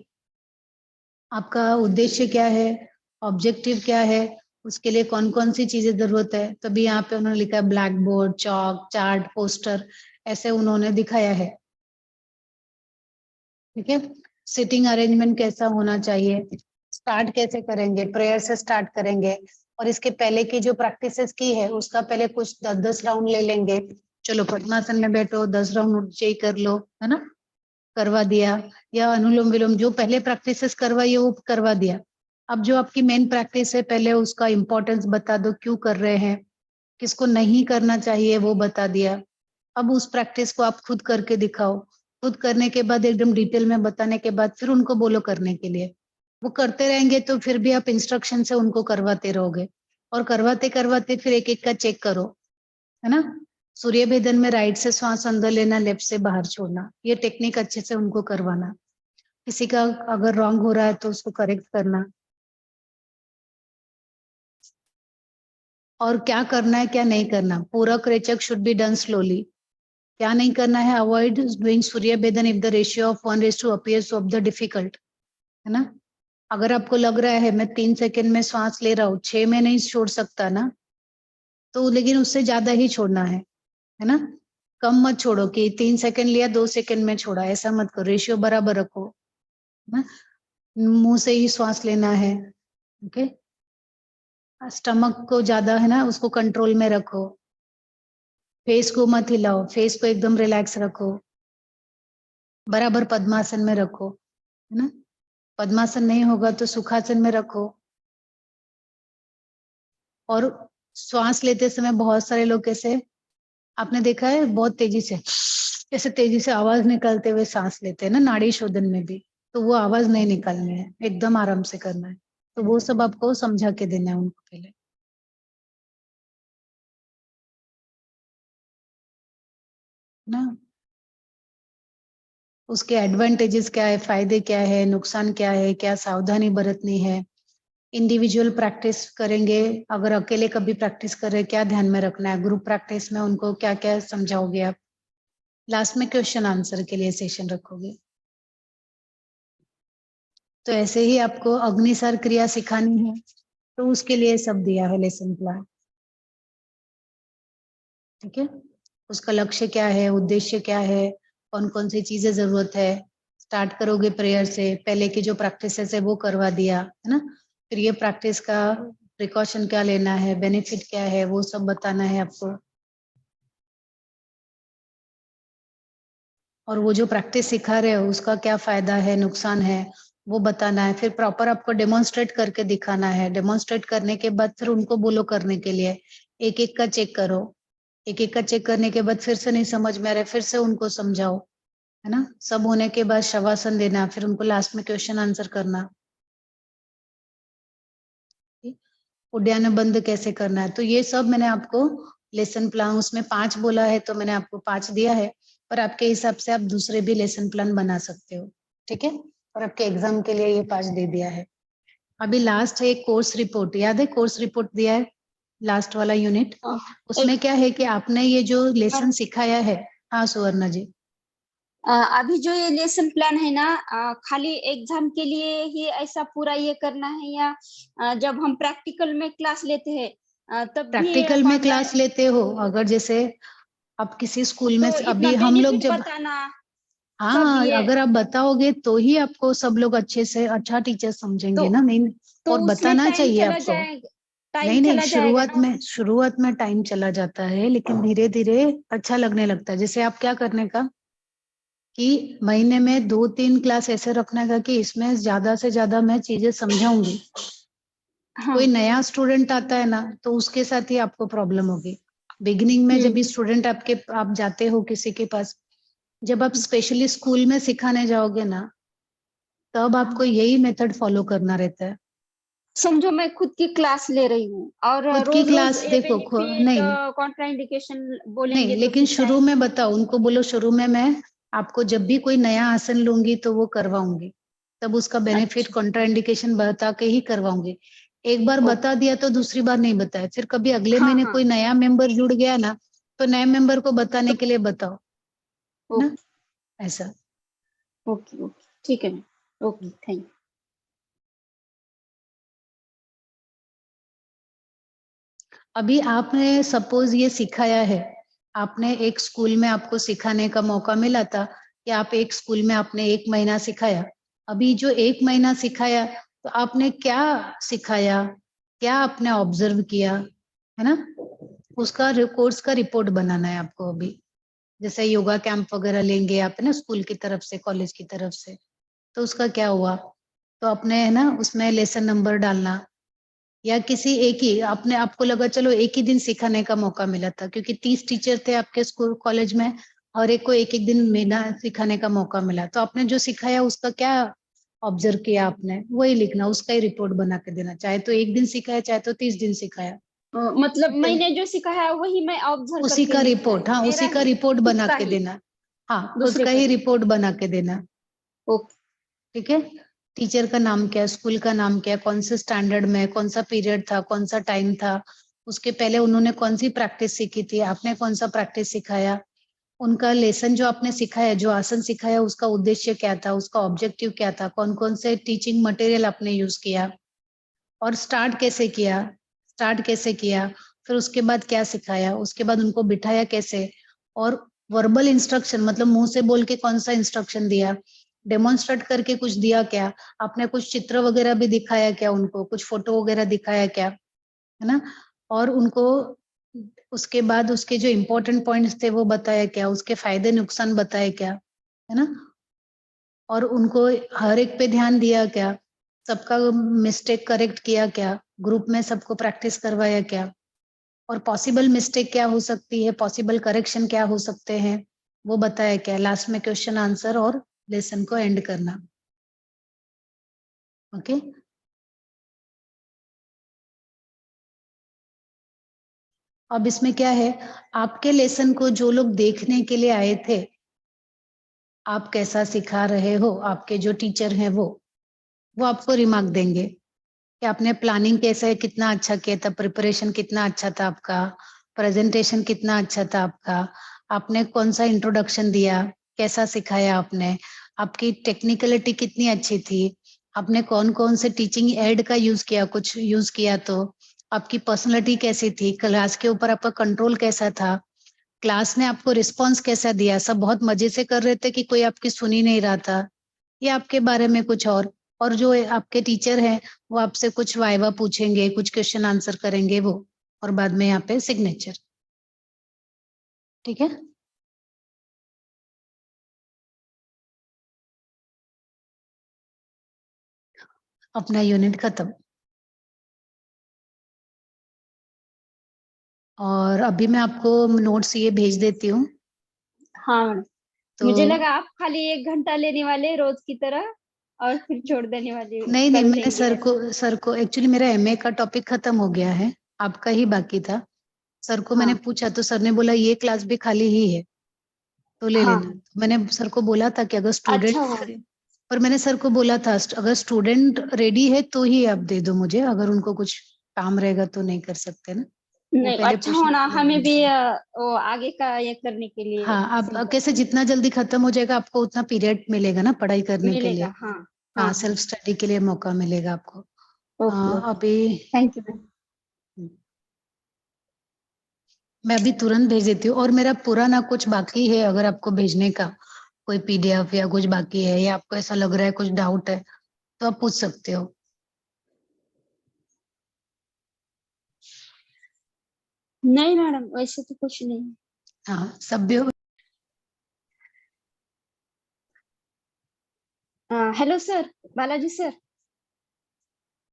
आपका उद्देश्य क्या है, ऑब्जेक्टिव क्या है, उसके लिए कौन कौन सी चीजें जरूरत है, तभी यहाँ पे उन्होंने लिखा है ब्लैक बोर्ड, चौक, चार्ट, पोस्टर, ऐसे उन्होंने दिखाया है, ठीक है। सिटिंग अरेंजमेंट कैसा होना चाहिए, स्टार्ट कैसे करेंगे, प्रेयर से स्टार्ट करेंगे, और इसके पहले की जो प्रैक्टिसेस की है उसका पहले कुछ 10-10 राउंड ले लेंगे। चलो पद्मासन में बैठो, 10 राउंड ऊंचाई कर लो, है ना, करवा दिया। या अनुलोम विलोम जो पहले प्रैक्टिसेस करवाई है वो करवा दिया। अब जो आपकी मेन प्रैक्टिस है पहले उसका इम्पोर्टेंस बता दो, क्यों कर रहे हैं, किसको नहीं करना चाहिए वो बता दिया। अब उस प्रैक्टिस को आप खुद करके दिखाओ। खुद करने के बाद एकदम डिटेल में बताने के बाद फिर उनको बोलो करने के लिए। वो करते रहेंगे तो फिर भी आप इंस्ट्रक्शन से उनको करवाते रहोगे, और करवाते करवाते फिर एक एक का चेक करो, है ना। सूर्य भेदन में राइट से श्वास अंदर लेना, लेफ्ट से बाहर छोड़ना, ये टेक्निक अच्छे से उनको करवाना। किसी का अगर रॉन्ग हो रहा है तो उसको करेक्ट करना, और क्या करना है क्या नहीं करना। पूरक रेचक शुड बी डन स्लोली। क्या नहीं करना है, अवॉइड डूइंग सूर्य भेदन if the ratio of 1:2 appears of the difficult, है ना। अगर आपको लग रहा है मैं 3 सेकंड में सांस ले रहा हूँ, 6 में नहीं छोड़ सकता ना, तो लेकिन उससे ज्यादा ही छोड़ना है ना। कम मत छोड़ो कि 3 सेकंड लिया 2 सेकंड में छोड़ा, ऐसा मत करो, रेशियो बराबर रखो, है ना। मुंह से ही श्वास लेना है, ओके। स्टमक को ज्यादा है ना उसको कंट्रोल में रखो। फेस को मत हिलाओ, फेस को एकदम रिलैक्स रखो, बराबर पद्मासन में रखो, है ना। पद्मासन नहीं होगा तो सुखासन में रखो। और श्वास लेते समय बहुत सारे लोग कैसे, आपने देखा है बहुत तेजी से, ऐसे तेजी से आवाज निकालते हुए सांस लेते हैं ना, नाड़ी शोधन में भी, तो वो आवाज नहीं निकालनी है, एकदम आराम से करना है। तो वो सब आपको समझा के देना है उनको पहले ना। उसके एडवांटेजेस क्या है, फायदे क्या है, नुकसान क्या है, क्या सावधानी बरतनी है। इंडिविजुअल प्रैक्टिस करेंगे, अगर अकेले कभी प्रैक्टिस कर रहे क्या ध्यान में रखना है, ग्रुप प्रैक्टिस में उनको क्या क्या समझाओगे आप, लास्ट में क्वेश्चन आंसर के लिए सेशन रखोगे। तो ऐसे ही आपको अग्निसार क्रिया सिखानी है, तो उसके लिए सब दिया है लेसन प्लान। ठीक है, उसका लक्ष्य क्या है, उद्देश्य क्या है, कौन कौन सी चीजें जरूरत है। स्टार्ट करोगे प्रेयर से, पहले की जो प्रैक्टिसेस है वो करवा दिया है ना, फिर ये प्रैक्टिस का प्रिकॉशन क्या लेना है, बेनिफिट क्या है, वो सब बताना है आपको। और वो जो प्रैक्टिस सिखा रहे हो उसका क्या फायदा है, नुकसान है, वो बताना है। फिर प्रॉपर आपको डेमोन्स्ट्रेट करके दिखाना है। डेमोन्स्ट्रेट करने के बाद फिर उनको बोलो करने के लिए, एक एक का चेक करो। एक एक का चेक करने के बाद फिर से नहीं समझ में आ रहा है, फिर से उनको समझाओ, है ना। सब होने के बाद शवासन देना, फिर उनको लास्ट में क्वेश्चन आंसर करना। उड्डयन बंद कैसे करना है, तो ये सब मैंने आपको लेसन प्लान, उसमें 5 बोला है तो मैंने आपको 5 दिया है, पर आपके हिसाब से आप दूसरे भी लेसन प्लान बना सकते हो। ठीक है, और आपके एग्जाम के लिए ये 5 दे दिया है। अभी लास्ट है एक कोर्स रिपोर्ट, याद है कोर्स रिपोर्ट दिया है लास्ट वाला यूनिट। उसमें क्या है कि आपने ये जो लेसन सिखाया है। हाँ सुवर्णा जी। अभी जो ये लेसन प्लान है ना, खाली एग्जाम के लिए ही ऐसा पूरा ये करना है, या जब हम प्रैक्टिकल में क्लास लेते हैं तब भी प्रैक्टिकल में मानना है? क्लास लेते हो, अगर जैसे आप किसी स्कूल में तो इतना अभी हम लोग बेनिफिट जब, बताना सब हाँ ये, अगर आप बताओगे तो ही आपको सब लोग अच्छे से अच्छा टीचर तो समझेंगे ना। नहीं, तो और उसमें बताना टाइम चाहिए चला आपको। जाएगा, टाइम नहीं नहीं, चला जाएगा शुरुआत ना। में टाइम चला जाता है, लेकिन धीरे धीरे अच्छा लगने लगता है। जैसे आप क्या करने का कि महीने में 2-3 क्लास ऐसे रखने का कि इसमें ज्यादा से ज्यादा मैं चीजें समझाऊंगी। हाँ। कोई नया स्टूडेंट आता है ना, तो उसके साथ ही आपको प्रॉब्लम होगी। बिगिनिंग में जब भी स्टूडेंट आप जाते हो किसी के पास, जब आप स्पेशली स्कूल में सिखाने जाओगे ना, तब आपको यही मेथड फॉलो करना रहता है। समझो मैं खुद की क्लास ले रही हूँ और खुद की रोज रोज क्लास ये देखो बेनिफिट नहीं कॉन्ट्राइंडिकेशन नहीं, बोलेंगे तो लेकिन फिर शुरू टाइम। में बताओ उनको, बोलो शुरू में मैं आपको जब भी कोई नया आसन लूंगी तो वो करवाऊंगी, तब उसका बेनिफिट अच्छा। कॉन्ट्राइंडिकेशन बता के ही करवाऊंगी। एक बार ओ, बता दिया तो दूसरी बार नहीं बताया। फिर कभी अगले हाँ महीने हाँ। कोई नया मेंबर जुड़ गया ना, तो नए मेंबर को बताने तो के लिए बताओ, है ना, ओके ऐसा। ओके ओके, ठीक है। Okay, thank you. अभी आपने सपोज ये सिखाया है, आपने एक स्कूल में आपको सिखाने का मौका मिला था, कि आप एक स्कूल में आपने 1 महीना सिखाया। अभी जो 1 महीना सिखाया, तो आपने क्या सिखाया, क्या आपने ऑब्जर्व किया, है ना, उसका कोर्स का रिपोर्ट बनाना है आपको। अभी जैसे योगा कैंप वगैरह लेंगे आप, है ना, स्कूल की तरफ से, कॉलेज की तरफ से, तो उसका क्या हुआ, तो आपने, है ना, उसमें लेसन नंबर डालना। या किसी एक ही, आपने, आपको लगा चलो एक ही दिन सिखाने का मौका मिला था, क्योंकि 30 टीचर थे आपके स्कूल कॉलेज में, और एक को एक एक दिन महीना सिखाने का मौका मिला, तो आपने जो सिखाया उसका क्या ऑब्जर्व किया आपने, वही लिखना, उसका ही रिपोर्ट बना के देना। चाहे तो एक दिन सिखाया, चाहे तो 30 दिन सिखाया, मतलब ठीक है? मैंने जो सिखाया है वही मैं ऑब्जर्व उसी करके का लिखना है, रिपोर्ट, हाँ मेरा उसी का नहीं, रिपोर्ट खुद बना का के ही, देना। हाँ, खुद दूसरे का का ही नहीं। रिपोर्ट बना के देना। ओके। ठीक है, टीचर का नाम क्या है, स्कूल का नाम क्या है, कौन से स्टैंडर्ड में, कौन सा पीरियड था, कौन सा टाइम था, उसके पहले उन्होंने कौन सी प्रैक्टिस सीखी थी, आपने कौन सा प्रैक्टिस सिखाया, उनका लेसन जो आपने सिखाया, जो आसन सिखाया, उसका उद्देश्य क्या था, उसका ऑब्जेक्टिव क्या था, कौन कौन से टीचिंग मटेरियल आपने यूज किया, और स्टार्ट कैसे किया, फिर उसके बाद क्या सिखाया, उसके बाद उनको बिठाया कैसे, और वर्बल इंस्ट्रक्शन मतलब मुंह से बोल के कौन सा इंस्ट्रक्शन दिया, डेमोन्स्ट्रेट करके कुछ दिया क्या, आपने कुछ चित्र वगैरह भी दिखाया क्या, उनको कुछ फोटो वगैरह दिखाया क्या, है ना, और उनको उसके बाद उसके जो इम्पोर्टेंट पॉइंट्स थे वो बताया क्या, उसके फायदे नुकसान बताए क्या, है ना, और उनको हर एक पे ध्यान दिया क्या, सबका मिस्टेक करेक्ट किया क्या, ग्रुप में सबको प्रैक्टिस करवाया क्या, और पॉसिबल मिस्टेक क्या हो सकती है, पॉसिबल करेक्शन क्या हो सकते हैं, वो बताया क्या, लास्ट में क्वेश्चन आंसर और लेसन को एंड करना। ओके, अब इसमें क्या है, आपके लेसन को जो लोग देखने के लिए आए थे, आप कैसा सिखा रहे हो, आपके जो टीचर हैं वो आपको रिमार्क देंगे कि आपने प्लानिंग कैसे, कितना अच्छा किया था, प्रिपरेशन कितना अच्छा था आपका, प्रेजेंटेशन कितना अच्छा था आपका, आपने कौन सा इंट्रोडक्शन दिया, कैसा सिखाया आपने, आपकी टेक्निकलिटी कितनी अच्छी थी, आपने कौन कौन से टीचिंग एड का यूज किया, कुछ यूज किया तो, आपकी पर्सनैलिटी कैसी थी, क्लास के ऊपर आपका कंट्रोल कैसा था, क्लास ने आपको रिस्पॉन्स कैसा दिया, सब बहुत मजे से कर रहे थे कि कोई आपकी सुन ही नहीं रहा था, या आपके बारे में कुछ और जो आपके टीचर हैं वो आपसे कुछ वाइवा पूछेंगे, कुछ क्वेश्चन आंसर करेंगे वो, और बाद में यहाँ पे सिग्नेचर। ठीक है, अपना यूनिट खत्म। और अभी मैं आपको नोट्स ये भेज देती हूँ। हाँ मैडम, तो मुझे लगा आप खाली 1 घंटा लेने वाले रोज की तरह और फिर छोड़ देने वाले, नहीं कल मैंने लेंगे। सर को एक्चुअली मेरा एमए का टॉपिक खत्म हो गया है, आपका ही बाकी था। सर को मैंने हाँ पूछा तो सर ने बोला ये क्लास भी खाली ही है तो ले हाँ, लेना। तो मैंने सर को बोला था कि अगर अच्छा स्टूडेंट, हुआ। पर मैंने सर को बोला था अगर स्टूडेंट रेडी है तो ही आप दे दो मुझे, अगर उनको कुछ काम रहेगा तो नहीं कर सकते ना, वो नहीं, पहले अच्छा पूछना होना, पड़ेगा हमें भी उनसे। वो आगे का ये करने के लिए हाँ, आप simple कैसे जितना जल्दी खत्म हो जाएगा आपको उतना पीरियड मिलेगा ना पढ़ाई करने के लिए। मिलेगा। हाँ हाँ हाँ, हाँ, सेल्फ स्टडी के लिए मौका मिलेगा आपको। ओके ओके, अभी थैंक यू मैम। मैं अभी तुरंत भेज देती हूँ, और मेरा पूरा ना कुछ बाकी है, अगर आपको भेजने का कोई पीडीएफ या कुछ बाकी है, या आपको ऐसा लग रहा है कुछ डाउट है तो आप पूछ सकते हो। नहीं मैडम, वैसे तो कुछ नहीं। हाँ, सभ्य। Hello sir, Balaji sir.